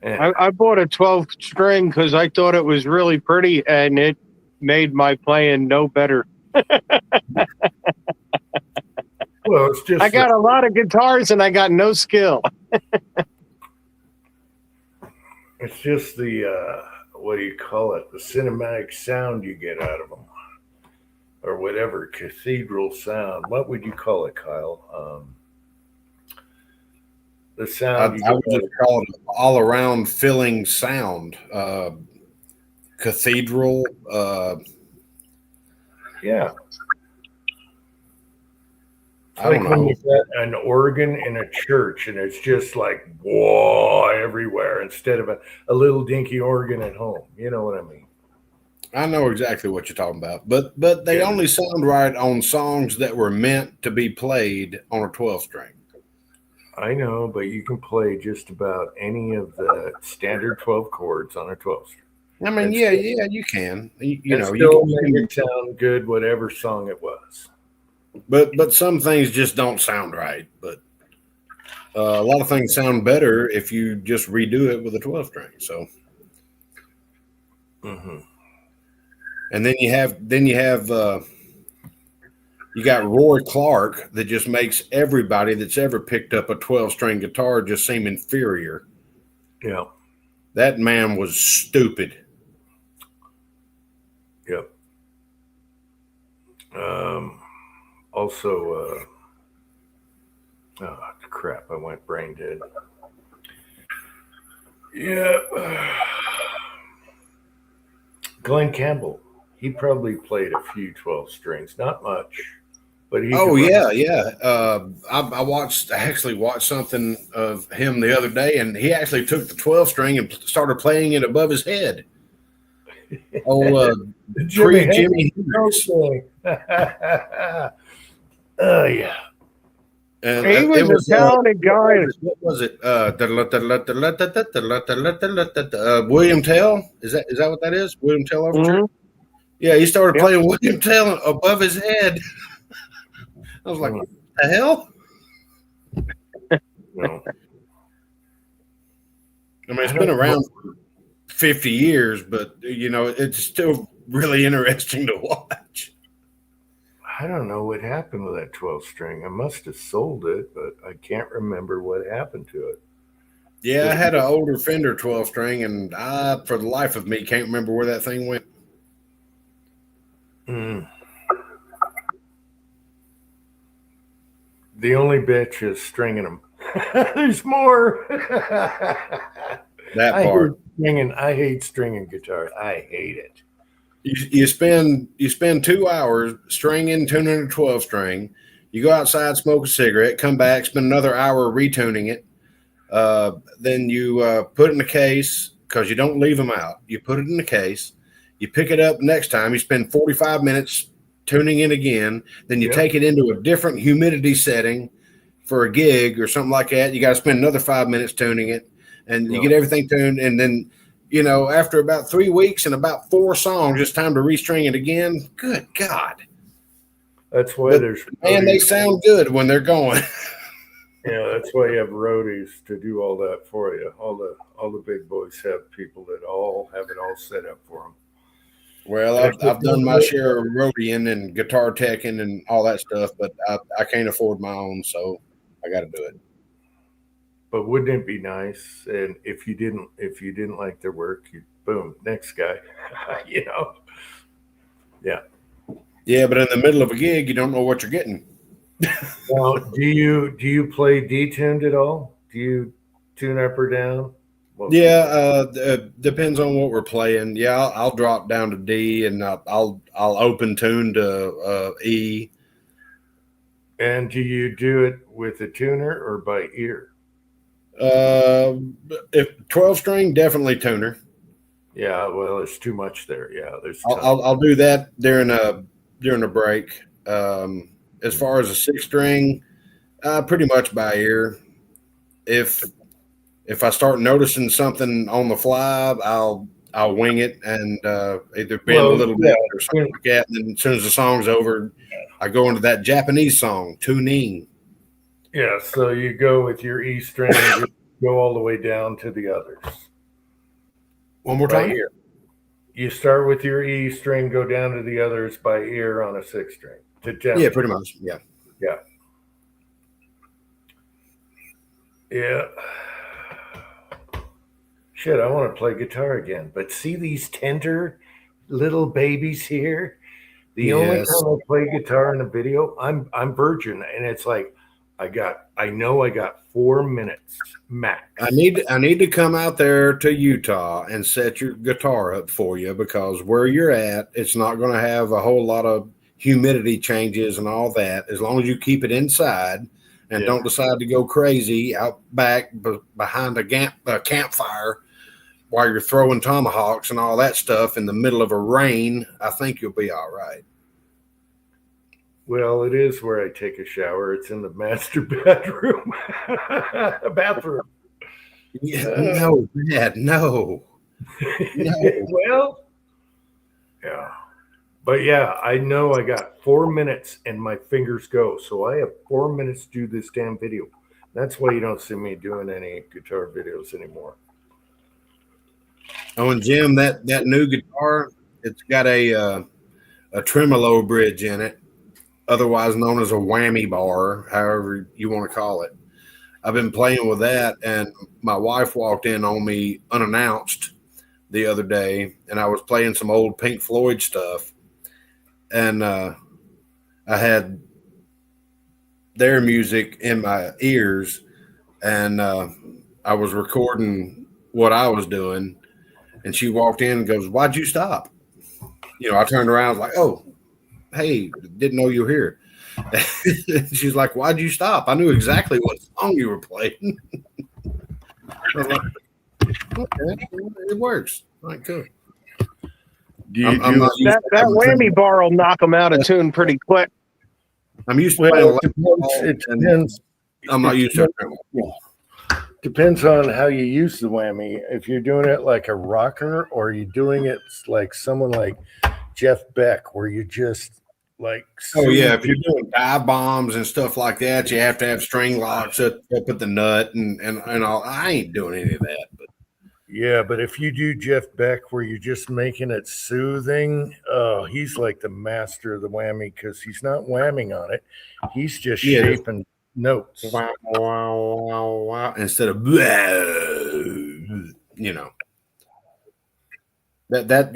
And I bought a 12 string because I thought it was really pretty, and it made my playing no better. well, it's just I got a lot of guitars, and I got no skill. it's just the what do you call it? The cinematic sound you get out of them, or whatever, cathedral sound. What would you call it, Kyle? The sound. I would just call it all around filling sound. Cathedral. Yeah. I don't like when know. you got an organ in a church and it's just like whoa everywhere instead of a little dinky organ at home. You know what I mean? I know exactly what you're talking about, but they Yeah. only sound right on songs that were meant to be played on a 12 string. I know, but you can play just about any of the standard 12 chords on a 12 string. I mean, And yeah, still- yeah, you can. You and know, still you make can, it sound good, whatever song it was. but some things just don't sound right. But a lot of things sound better if you just redo it with a 12 string. So, Mm-hmm. and then you got Roy Clark that just makes everybody that's ever picked up a 12 string guitar just seem inferior. Yeah. That man was stupid. Yep. Also, oh crap! I went brain dead. Yeah. Glenn Campbell. He probably played a few 12 strings, not much, but he. Oh could yeah, run- yeah. I actually watched something of him the other day, and he actually took the 12 string and started playing it above his head. Oh, Jimmy Jimmy Hendrix. Hendrix. Oh yeah. And He was it was a talented guy. what was it? William Tell? Is that what that is? William Tell Overture? Mhm. Yeah, he started Yep. playing William Tell above his head. I was like, what the hell? No. I mean, it's been around for 50 years, but you know, it's still really interesting to watch. I don't know what happened with that 12 string. I must have sold it, but I can't remember what happened to it. Yeah, I had an older Fender 12 string, and I, for the life of me, can't remember where that thing went. Mm. The only bitch is stringing them. There's more. That part. I hate stringing guitars. I hate it. You spend 2 hours stringing, tuning a 12 string. You go outside, smoke a cigarette, come back, spend another hour retuning it. Then you put it in a case because you don't leave them out. You put it in the case. You pick it up next time. You spend 45 minutes tuning it again. Then you Yep. take it into a different humidity setting for a gig or something like that. You got to spend another 5 minutes tuning it, and you Yep. get everything tuned. And then, you know, after about 3 weeks and about 4 songs, it's time to restring it again. Good God. That's why But, there's Man, they roadies. sound good when they're going. Yeah, that's why you have roadies to do all that for you. All the big boys have people that all have it all set up for them. Well, I've done my share of roadieing and guitar teching and all that stuff, but I can't afford my own, so I got to do it. But wouldn't it be nice? And if you didn't like their work, you boom, next guy. You know. Yeah, but in the middle of a gig, you don't know what you're getting. Now, do you play detuned at all? Do you tune up or down? Well, Yeah, depends on what we're playing. Yeah, I'll drop down to D, and I'll open tune to E. And do you do it with a tuner or by ear? If 12 string, definitely tuner. Yeah, well, there's too much there. Yeah, there's. I'll do that during a break. As far as a 6 string, pretty much by ear. If I start noticing something on the fly, I'll wing it and either bend a little bit or something like that. And then as soon as the song's over, I go into that Japanese song, tuning. Yeah, so you go with your E string and just go all the way down to the others. One more By time. ear. You start with your E string, go down to the others by ear on a 6 string. Yeah, pretty much. Yeah. Yeah. Shit, I want to play guitar again. But see these tender little babies here? The only Yes. time I play guitar in a video, I'm virgin, and it's like I know I got 4 minutes max. I need to come out there to Utah and set your guitar up for you because where you're at, it's not going to have a whole lot of humidity changes and all that, as long as you keep it inside and Yeah. don't decide to go crazy out back behind a campfire while you're throwing tomahawks and all that stuff in the middle of a rain, I think you'll be all right. Well, it is where I take a shower. It's in the master bedroom. Bathroom. No, Dad, no. Well, yeah. But yeah, I know I got 4 minutes and my fingers go. So I have 4 minutes to do this damn video. That's why you don't see me doing any guitar videos anymore. Oh, and Jim, that new guitar, it's got a tremolo bridge in it, otherwise known as a whammy bar, however you want to call it. I've been playing with that, and my wife walked in on me unannounced the other day, and I was playing some old Pink Floyd stuff, and I had their music in my ears, and I was recording what I was doing, and she walked in and goes, "Why'd you stop?" I turned around, I was like, "Oh, hey, didn't know you were here." She's like, "Why'd you stop? I knew exactly what song you were playing." I was like, "Okay, it works." All right, cool. I'm not used That to whammy bar will knock them out of tune pretty quick. I'm used to Well, playing. it depends. I'm not used to it. Depends on how you use the whammy. If you're doing it like a rocker, or you're doing it like someone like Jeff Beck, where you just like. Oh yeah, if you're doing dive bombs and stuff like that, you have to have string locks up at the nut and all. I ain't doing any of that. But Yeah, but if you do Jeff Beck, where you're just making it soothing, oh, he's like the master of the whammy, because he's not whamming on it. He's just shaping notes. wow, wow, wow, wow, instead of that's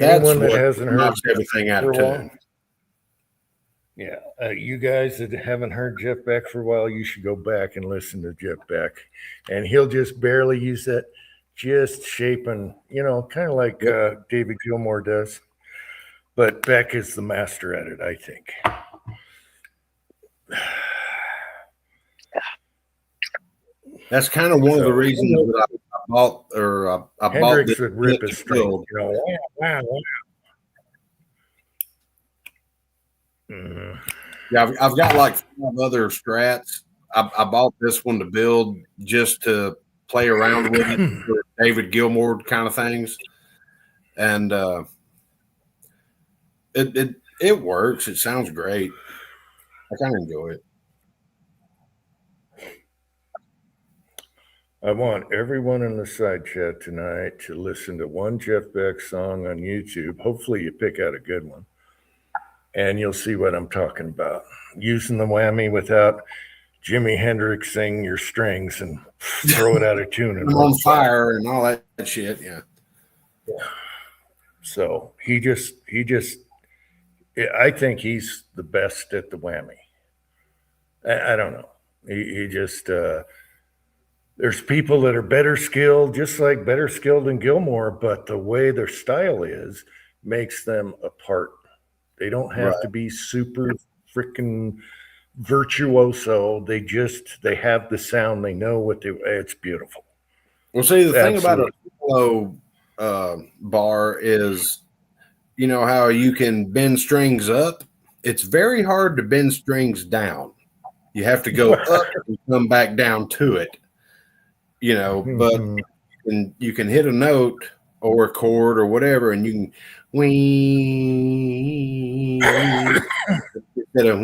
Anyone that what hasn't heard knocks everything out of for a while. tune. Yeah, you guys that haven't heard Jeff Beck for a while, you should go back and listen to Jeff Beck, and he'll just barely use that, just shaping, kind of like David Gilmour does. But Beck is the master at it, I think. That's kind of one of the reasons that I bought I bought Hendrix this. would rip his string. Wow. Mhm. Yeah, I've got like 5 other Strats. I bought this one to build just to play around with it for David Gilmour kind of things, and it works. It sounds great. I kind of enjoy it. I want everyone in the side chat tonight to listen to one Jeff Beck song on YouTube. Hopefully you pick out a good one, and you'll see what I'm talking about. Using the whammy without Jimi Hendrix sing your strings and throw it out of tune. I'm on fire and all that shit. Yeah. So he just, I think he's the best at the whammy. I don't know. He just, there's people that are better skilled, just like better skilled than Gilmour, but the way their style is makes them apart. They don't have to be super freaking virtuoso. They have the sound. They know what it's beautiful. Well, see, the thing about a solo bar is, how you can bend strings up. It's very hard to bend strings down. You have to go up and come back down to it. But you can hit a note or a chord or whatever, and you can instead of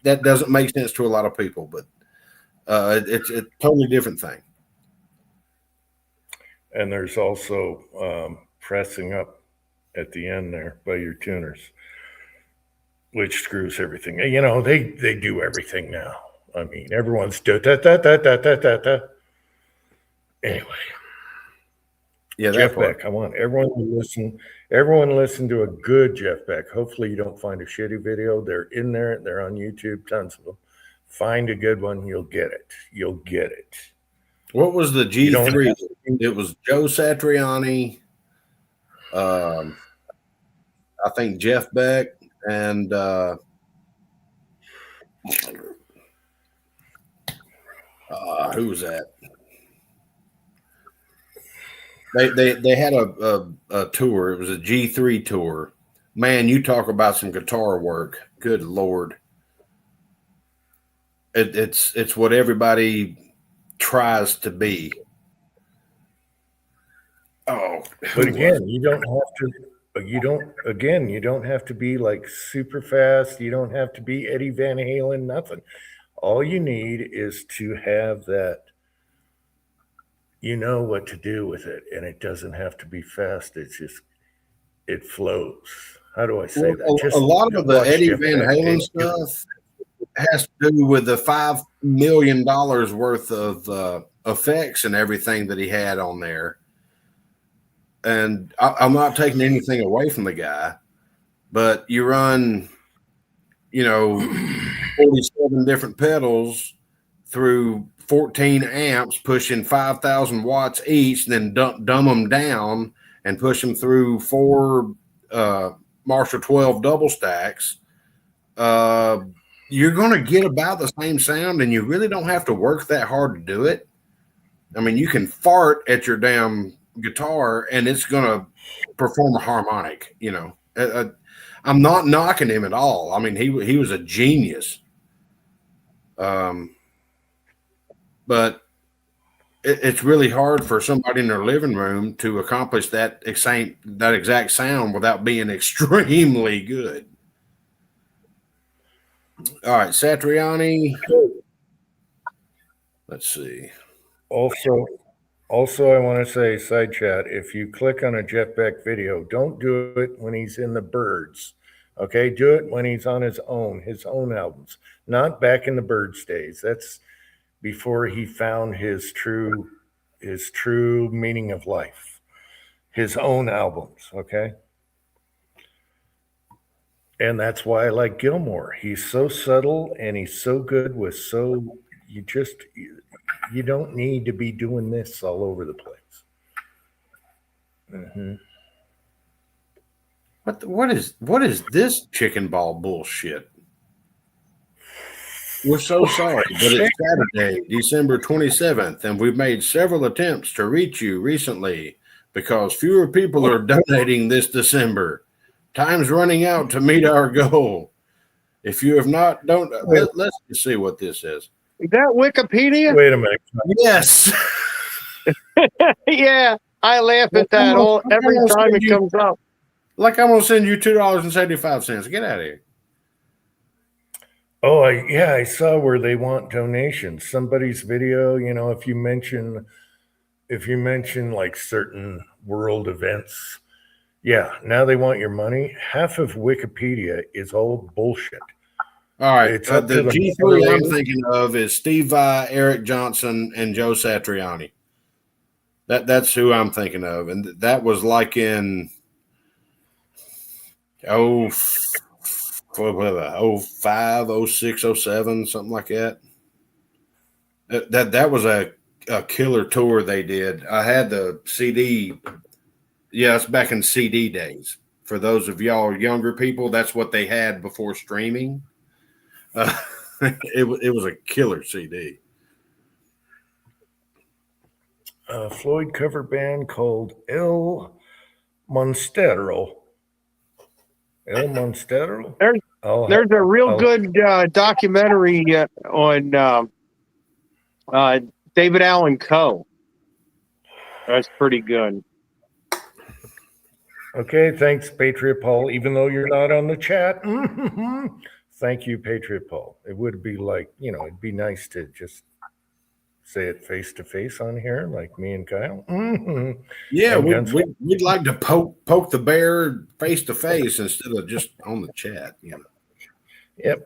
that doesn't make sense to a lot of people, but it's a totally different thing. And there's also pressing up at the end there by your tuners, which screws everything. They do everything now. I mean, everyone's da da da da da da da da. Anyway, yeah, Jeff Beck. I want everyone to listen. Everyone listen to a good Jeff Beck. Hopefully, you don't find a shitty video. They're in there. They're on YouTube. Tons of them. Find a good one. You'll get it. You'll get it. What was the G3? It was Joe Satriani. I think Jeff Beck and who was that? They had a tour. It was a G3 tour. Man, you talk about some guitar work. Good Lord. It's what everybody tries to be. Oh, But again, you don't have to be like super fast. You don't have to be Eddie Van Halen, nothing. All you need is to have that, you know what to do with it. And it doesn't have to be fast. It's just, it flows. How do I say that? A lot of the Eddie Van Halen stuff has to do with the $5 million worth of effects and everything that he had on there. And I'm not taking anything away from the guy, but you run, 47 different pedals through 14 amps, pushing 5,000 watts each, then dumb them down and push them through 4 Marshall 12 double stacks. You're going to get about the same sound, and you really don't have to work that hard to do it. I mean, you can fart at your damn guitar and it's going to perform a harmonic. I'm not knocking him at all. I mean, he was a genius. But it's really hard for somebody in their living room to accomplish that exact sound without being extremely good. All right, Satriani. Let's see. Also, I want to say, side chat, if you click on a Jeff Beck video, don't do it when he's in the Byrds. Okay, do it when he's on his own albums, not back in the Byrds days. That's before he found his true meaning of life. His own albums, okay? And that's why I like Gilmore. He's so subtle and he's so good with you don't need to be doing this all over the place. Mm-hmm. What is this chicken ball bullshit? We're so sorry, but it's Saturday, December 27th, and we've made several attempts to reach you recently because fewer people are donating this December. Time's running out to meet our goal. If you have not, let's just see what this is. Is that Wikipedia? Wait a minute. Yes. Yeah, I laugh at that every time it comes up. Like I'm going to send you $2.75. Get out of here. Oh, I saw where they want donations. Somebody's video, if you mention like certain world events, yeah, now they want your money. Half of Wikipedia is all bullshit. All right. It's up The to G3 I'm thinking of is Steve Vai, Eric Johnson, and Joe Satriani. That's who I'm thinking of. And that was like in 05, 06, 07, something like that. That was a killer tour they did. I had the CD. Yeah, it's back in CD days. For those of y'all younger people, that's what they had before streaming. It was a killer CD. A Floyd cover band called El Monstero. El Monstero? There's a real good documentary on David Allan Coe. That's pretty good. Okay, thanks, Patriot Paul. Even though you're not on the chat, thank you, Patriot Paul. It would be like, it'd be nice to just say it face to face on here, like me and Kyle. Mm-hmm. Yeah, we'd like to poke the bear face to face instead of just on the chat. Yep,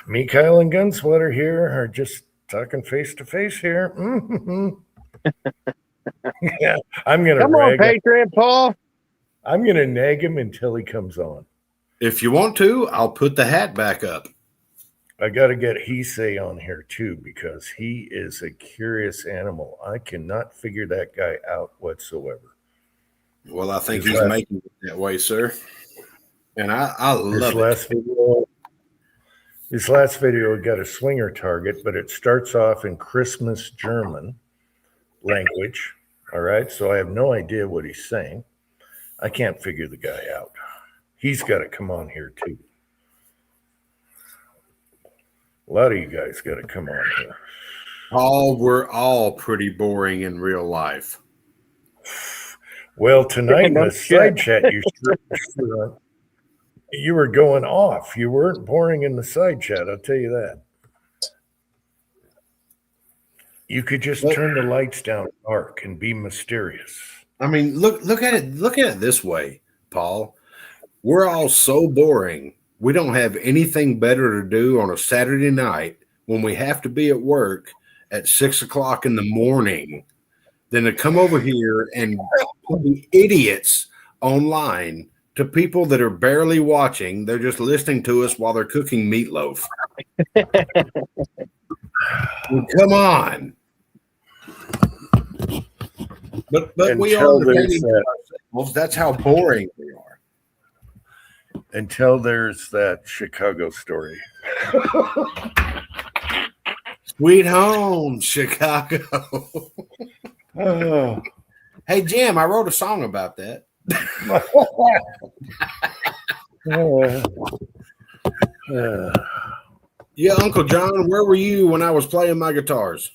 me, Kyle, and Gunsweater here are just talking face to face here. Mm-hmm. Yeah, I'm gonna come on, Patriot Paul. I'm gonna nag him until he comes on. If you want to, I'll put the hat back up. I got to get Heisei on here too, because he is a curious animal. I cannot figure that guy out whatsoever. Well, I think he's making it that way, sir. And I His love it. last video got a swinger target, but it starts off in Christmas German language. All right, so I have no idea what he's saying. I can't figure the guy out. He's got to come on here too. A lot of you guys got to come on here. We're all pretty boring in real life. Well, tonight in No the side chat, you were going off. You weren't boring in the side chat. I'll tell you that. You could just turn the lights down dark and be mysterious. I mean, look at it. Look at it this way, Paul. We're all so boring. We don't have anything better to do on a Saturday night when we have to be at work at 6 o'clock in the morning than to come over here and be idiots online to people that are barely watching. They're just listening to us while they're cooking meatloaf. Come on. But we are entertaining ourselves. That's how boring we are. Until there's that Chicago story. Sweet home, Chicago. Oh. Hey, Jim, I wrote a song about that. Yeah, Uncle John, where were you when I was playing my guitars?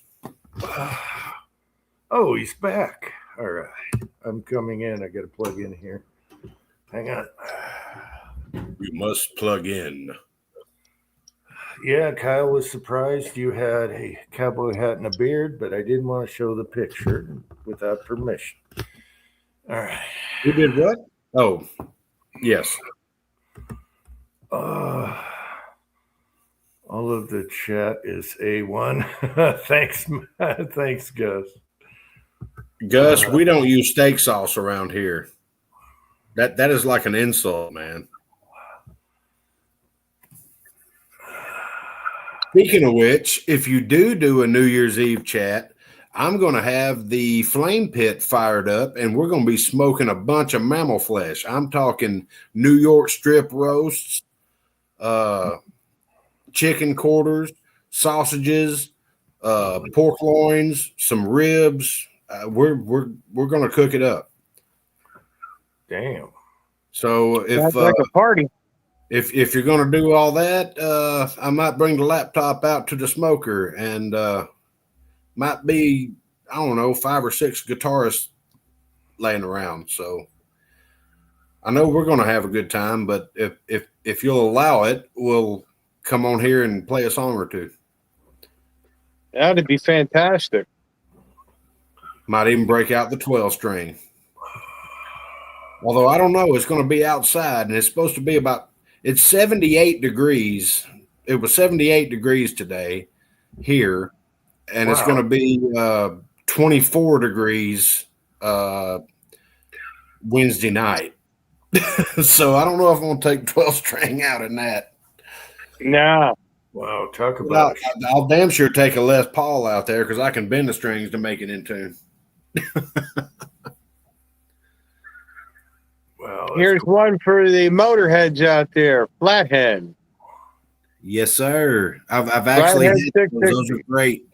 Oh, he's back. All right. I'm coming in. I got to plug in here. Hang on. You must plug in. Yeah, Kyle was surprised you had a cowboy hat and a beard, but I didn't want to show the picture without permission. All right. You did what? Oh, yes. All of the chat is A1. Thanks. Thanks, Gus. Gus, we don't use steak sauce around here. That is like an insult, man. Speaking of which, if you do a New Year's Eve chat, I'm going to have the flame pit fired up, and we're going to be smoking a bunch of mammal flesh. I'm talking New York strip roasts, chicken quarters, sausages, pork loins, some ribs. We're going to cook it up. Damn. So if Sounds like a party. If you're going to do all that, I might bring the laptop out to the smoker and might be, I don't know, 5 or 6 guitarists laying around. So I know we're going to have a good time, but if you'll allow it, we'll come on here and play a song or two. That'd be fantastic. Might even break out the 12-string. Although I don't know, it's going to be outside and it's supposed to be it's 78 degrees. It was 78 degrees today here, and It's going to be 24 degrees Wednesday night. So I don't know if I'm going to take 12-string out in that. Nah. Wow, talk about I'll damn sure take a Les Paul out there because I can bend the strings to make it in tune. Wow. Here's one for the motorheads out there. Flathead. Yes, sir. I've actually had those are great.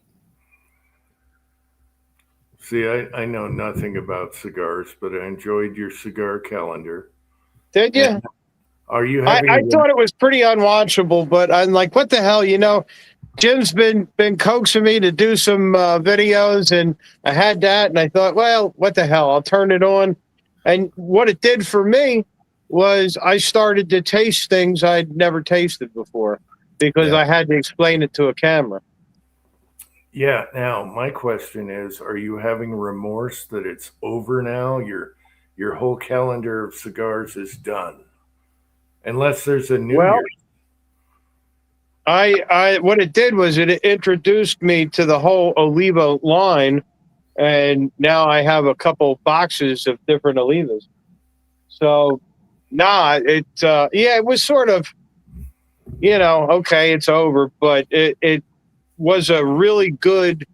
See, I know nothing about cigars, but I enjoyed your cigar calendar. Did you? Are you having I thought it was pretty unwatchable, but I'm like, what the hell? You know, Jim's been coaxing me to do some videos, and I had that, and I thought, well, what the hell? I'll turn it on. And what it did for me was I started to taste things I'd never tasted before because I had to explain it to a camera. Yeah. Now, my question is, are you having remorse that it's over now? Your whole calendar of cigars is done. Unless there's a new year. I what it did was it introduced me to the whole Oliva line, and now I have a couple boxes of different Olivas. So, it was sort of, okay, it's over, but it was a really good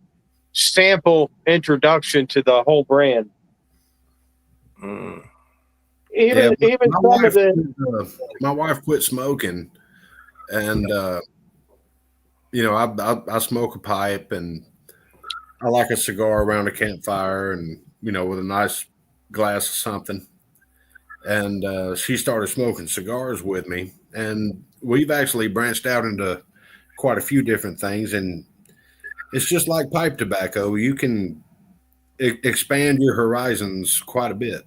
sample introduction to the whole brand. Even even my some of wife, the my wife quit smoking, and I smoke a pipe, and I like a cigar around a campfire, and with a nice glass of something. And she started smoking cigars with me, and we've actually branched out into quite a few different things. And it's just like pipe tobacco; you can expand your horizons quite a bit.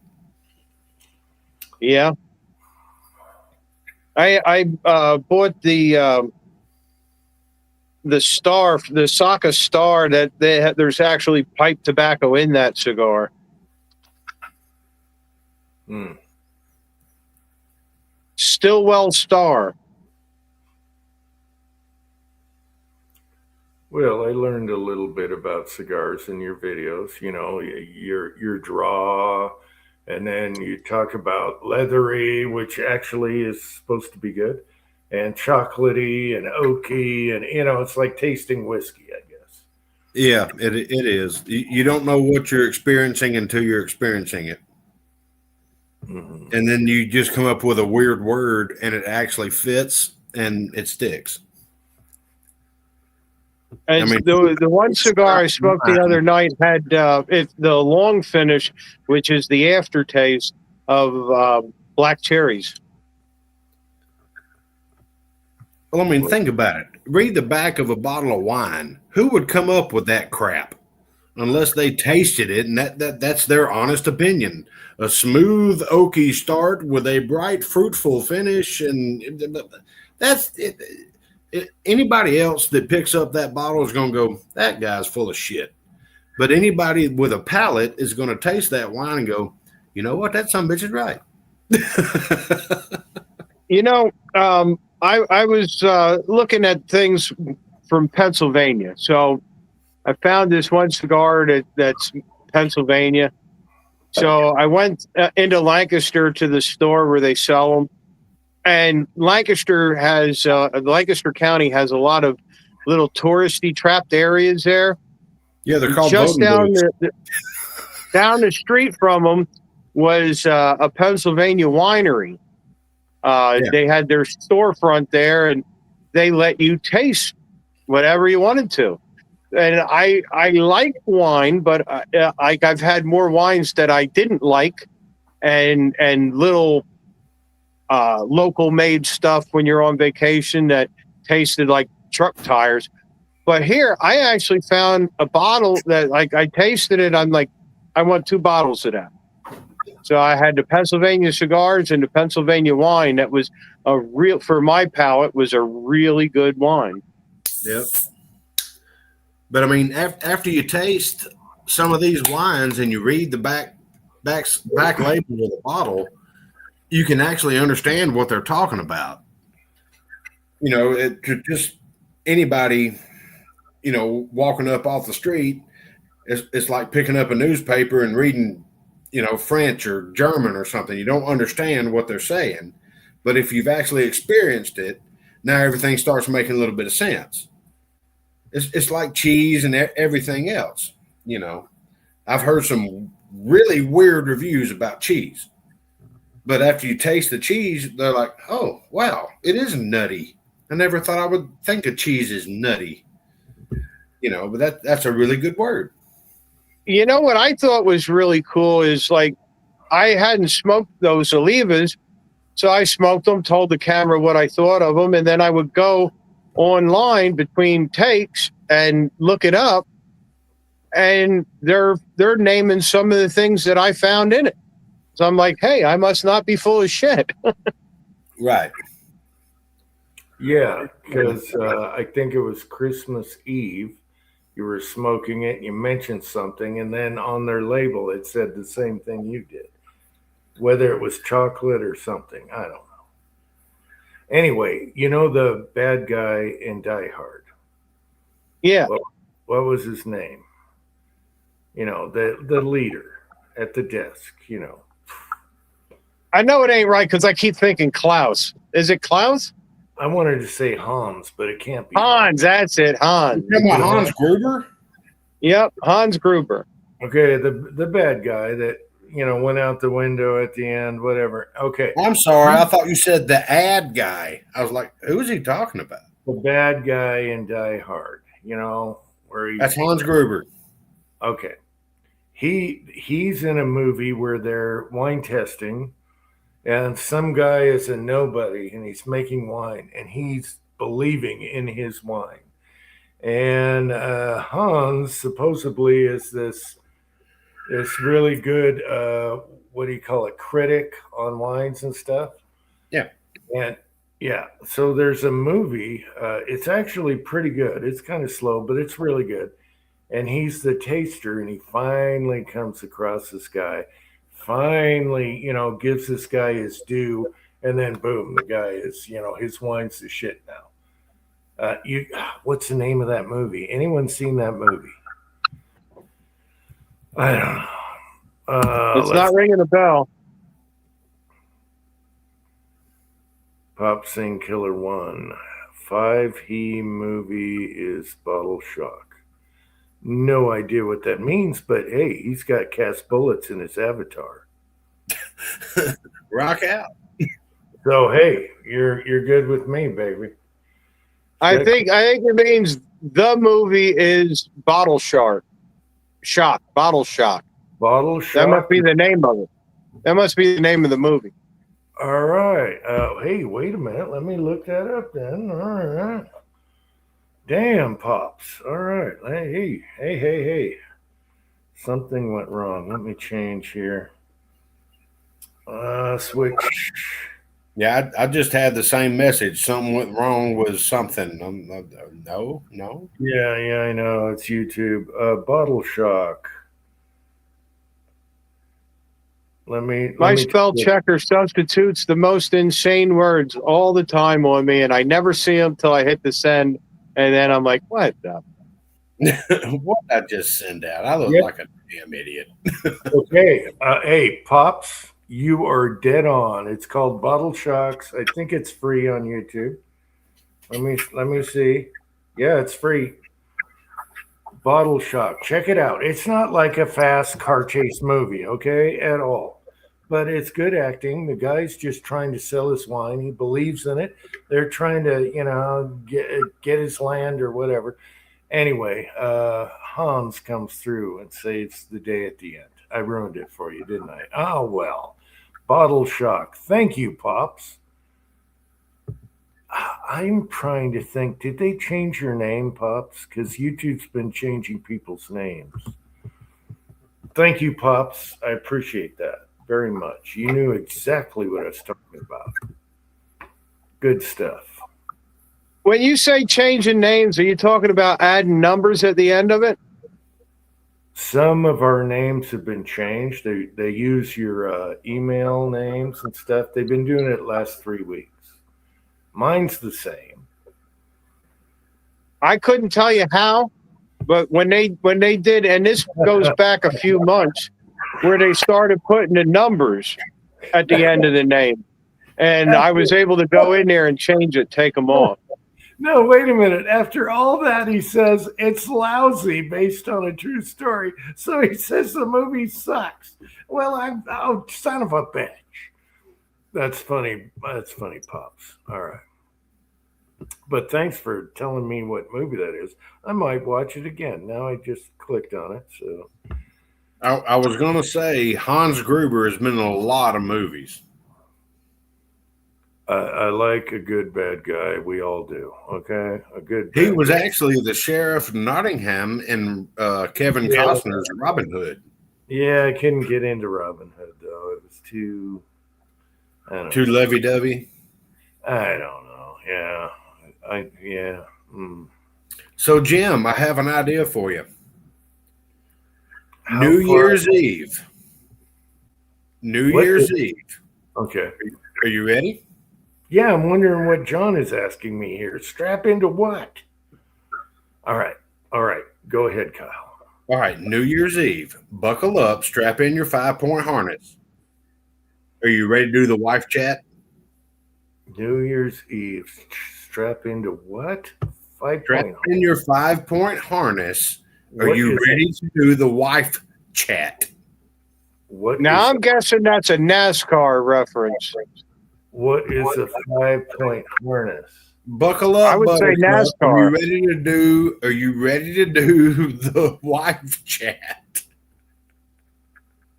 yeah. I bought the Star, the Saka Star, that there's actually pipe tobacco in that cigar. Hmm. Stillwell Star. Well, I learned a little bit about cigars in your videos. Your draw, and then you talk about leathery, which actually is supposed to be good, and chocolatey and oaky, and it's like tasting whiskey, I guess. Yeah, it is. You don't know what you're experiencing until you're experiencing it. Mhm. And then you just come up with a weird word and it actually fits and it sticks. And I mean, the one cigar I smoked the other night had the long finish, which is the aftertaste of black cherries. Well, I mean, think about it. Read the back of a bottle of wine. Who would come up with that crap? Unless they tasted it, and that's their honest opinion. A smooth, oaky start with a bright, fruitful finish, and that's it. Anybody else that picks up that bottle is going to go, that guy's full of shit. But anybody with a palate is going to taste that wine and go, you know what? That sumbitch is right. I was looking at things from Pennsylvania. So I found this one cigar that's Pennsylvania. So I went into Lancaster to the store where they sell them. And Lancaster County has a lot of little touristy trapped areas there. Yeah, they're called just voting booths. down the street from them was a Pennsylvania winery. They had their storefront there, and they let you taste whatever you wanted to. And I like wine, but I've had more wines that I didn't like, and little local made stuff when you're on vacation that tasted like truck tires. But here, I actually found a bottle that I tasted it. I'm like, I want 2 bottles of that. So I had the Pennsylvania cigars and the Pennsylvania wine. That was for my palate, was a really good wine. Yep. But I mean, after you taste some of these wines and you read the back label of the bottle, you can actually understand what they're talking about. Just anybody, walking up off the street, it's like picking up a newspaper and reading, French or German or something. You don't understand what they're saying. But if you've actually experienced it, now everything starts making a little bit of sense. It's like cheese and everything else. I've heard some really weird reviews about cheese. But after you taste the cheese, they're like, oh, wow, it is nutty. I never thought I would think of cheese as nutty. But that's a really good word. What I thought was really cool is I hadn't smoked those Olivas, so I smoked them, told the camera what I thought of them, and then I would go online between takes and look it up, and they're naming some of the things that I found in it. So I'm like, hey, I must not be full of shit. Right. Yeah, because I think it was Christmas Eve. You were smoking it, you mentioned something, and then on their label it said the same thing you did. Whether it was chocolate or something, I don't know. Anyway, the bad guy in Die Hard. Yeah. What was his name? The leader at the desk, I know it ain't right because I keep thinking Klaus. Is it Klaus? I wanted to say Hans, but it can't be. Hans, that's it, Hans. Hans Gruber? Yep, Hans Gruber. Okay, the bad guy that went out the window at the end, whatever. Okay. I'm sorry. I thought you said the ad guy. I was like, who is he talking about? The bad guy in Die Hard, where That's Hans Gruber. okay. He's in a movie where they're wine testing, and some guy is a nobody and he's making wine and he's believing in his wine. And Hans supposedly is this really good what do you call it, critic on wines and stuff. Yeah. And yeah, so there's a movie. It's actually pretty good. It's kind of slow, but it's really good. And he's the taster, and he finally comes across this guy. Finally, gives this guy his due, and then boom, the guy is, his wine's the shit now. What's the name of that movie? Anyone seen that movie? I don't know. It's not ringing a bell. Pop Sing Killer 1. 5 He movie is Bottle Shock. No idea what that means, but hey, he's got cast bullets in his avatar. Rock out. So hey, you're good with me, baby. I think it means the movie is Bottle Shock. Bottle Shock. Bottle Shock. That must be the name of it. That must be the name of the movie. All right. Hey, wait a minute. Let me look that up then. All right. Damn, Pops. All right. Hey. Something went wrong. Let me change here. Switch. Yeah, I just had the same message. Something went wrong with something. No. Yeah, I know. It's YouTube. Bottle Shock. My spell checker substitutes the most insane words all the time on me, and I never see them till I hit the send, and then I'm like, what the? What did I just send out? I look like a damn idiot. Okay. Hey, Pops, you are dead on. It's called Bottle Shocks. I think it's free on YouTube. Let me see. Yeah, it's free. Bottle Shock. Check it out. It's not like a fast car chase movie, okay, at all. But it's good acting. The guy's just trying to sell his wine. He believes in it. They're trying to, get his land or whatever. Anyway, Hans comes through and saves the day at the end. I ruined it for you, didn't I? Oh, well. Bottle Shock. Thank you, Pops. I'm trying to think, did they change your name, Pops? Because YouTube's been changing people's names. Thank you, Pops. I appreciate that very much. You knew exactly what I was talking about. Good stuff. When you say changing names, are you talking about adding numbers at the end of it? Some of our names have been changed. They use your email names and stuff. They've been doing it the last 3 weeks. Mine's the same. I couldn't tell you how, but when they did, and this goes back a few months, where they started putting the numbers at the end of the name, and I was able to go in there and change it, take them off. No, wait a minute. After all that, he says it's lousy based on a true story. So he says the movie sucks. Well, oh, son of a bitch. That's funny. That's funny, Pops. All right. But thanks for telling me what movie that is. I might watch it again. Now I just clicked on it. So I was going to say Hans Gruber has been in a lot of movies. I like a good bad guy. We all do. Okay, a good. He was actually the sheriff of Nottingham in Kevin Costner's Robin Hood. Yeah, I couldn't get into Robin Hood though. It was too. I don't Too know. lovey-dovey. I don't know. Yeah. So, Jim, I have an idea for you. How New far- Year's Eve. What Year's is- Eve. Okay. Are you ready? Yeah, I'm wondering what John is asking me here. Strap into what? All right. Go ahead, Kyle. All right, New Year's Eve. Buckle up, strap in your 5-point harness. Are you ready to do the wife chat? New Year's Eve. Strap into what? Strap in your 5-point harness. Are What you is ready to do the wife chat? What Now is I'm guessing that's a NASCAR reference. what is a 5-point harness? Buckle I up, would say Buttercup. NASCAR. Are you ready to do the wife chat?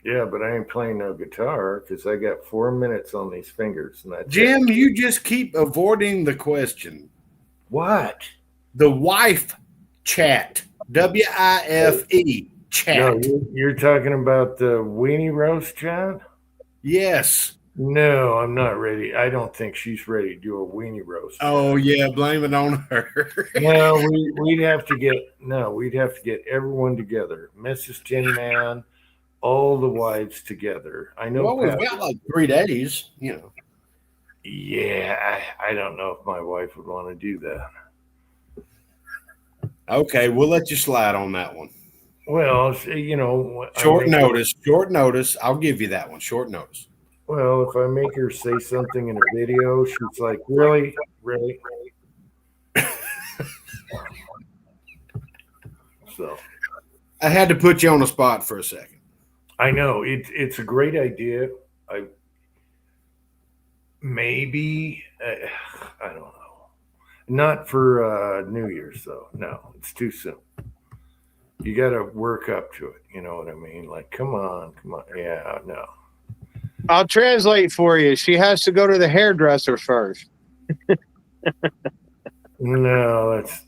Yeah, but I ain't playing no guitar because I got 4 minutes on these fingers, and that's Jim, it. you just keep avoiding the question. What? The wife chat. WIFE chat. No, you're talking about the weenie roast, John? Yes. No, I'm not ready. I don't think she's ready to do a weenie roast. Oh yeah, blame it on her. No, we'd have to get everyone together. Mrs. Tin Man, all the wives together. I know. Well, we've Pat- got like 3 days, you know. Yeah, I don't know if my wife would want to do that. Okay, we'll let you slide on that one. Well, you know, Short notice. I'll give you that one. Short notice. Well, if I make her say something in a video, she's like, "Really, really." So I had to put you on the spot for a second. I know it's a great idea. I maybe I don't know. Not for New Year's though. No, it's too soon. You got to work up to it. You know what I mean? Like, come on. Yeah, no. I'll translate for you. She has to go to the hairdresser first. No, it's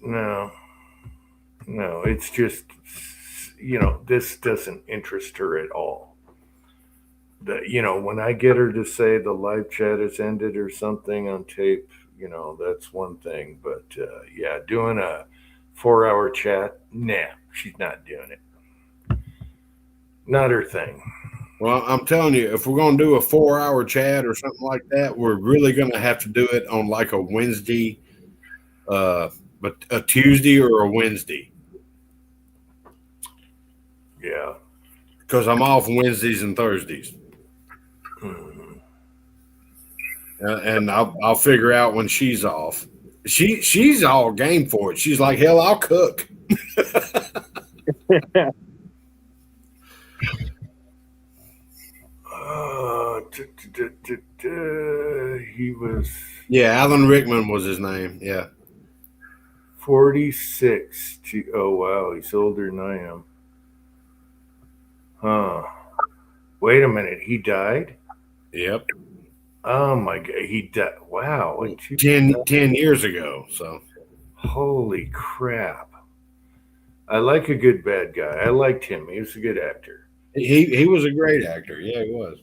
just, this doesn't interest her at all. When I get her to say the live chat has ended or something on tape, that's one thing. But yeah, doing a 4-hour chat, nah, she's not doing it. Not her thing. Well, I'm telling you, if we're going to do a 4-hour chat or something like that, we're really going to have to do it on like a Wednesday, but a Tuesday or a Wednesday. Yeah. Because I'm off Wednesdays and Thursdays. Mhm. And I'll figure out when she's off. She's all game for it. She's like, hell, I'll cook. He was Alan Rickman was his name. Yeah. 46. Oh, wow. He's older than I am. Huh. Wait a minute. He died? Yep. Oh, my God. He died. Wow. Like 10 years ago. So. Holy crap. I like a good bad guy. I liked him. He was a good actor. He was a great actor. Yeah, he was.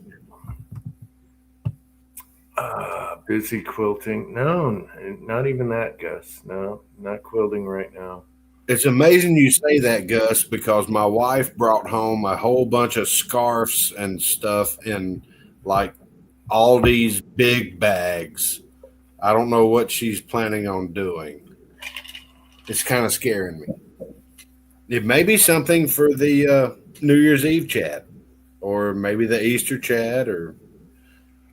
Busy quilting. No, not even that, Gus. No, not quilting right now. It's amazing you say that, Gus, because my wife brought home a whole bunch of scarves and stuff in like all these big bags. I don't know what she's planning on doing. It's kind of scaring me. It may be something for the New Year's Eve chat, or maybe the Easter chat, or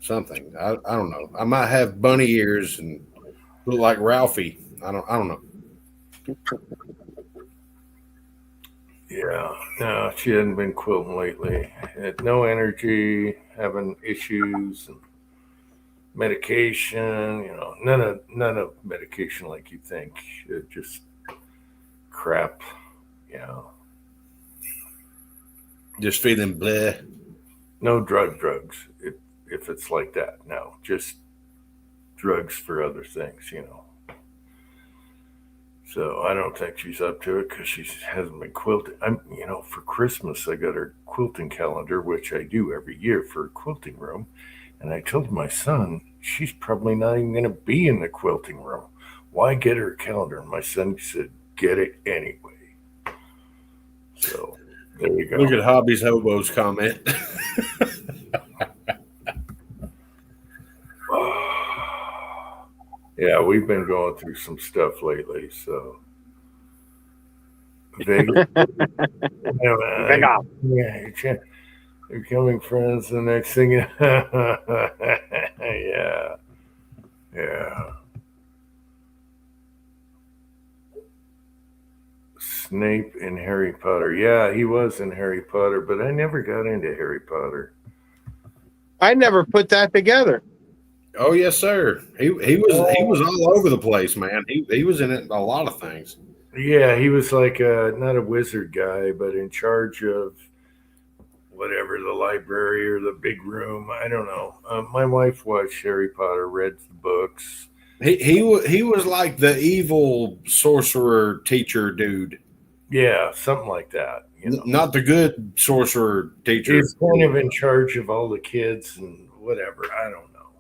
something. I don't know. I might have bunny ears and look like Ralphie. I don't know. Yeah, no, she hadn't been quilting lately. Had no energy, having issues, and medication. None of medication like you think. Just crap. Just feeling bleh. No drugs. If it's like that, no, just drugs for other things. So I don't think she's up to it because she hasn't been quilting. For Christmas I got her quilting calendar, which I do every year for a quilting room. And I told my son, she's probably not even going to be in the quilting room. Why get her a calendar? And my son said, get it anyway. So there you go. Look at Hobby's Hobo's comment. Yeah, we've been going through some stuff lately, so Vegas. Yeah, you're becoming friends. The next thing, yeah. Snape in Harry Potter. Yeah, he was in Harry Potter, but I never got into Harry Potter. I never put that together. Oh yes, sir. He was all over the place, man. He was in it a lot of things. Yeah, he was like not a wizard guy, but in charge of whatever, the library or the big room. I don't know. My wife watched Harry Potter, read the books. He was like the evil sorcerer teacher dude. Yeah, something like that. You know, Not the good sorcerer teacher. he's kind of in charge of all the kids and whatever. I don't know.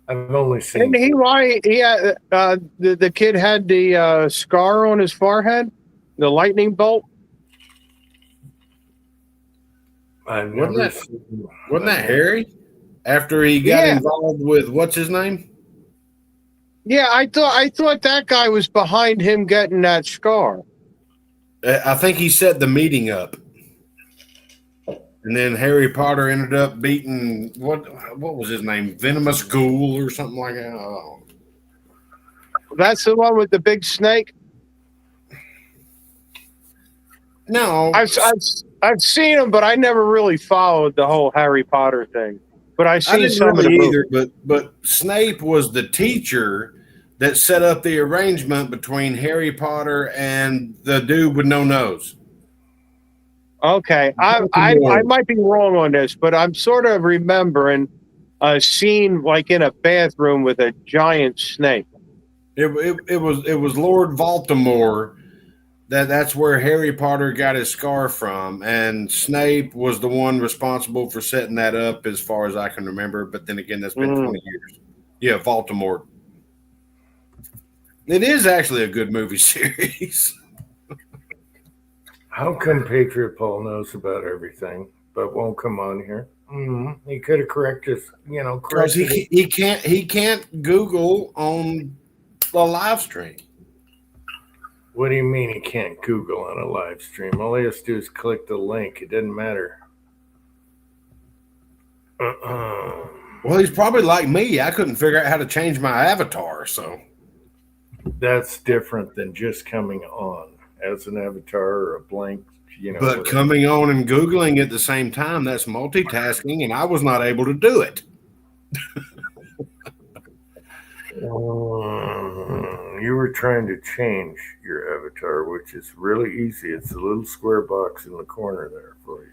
I've only seen. And he why he had, the kid had the scar on his forehead, the lightning bolt. I've Wasn't never that- seen. Wasn't that Harry? After he got Yeah. involved with what's his name? Yeah, I thought that guy was behind him getting that scar. I think he set the meeting up, and then Harry Potter ended up beating what was his name? Venomous Ghoul or something like that. Oh. That's the one with the big snake. No, I've seen him, but I never really followed the whole Harry Potter thing. But I've I seen didn't some of the really movies. either. But Snape was the teacher that set up the arrangement between Harry Potter and the dude with no nose. Okay, I might be wrong on this, but I'm sort of remembering a scene like in a bathroom with a giant snake. It was Lord Voldemort. That's where Harry Potter got his scar from, and Snape was the one responsible for setting that up, as far as I can remember. But then again, that's been 20 years. Yeah, Voldemort. It is actually a good movie series. How come Patriot Paul knows about everything but won't come on here? He could have corrected us, Because corrected it. he can't Google on the live stream. What do you mean he can't Google on a live stream? All he has to do is click the link. It doesn't matter. Well, he's probably like me. I couldn't figure out how to change my avatar, so That's different than just coming on as an avatar or a blank, but whatever. coming on and Googling at the same time, that's multitasking, and I was not able to do it. You were trying to change your avatar, which is really easy. It's a little square box in the corner there for you.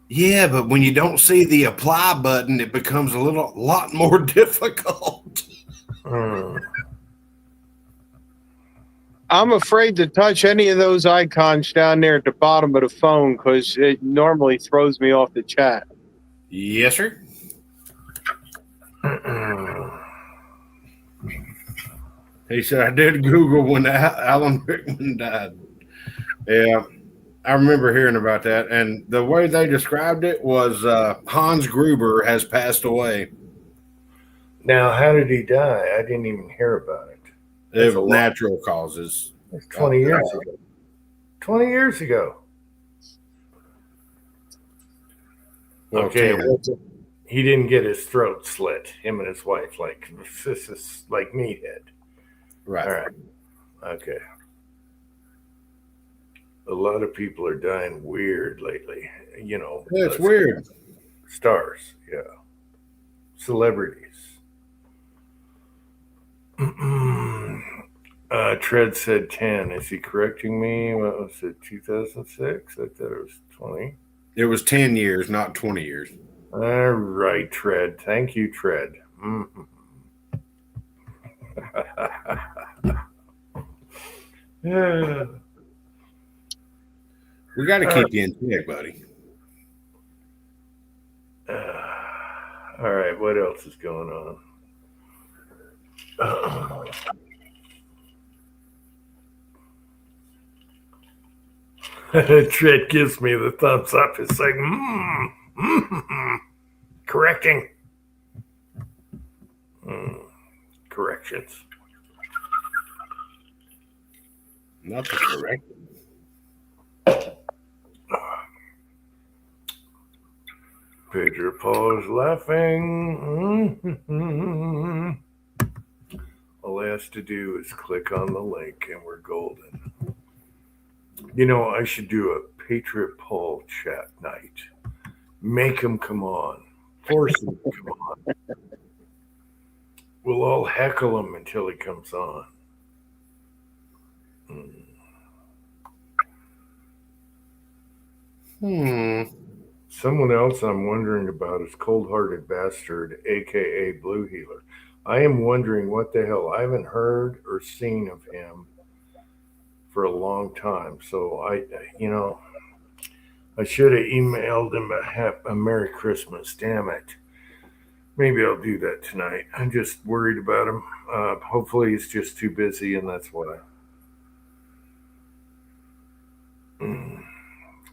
Yeah, but when you don't see the apply button, it becomes a lot more difficult. I'm afraid to touch any of those icons down there at the bottom of the phone because it normally throws me off the chat. Yes, sir. He said, I did Google when Alan Rickman died. Yeah, I remember hearing about that. And the way they described it was Hans Gruber has passed away. Now, how did he die? I didn't even hear about it. That's a Of lot. natural causes. It's 20 years ago. 20 years ago. Okay, he didn't get his throat slit. Him and his wife, like this is like meathead. Right. All right. Okay. A lot of people are dying weird lately. That's weird. Stars, yeah. Celebrities. Tread said 10. Is he correcting me? What was it, 2006? I thought it was 20. It was 10 years, not 20 years. All right, Tread. Thank you, Tread. Yeah. We got to keep you in check, buddy. All right, what else is going on? Tread gives me the thumbs up. It's like, correcting. Corrections. Not the correct. Pedro Paul is laughing. All he has to do is click on the link and we're golden. You know, I should do a Patriot Poll chat night. Make them come on. Force them to come on. We'll all heckle him until he comes on. Someone else I'm wondering about is Cold Hearted Bastard, aka Blue Healer. I am wondering what the hell. I haven't heard or seen of him for a long time. So I should have emailed him a Merry Christmas. Damn it. Maybe I'll do that tonight. I'm just worried about him. Hopefully he's just too busy, and that's why.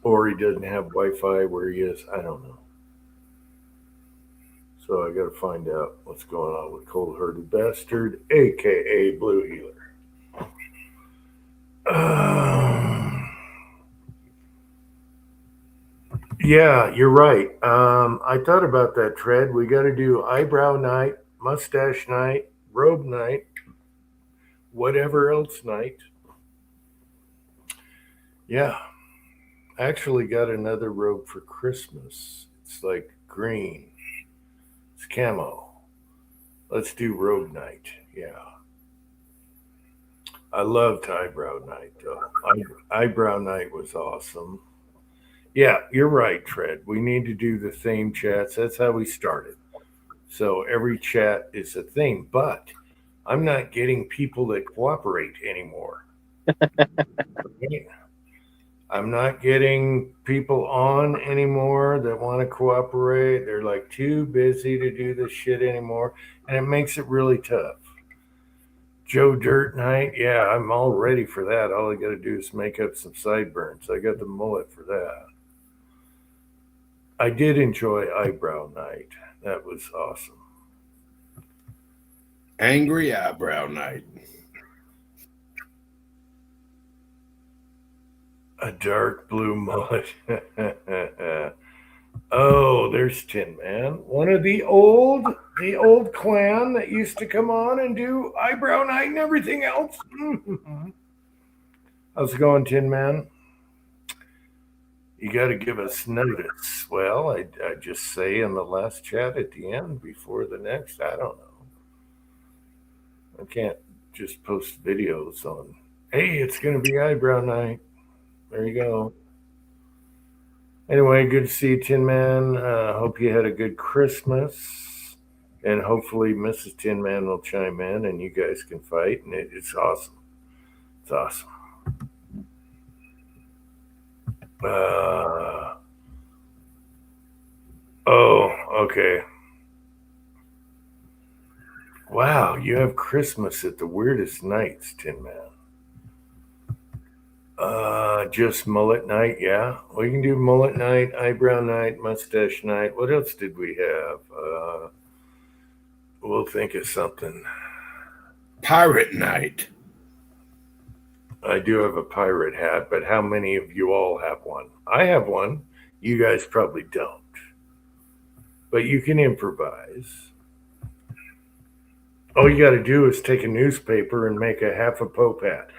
Or he doesn't have Wi-Fi where he is. I don't know. So I got to find out what's going on with Cold Hearted Bastard, aka Blue Healer. Yeah, you're right. I thought about that, Tread. We got to do eyebrow night, mustache night, robe night, whatever else night. Yeah. I actually got another robe for Christmas. It's like green. It's camo. Let's do robe night. Yeah. I loved eyebrow night, though. Eyebrow night was awesome. Yeah, you're right, Tread. We need to do the theme chats. That's how we started. So every chat is a theme, but I'm not getting people that cooperate anymore. I'm not getting people on anymore that want to cooperate. They're like too busy to do this shit anymore, and it makes it really tough. Joe Dirt Night, yeah, I'm all ready for that. All I got to do is make up some sideburns. I got the mullet for that. I did enjoy Eyebrow Night. That was awesome. Angry Eyebrow Night. A dark blue mullet. Oh, there's Tin Man. One of the old clan that used to come on and do Eyebrow Night and everything else. How's it going, Tin Man? You got to give us notice. Well, I just say in the last chat at the end before the next. I don't know. I can't just post videos on, hey, it's going to be Eyebrow Night. There you go. Anyway, good to see you, Tin Man. Hope you had a good Christmas. And hopefully Mrs. Tin Man will chime in and you guys can fight. And it's awesome. It's awesome. Okay. Wow, you have Christmas at the weirdest nights, Tin Man. Just mullet night, yeah. We can do mullet night, eyebrow night, mustache night. What else did we have? We'll think of something. Pirate Night. I do have a pirate hat, but how many of you all have one? I have one. You guys probably don't. But you can improvise. All you got to do is take a newspaper and make a half a Pope hat.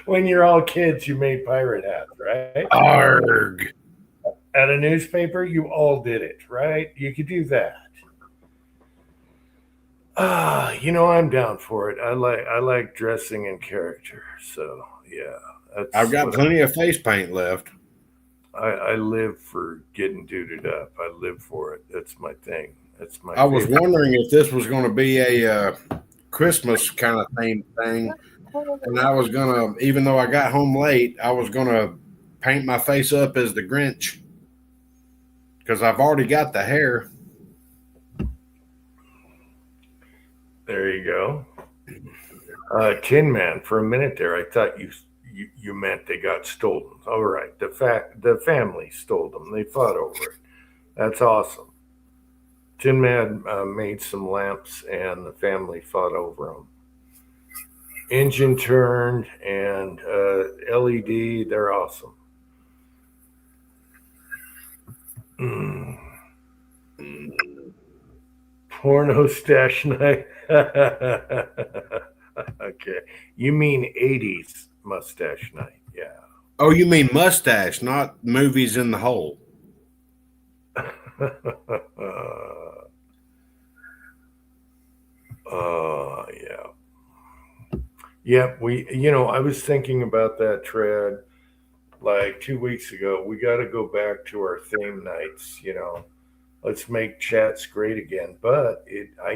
When you're all kids, you made pirate hats, right? Arg. At a newspaper, you all did it, right? You could do that. I'm down for it. I like dressing in character. So yeah, I've got plenty of face paint left. I live for getting duded up. I live for it. That's my thing. That's my. I was wondering if this was going to be a Christmas kind of theme thing, and I was gonna, even though I got home late, I was gonna paint my face up as the Grinch because I've already got the hair. There you go. Tin Man, for a minute there, I thought you meant they got stolen. All right, the family stole them. They fought over it. That's awesome. Tin Man made some lamps, and the family fought over them. Engine turned and LED. They're awesome. Porno stash night. Okay, you mean 80s Mustache Night. Yeah. Oh, you mean mustache, not movies in the hole. Yeah. Yeah, I was thinking about that, Tread, like 2 weeks ago. We got to go back to our theme nights, Let's make chats great again. But I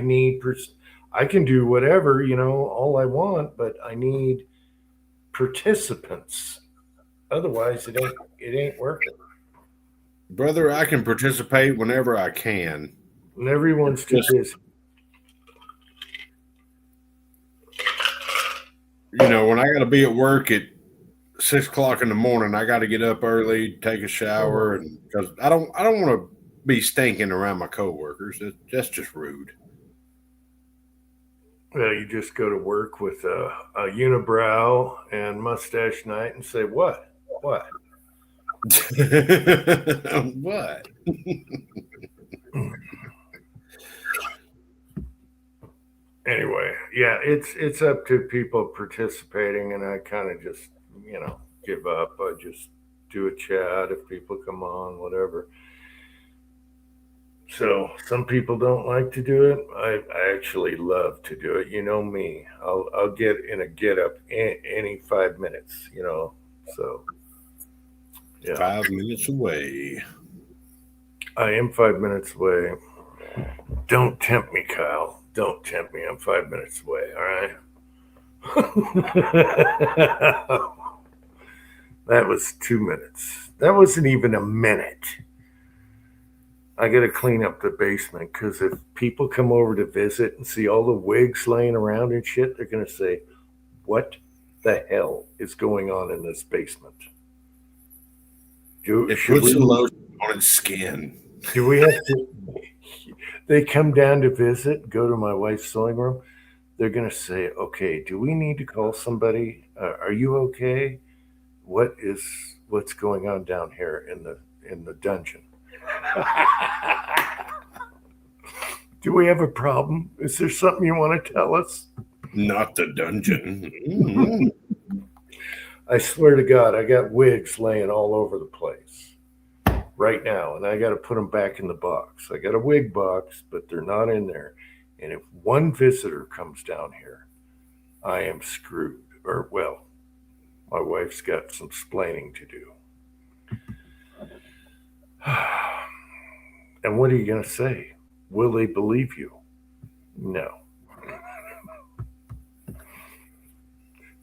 can do whatever, all I want, but I need participants. Otherwise, it ain't working. Brother, I can participate whenever I can. And everyone's too busy. When I got to be at work at 6 o'clock in the morning, I got to get up early, take a shower, and because I don't want to be stinking around my coworkers. That's just rude. Well, you just go to work with a unibrow and Mustache Night and say, what? What? Anyway, yeah, it's up to people participating, and I kind of just give up. I just do a chat if people come on, whatever. So some people don't like to do it. I actually love to do it. You know me. I'll get in a get up any 5 minutes. So yeah. 5 minutes away. I am 5 minutes away. Don't tempt me, Kyle. Don't tempt me. I'm 5 minutes away. All right. That was 2 minutes. That wasn't even a minute. I got to clean up the basement because if people come over to visit and see all the wigs laying around and shit, they're going to say, what the hell is going on in this basement? It puts a lotion on its skin. Do we have to? They come down to visit, go to my wife's sewing room. They're going to say, okay, do we need to call somebody? Are you okay? What's going on down here in the dungeon? Do we have a problem? Is there something you want to tell us? Not the dungeon. I swear to God, I got wigs laying all over the place right now, and I got to put them back in the box. I got a wig box, but they're not in there. And if one visitor comes down here, I am screwed. Or, well, my wife's got some splaining to do. And what are you going to say? Will they believe you? No.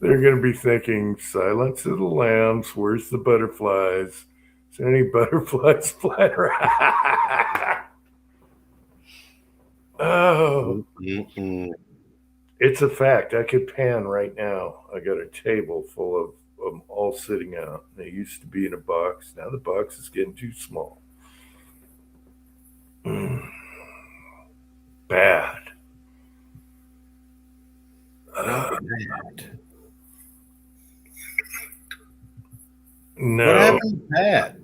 They're going to be thinking, Silence of the Lambs, where's the butterflies? Is there any butterflies flying around? Oh. It's a fact. I could pan right now. I got a table full of them all sitting out. They used to be in a box. Now the box is getting too small. Bad. No. What happened to Pat?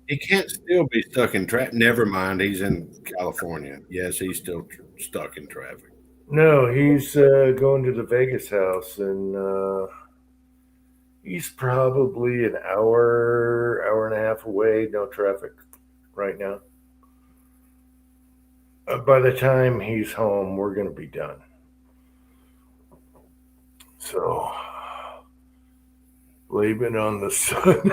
He can't still be stuck in traffic. Never mind. He's in California. Yes, he's still stuck in traffic. No, he's going to the Vegas house, and he's probably an hour and a half away. No traffic right now. By the time he's home, we're going to be done. So, blame it on the sun.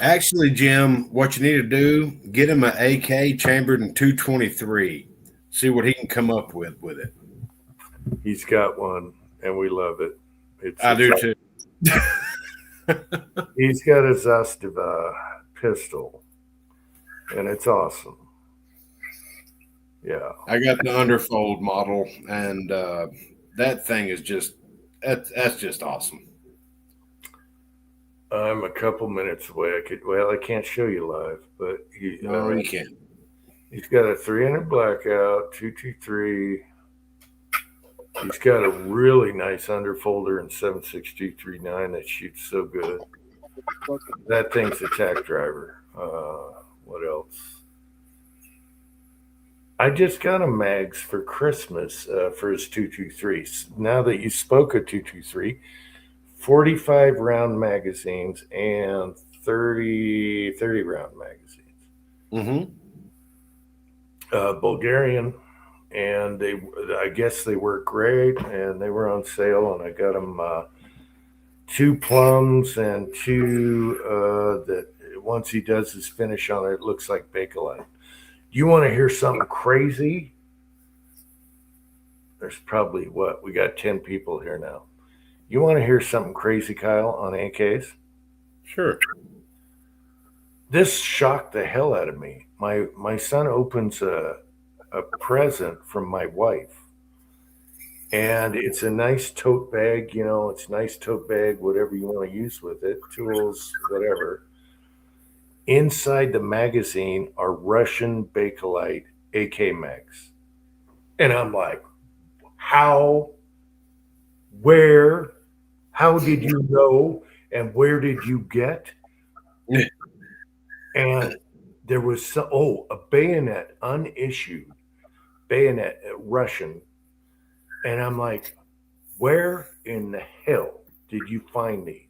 Actually, Jim, what you need to do, get him an AK chambered in 223. See what he can come up with it. He's got one, and we love it. I do too. He's got a Zastava pistol, and it's awesome. Yeah. I got the underfold model, and that thing is that's just awesome. I'm a couple minutes away. I can't show you live, but you can't. He's got a 300 blackout, 223. He's got a really nice underfolder in 7.6239 that shoots so good. That thing's a tack driver. What else? I just got him mags for Christmas for his 223. Now that you spoke of 223, 45 round magazines and 30 round magazines. Mm-hmm. Bulgarian, and I guess they work great, and they were on sale, and I got them two plums and two that once he does his finish on it, it looks like Bakelite. You want to hear something crazy? There's probably we got 10 people here now. You want to hear something crazy, Kyle, on AKs? Sure. This shocked the hell out of me. My son opens a present from my wife, and it's a nice tote bag. It's a nice tote bag, whatever you want to use with it, tools, whatever. Inside the magazine are Russian Bakelite AK mags. And I'm like, how, where, how did you know, and where did you get? And there was a bayonet, unissued bayonet, Russian. And I'm like, where in the hell did you find these?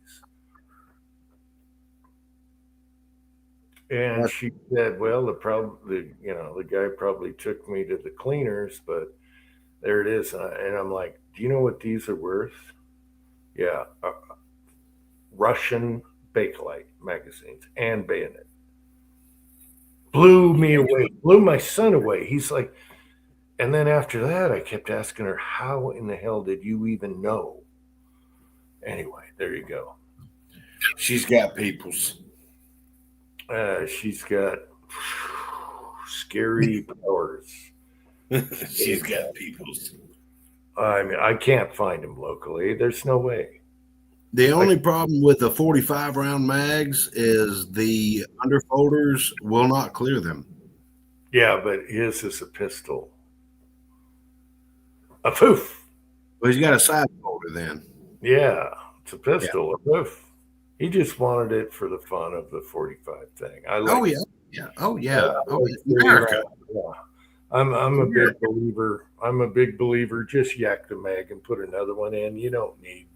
And she said, well, the guy probably took me to the cleaners, but there it is. And I'm like, do you know what these are worth? Yeah. Russian Bakelite magazines and bayonet. Blew me away, blew my son away. He's like, and then after that, I kept asking her, how in the hell did you even know? Anyway, there you go. She's got peoples. She's got scary powers. She's got peoples. I mean, I can't find them locally. There's no way. The only problem with the 45 round mags is the underfolders will not clear them. Yeah, but his is a pistol. A poof. Well, he's got a side folder then. Yeah, it's a pistol. A poof. He just wanted it for the fun of the 45 thing. Oh yeah. Oh yeah. America. Yeah. I'm a big believer. I'm a big believer. Just yak the mag and put another one in. You don't need.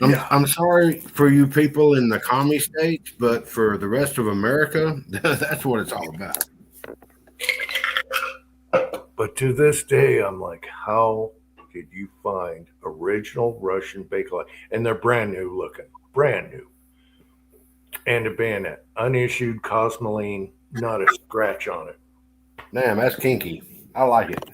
I'm sorry for you people in the commie states, but for the rest of America, that's what it's all about. But to this day, I'm like, how did you find original Russian Bakelite? And they're brand new looking, brand new. And a bayonet, unissued Cosmoline, not a scratch on it. Damn, that's kinky. I like it.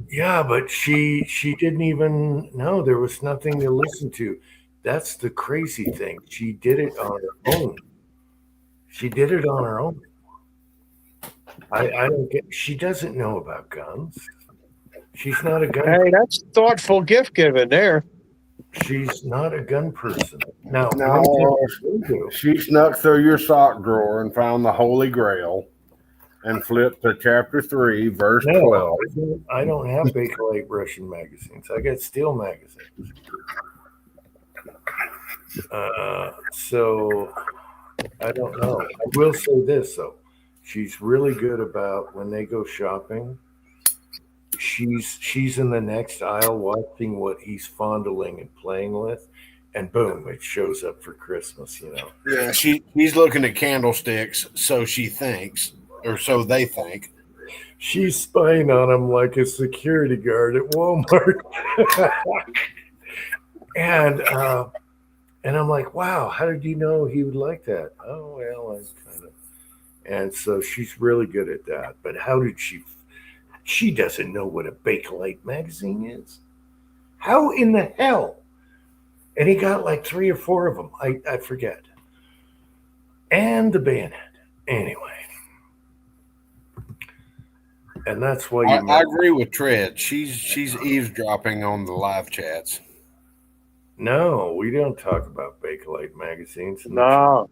Yeah, but she didn't even know. There was nothing to listen to. That's the crazy thing. She did it on her own. She did it on her own. I don't get. She doesn't know about guns. She's not a gun. Hey, that's thoughtful gift giving there. She's not a gun person. No, she snuck through your sock drawer and found the Holy Grail and flipped to chapter 3, verse 12. I don't have Bakelite Russian magazines. I got steel magazines. So I don't know. I will say this though. She's really good about when they go shopping. She's in the next aisle watching what he's fondling and playing with, and boom, it shows up for Christmas, Yeah, she's looking at candlesticks, so she thinks, or so they think. She's spying on him like a security guard at Walmart. and I'm like, wow, how did you know he would like that? Oh, well, I kind of. And so she's really good at that. But how did she doesn't know what a Bakelite magazine is. How in the hell? And he got like 3 or 4 of them. I forget. And the bayonet. Anyway. And that's why I agree with Tread. She's eavesdropping on the live chats. No, we don't talk about Bakelite magazines. No.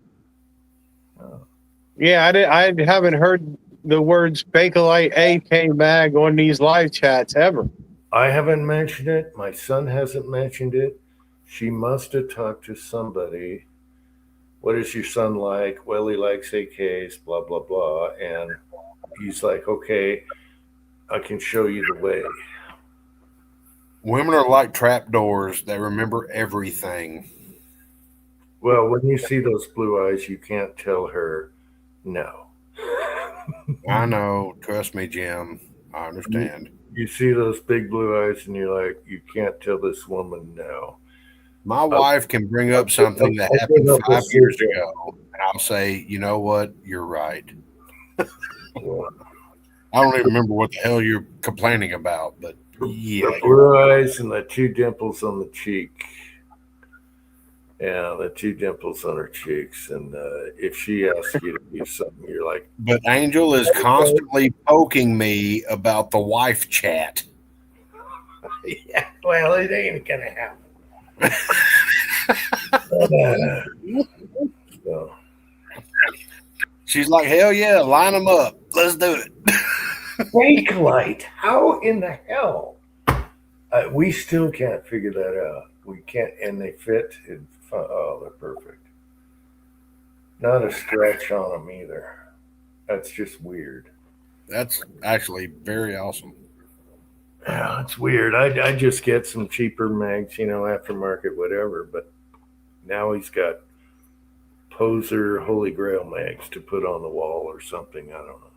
Yeah, I haven't heard the words Bakelite AK mag on these live chats ever. I haven't mentioned it. My son hasn't mentioned it. She must have talked to somebody what is your son like? Well, he likes AKs, blah, blah, blah. And he's like, okay, I can show you the way. Women are like trapdoors. They remember everything. Well, when you see those blue eyes, you can't tell her no. I know. Trust me, Jim. I understand. You see those big blue eyes, and you're like, you can't tell this woman no. My wife can bring up something that happened 5 years ago, and I'll say, you know what? You're right. Well, I don't even remember what the hell you're complaining about, but yeah. the blue eyes and the two dimples on the cheek. Yeah, the two dimples on her cheeks. And if she asks you to do something, you're like, But Angel is constantly poking me about the wife chat. yeah, well, it ain't going to happen. So, She's like, hell yeah, line them up. Let's do it. Bakelite, how in the hell? We still can't figure that out. We can't, and they fit. Oh, they're perfect. Not a stretch on them either. That's just weird. That's actually very awesome. Yeah, it's weird. I just get some cheaper mags, aftermarket, whatever. But now he's got poser Holy Grail mags to put on the wall or something. I don't know.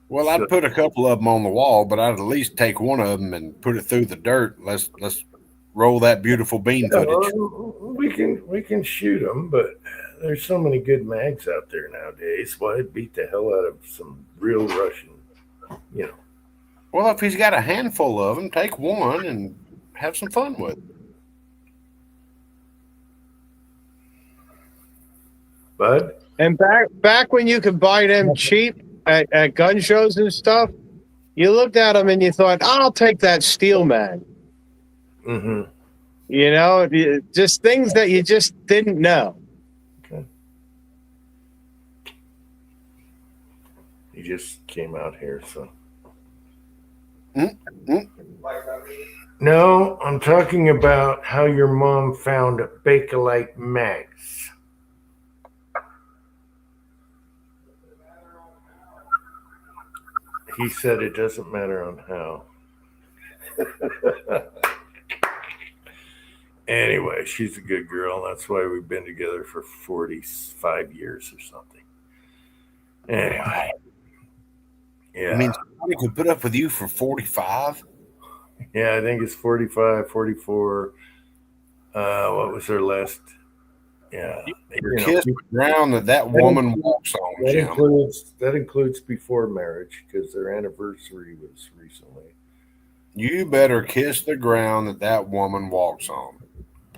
Well, I'd put a couple of them on the wall, but I'd at least take one of them and put it through the dirt. Let's roll that beautiful bean footage. We can shoot them, but there's so many good mags out there nowadays. Why beat the hell out of some real Russian, Well, if he's got a handful of them, take one and have some fun with it. Bud? And back when you could buy them cheap at gun shows and stuff, you looked at them and you thought, I'll take that steel mag. Mm-hmm. Just things that you just didn't know. Okay. He just came out here, so. No, I'm talking about how your mom found Bakelite mags. He said it doesn't matter on how. Anyway, she's a good girl. That's why we've been together for 45 years or something. Anyway. Yeah. I mean, somebody could put up with you for 45? Yeah, I think it's 45, 44. What was her last? Yeah. Kiss the ground that woman walks on, Jim. That includes before marriage because their anniversary was recently. You better kiss the ground that woman walks on.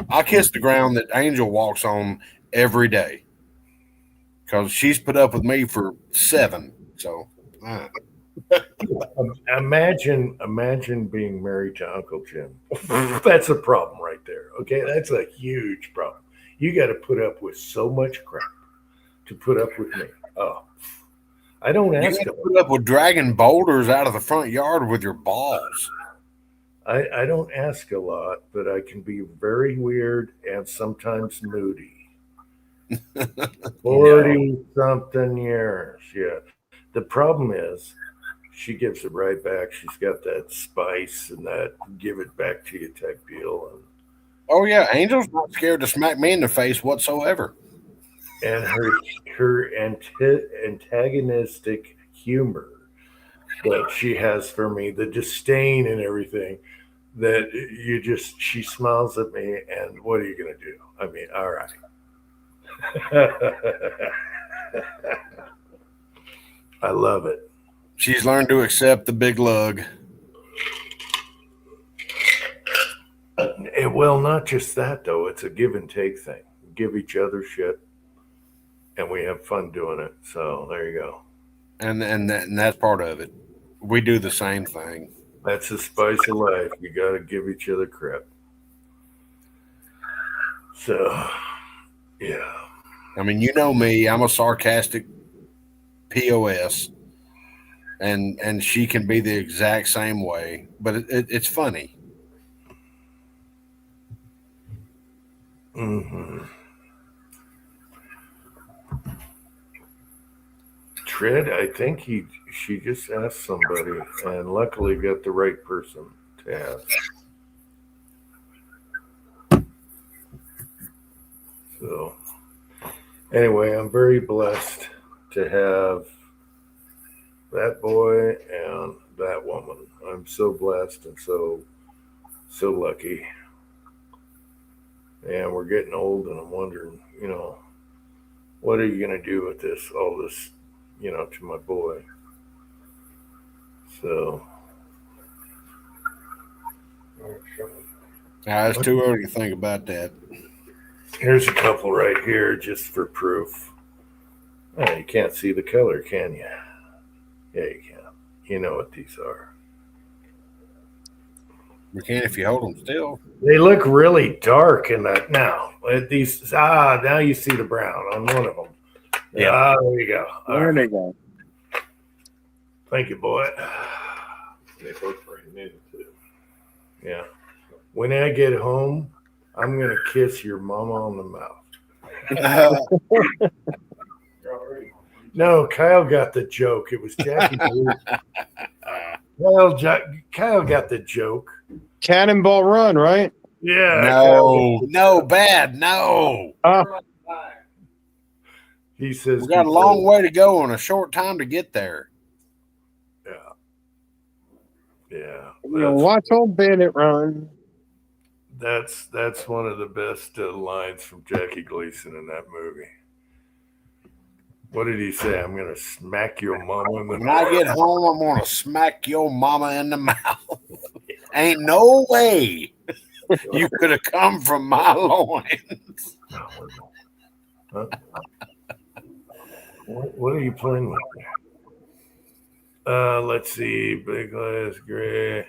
I kiss the ground that Angel walks on every day because she's put up with me for 7. So imagine being married to Uncle Jim. That's a problem right there. Okay, that's a huge problem. You got to put up with so much crap to put up with me. Oh, I don't ask. You got to put up with dragging boulders out of the front yard with your balls. I don't ask a lot, but I can be very weird and sometimes moody. 40-something years, yeah. The problem is she gives it right back. She's got that spice and that give it back to you type deal. Oh, yeah. Angel's not scared to smack me in the face whatsoever. And her antagonistic humor that she has for me, the disdain and everything, that she smiles at me, and what are you going to do? I mean, all right. I love it. She's learned to accept the big lug. Well, not just that, though. It's a give and take thing. We give each other shit, and we have fun doing it. So there you go. And that's part of it. We do the same thing. That's the spice of life. You got to give each other crap. So, yeah. I mean, you know me. I'm a sarcastic POS, and she can be the exact same way. But it's funny. Mm-hmm. Fred, I think she just asked somebody, and luckily got the right person to ask. So, anyway, I'm very blessed to have that boy and that woman. I'm so blessed and so lucky. And we're getting old, and I'm wondering, what are you going to do with all this, to my boy? So, It's too early to think about that. here's a couple right here just for proof. Oh, you can't see the color, can you? Yeah, you can. You know what these are. We can if you hold them still. They look really dark in that now. Now you see the brown on one of them. Yeah. There you go. All There right. they go. Thank you, boy. They both brand new too. Yeah. When I get home, I'm going to kiss your mama on the mouth. No, Kyle got the joke. It was Jackie. Kyle got the joke. Cannonball Run, right? Yeah. No, bad. No. He says We got a long way to go and a short time to get there. Yeah. Watch old Bandit run. That's one of the best lines from Jackie Gleason in that movie. What did he say? I'm gonna smack your mama in the When I get home, I'm gonna smack your mama in the mouth. Ain't no way you could have come from my loins. Huh? What are you playing with there? Let's see. Big glass gray.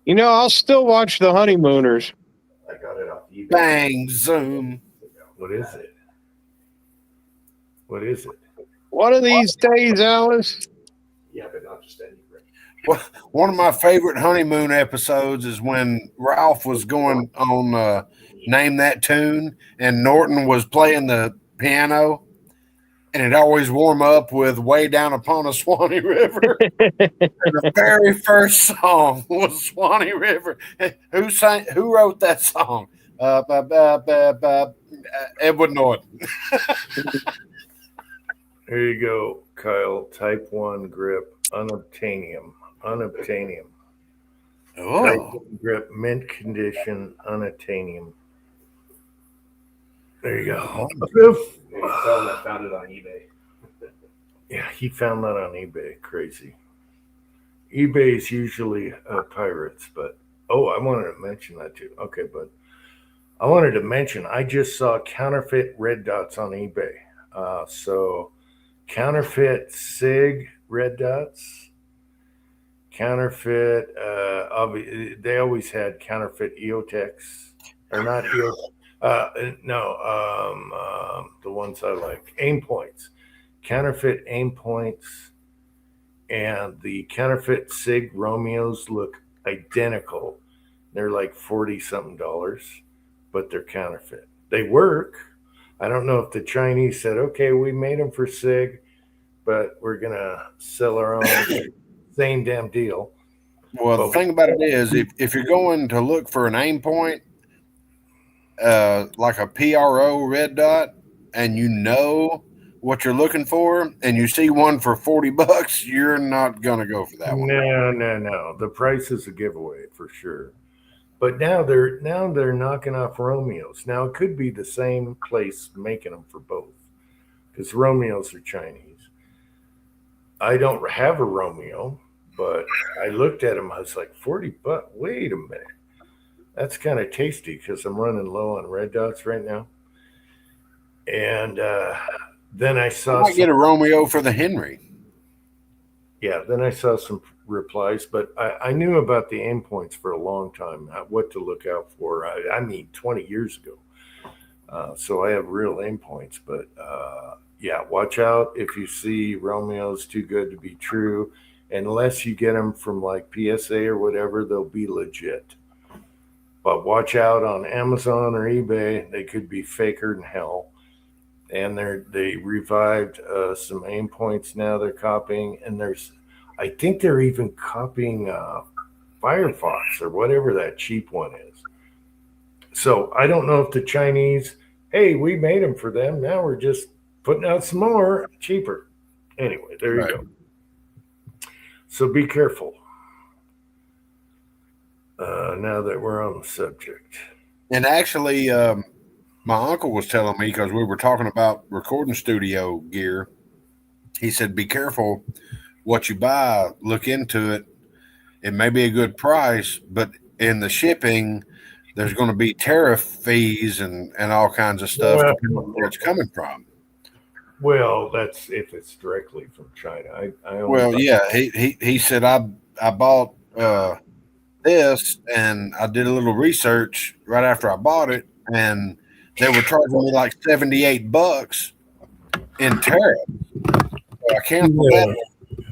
I'll still watch The Honeymooners. I got it off eBay. Bang, zoom. What is it? What is it? One of these days, Alice. Yeah, but not just any. One of my favorite honeymoon episodes is when Ralph was going on Name That Tune, and Norton was playing the piano, and it always warm up with Way Down Upon a Swanee River. The very first song was Swanee River. Who wrote that song? Edward Norton. Here you go, Kyle. Type 1 grip, unobtainium. Unobtainium. Type 1 grip, mint condition, unobtainium. There you go. I found it on eBay. Yeah, he found that on eBay. Crazy. eBay is usually pirates, but I wanted to mention that too. Okay, but I wanted to mention I just saw counterfeit red dots on eBay. So counterfeit SIG red dots, counterfeit. They always had counterfeit EOTechs, or not EOTech. The ones I like, aim points, counterfeit aim points, and the counterfeit SIG Romeos look identical. They're like $40-something, but they're counterfeit. They work. I don't know if the Chinese said, okay, we made them for SIG, but we're gonna sell our own. Same damn deal. Well, the thing about it is, if you're going to look for an aim point, like a PRO red dot, and you know what you're looking for, and you see one for $40, you're not gonna go for that one. No. The price is a giveaway for sure. But now they're knocking off Romeos. Now it could be the same place making them for both, because Romeos are Chinese. I don't have a Romeo, but I looked at them. I was like, $40. Wait a minute. That's kind of tasty because I'm running low on red dots right now. And then I saw. I might get a Romeo for the Henry. Yeah, then I saw some replies, but I knew about the aim points for a long time, what to look out for. I mean, 20 years ago. So I have real aim points, but yeah, watch out if you see Romeo's too good to be true. Unless you get them from like PSA or whatever, they'll be legit. But watch out on Amazon or eBay. They could be faker than hell. and they revived some aim points. Now they're copying, and I think they're even copying Firefox or whatever that cheap one is. So I don't know if the Chinese, hey, we made them for them. Now we're just putting out some more cheaper. Anyway, there you go. So be careful. Now that we're on the subject. And actually, my uncle was telling me, because we were talking about recording studio gear, he said, be careful what you buy, look into it. It may be a good price, but in the shipping, there's going to be tariff fees and all kinds of stuff depending on where it's coming from. Well, that's if it's directly from China. He said I bought this, and I did a little research right after I bought it, and they were charging me like $78 in tariff. So I canceled that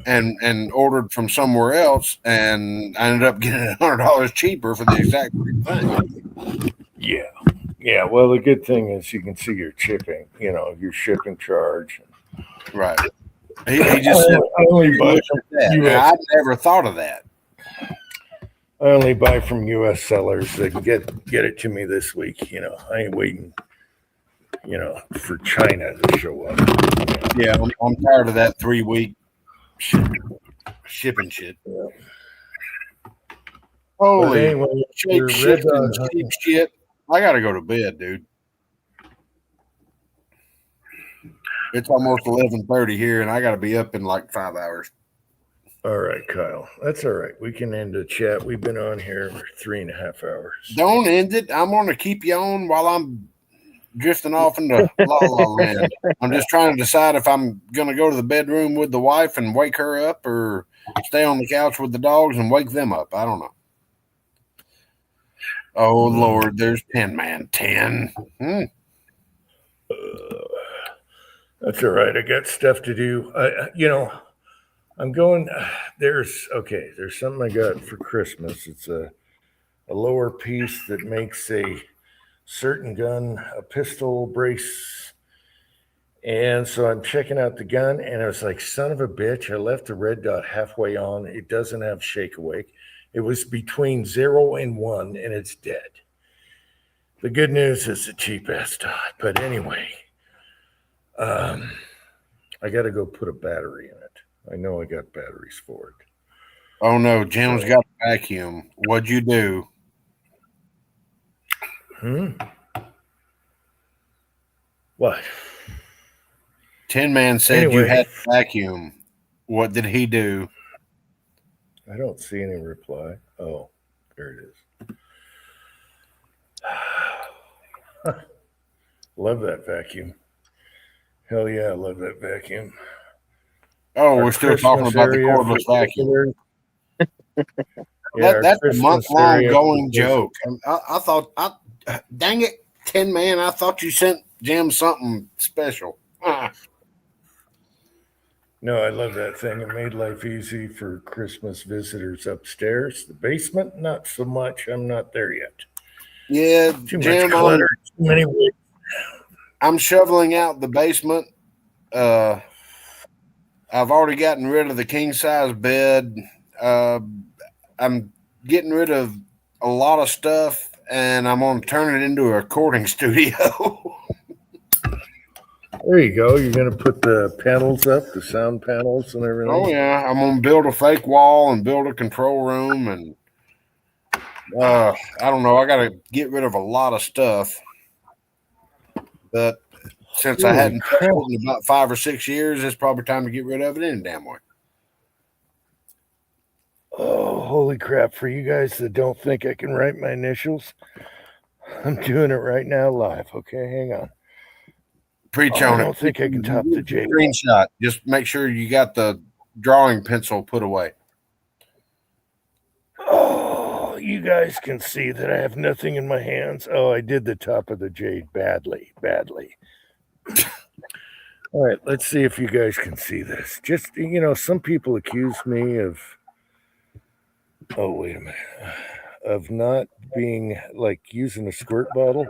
and ordered from somewhere else, and I ended up getting $100 cheaper for the exact same thing. Yeah. Well, the good thing is you can see your shipping, your shipping charge. Right. He just said, I only buy from I never thought of that. I only buy from U.S. sellers that can get it to me this week. I ain't waiting, for China to show up. Yeah, I'm tired of that 3-week shipping shit. Yeah. Holy anyway, shape shifting cheap shit. I gotta go to bed, dude. It's almost 11:30 here, and I gotta be up in like 5 hours. All right, Kyle. That's all right. We can end the chat. We've been on here for 3.5 hours. Don't end it. I'm gonna keep you on while I'm drifting off into la la land. I'm just trying to decide if I'm gonna go to the bedroom with the wife and wake her up, or stay on the couch with the dogs and wake them up. I don't know. Oh Lord, there's 10 man 10. That's all right. I got stuff to do. I'm going. There's something I got for Christmas. It's a lower piece that makes a certain gun a pistol brace. And so I'm checking out the gun, and I was like, son of a bitch, I left the red dot halfway on. It doesn't have shake awake. It was between 0 and 1, and it's dead. The good news is a cheap ass dot. But anyway, I got to go put a battery in it. I know I got batteries for it. Oh no, Jim's got a vacuum. What'd you do? What? 10 man said you had a vacuum. What did he do? I don't see any reply. Oh, there it is. Love that vacuum. Hell yeah, I love that vacuum. Oh, we're still talking about the cordless vacuum. That's a month-long going joke. I thought, dang it, 10 man, I thought you sent Jim something special. No, I love that thing. It made life easy for Christmas visitors upstairs. The basement, not so much. I'm not there yet. Yeah, too much clutter. Too many ways. I'm shoveling out the basement. I've already gotten rid of the king size bed. I'm getting rid of a lot of stuff, and I'm going to turn it into a recording studio. There you go. You're going to put the panels up, the sound panels and everything. Oh, yeah. I'm going to build a fake wall and build a control room. And I don't know. I got to get rid of a lot of stuff. But since I hadn't touched it in about 5 or 6 years, it's probably time to get rid of it any damn way. Oh, holy crap. For you guys that don't think I can write my initials, I'm doing it right now live. Okay, hang on. Preach on it. I don't think I can top the J. Screenshot. Just make sure you got the drawing pencil put away. Oh, you guys can see that I have nothing in my hands. Oh, I did the top of the J badly. All right, let's see if you guys can see this. Just, some people accuse me of, oh, wait a minute, of not being like using a squirt bottle.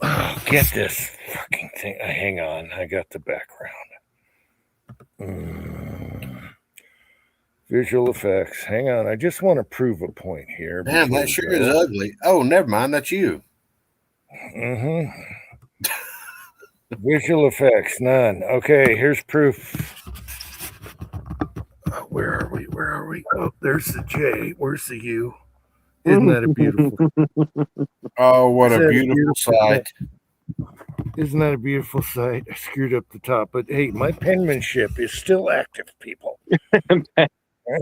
Oh, get this fucking thing. Hang on, I got the background. Visual effects. Hang on, I just want to prove a point here. Damn, that sure is ugly. Oh, never mind. That's you. Visual effects, none. Okay, here's proof. Where are we? Where are we? Oh, there's the J. Where's the U? Isn't that a beautiful? Oh, what Isn't a that beautiful sight. Isn't that a beautiful sight? I screwed up the top, but hey, my penmanship is still active, people.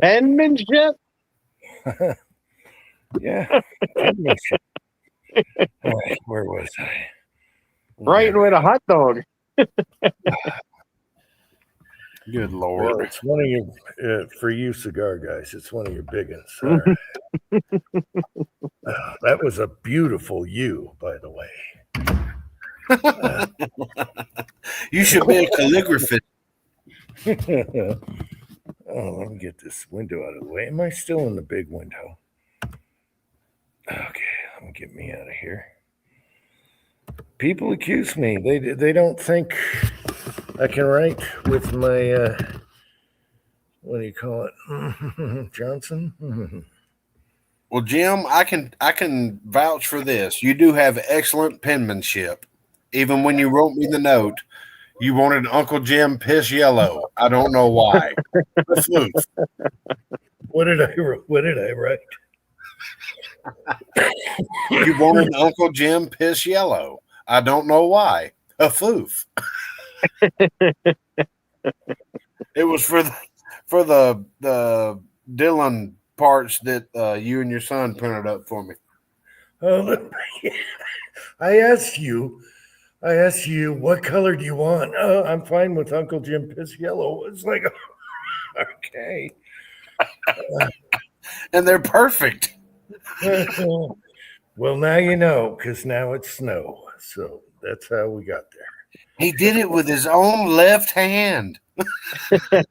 Penmanship? Yeah, penmanship. All right, where was I? Right with a hot dog. Good Well, Lord. it's one of your, for you cigar guys, it's one of your big ones. All right. That was a beautiful U, by the way. You should be a calligraphist. Oh, let me get this window out of the way. Am I still in the big window? Okay, let me get me out of here. People accuse me. They don't think I can write with my what do you call it? Johnson? Well, Jim, I can vouch for this. You do have excellent penmanship. Even when you wrote me the note, you wanted Uncle Jim piss yellow. I don't know why. A fluke. What did I write? You wanted Uncle Jim piss yellow. I don't know why. A foof. It was for the Dylan parts that you and your son printed up for me. I asked you, what color do you want? Oh, I'm fine with Uncle Jim Piss Yellow. It's like, okay. And they're perfect. Well, now you know, because now it's snow. So that's how we got there. He did it with his own left hand. I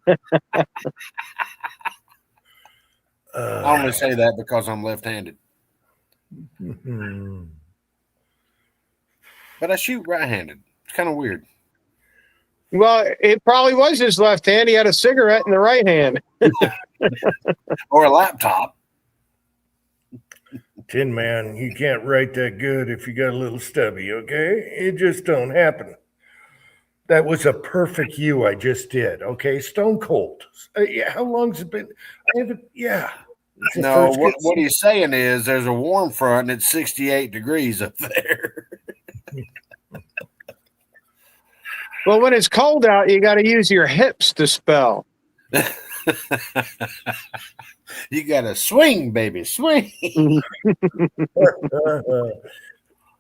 only say that because I'm left-handed. But I shoot right-handed. It's kind of weird. Well, it probably was his left hand. He had a cigarette in the right hand. Or a laptop. Tin Man, you can't write that good if you got a little stubby, okay? It just don't happen. That was a perfect U I just did, okay? Stone cold. Yeah, how long's it been? I haven't, yeah. No, what he's saying is there's a warm front and it's 68 degrees up there. Well, when it's cold out, you got to use your hips to spell. You got to swing, baby, swing.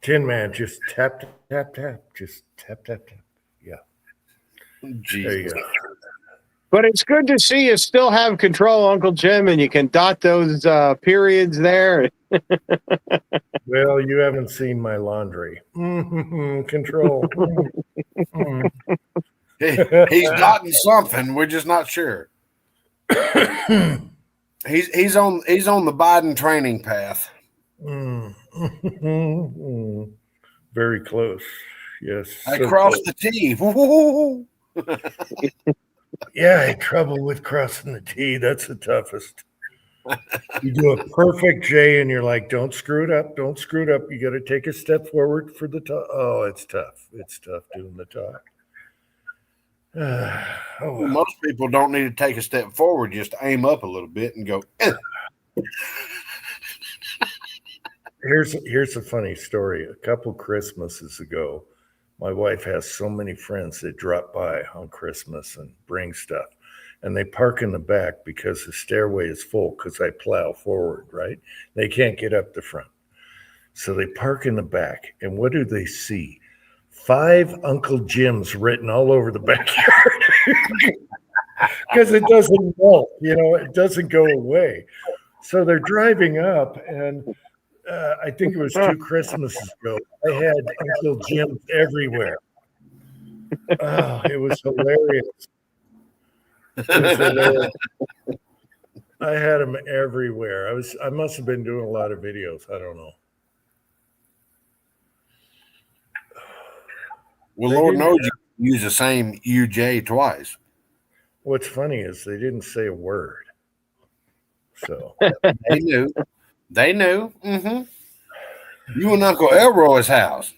Tin Man, just tap, tap, tap. Just tap, tap, tap. Yeah. Jesus. There you go. But it's good to see you still have control, Uncle Jim, and you can dot those periods there. Well, you haven't seen my laundry. Control. He's dotting something. We're just not sure. He's on the Biden training path. Very close. Yes. I so crossed close. the T. Woo-hoo. Yeah, I had trouble with crossing the T. That's the toughest. You do a perfect J and you're like, don't screw it up. Don't screw it up. You got to take a step forward for the top. Oh, it's tough. It's tough doing the talk. Oh, well. Most people don't need to take a step forward, just aim up a little bit and go. Here's a funny story. A couple Christmases ago, my wife has so many friends that drop by on Christmas and bring stuff. And they park in the back because the stairway is full because I plow forward, right? They can't get up the front. So they park in the back. And what do they see? 5 Uncle Jims written all over the backyard. Because it doesn't melt, it doesn't go away. So they're driving up, and I think it was 2 Christmases ago, I had Uncle Jims everywhere. Oh, it was hilarious. I had them everywhere. I must have been doing a lot of videos. I don't know. Well, They Lord didn't- knows you use the same UJ twice. What's funny is they didn't say a word. So They knew. They knew. Mm-hmm. You and Uncle Elroy's house.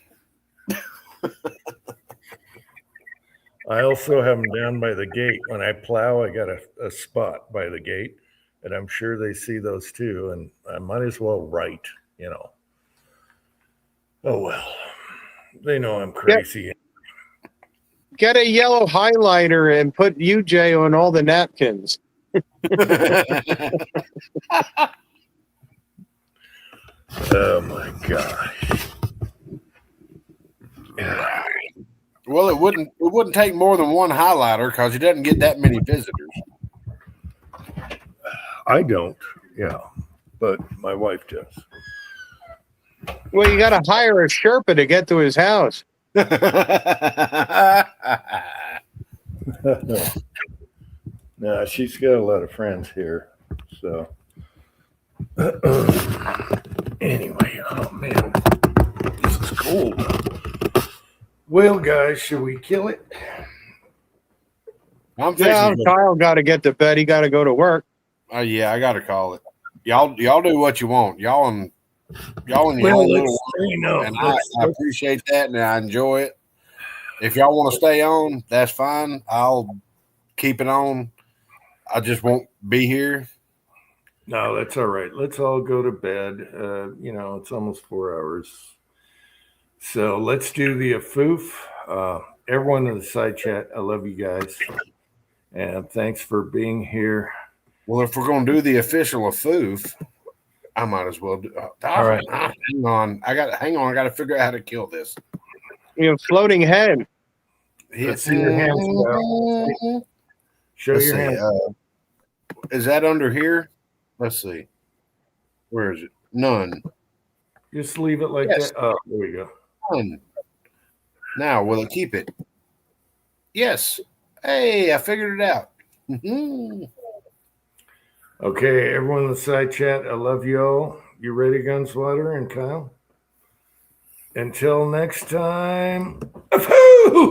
I also have them down by the gate. When I plow, I got a spot by the gate, and I'm sure they see those too. And I might as well write, you know. Oh well, they know I'm crazy. Get a yellow highlighter and put UJ on all the napkins. Oh my gosh. Well, it wouldn't take more than one highlighter because he doesn't get that many visitors. I don't, yeah, but my wife does. Well, you got to hire a Sherpa to get to his house. No, she's got a lot of friends here, so. Anyway, oh man, this is cold. Well, guys, should we kill it? I'm Yeah, fixing. Kyle got to get to bed. He got to go to work. Yeah, I gotta call it. Y'all do what you want. Y'all and your own Well, little you know, and I appreciate that and I enjoy it. If y'all want to stay on, that's fine. I'll keep it on. I just won't be here. no, that's all right. Let's all go to bed. You know, it's almost 4 hours. So let's do the afoof. Everyone in the side chat, I love you guys. And thanks for being here. Well, if we're gonna do the official afoof, I might as well do. All right. Hang on. I gotta figure out how to kill this. You know, floating head. Let's see your hands, Kyle. Show Let's your see, hands. is that under here? Let's see. Where is it? None. Just leave it like Yes. that. Oh, there we go. None. Now, will it keep it? Yes. Hey, I figured it out. Mhm. Okay, everyone in the side chat, I love you all. You ready, Gunswatter and Kyle? Until next time. Afoo!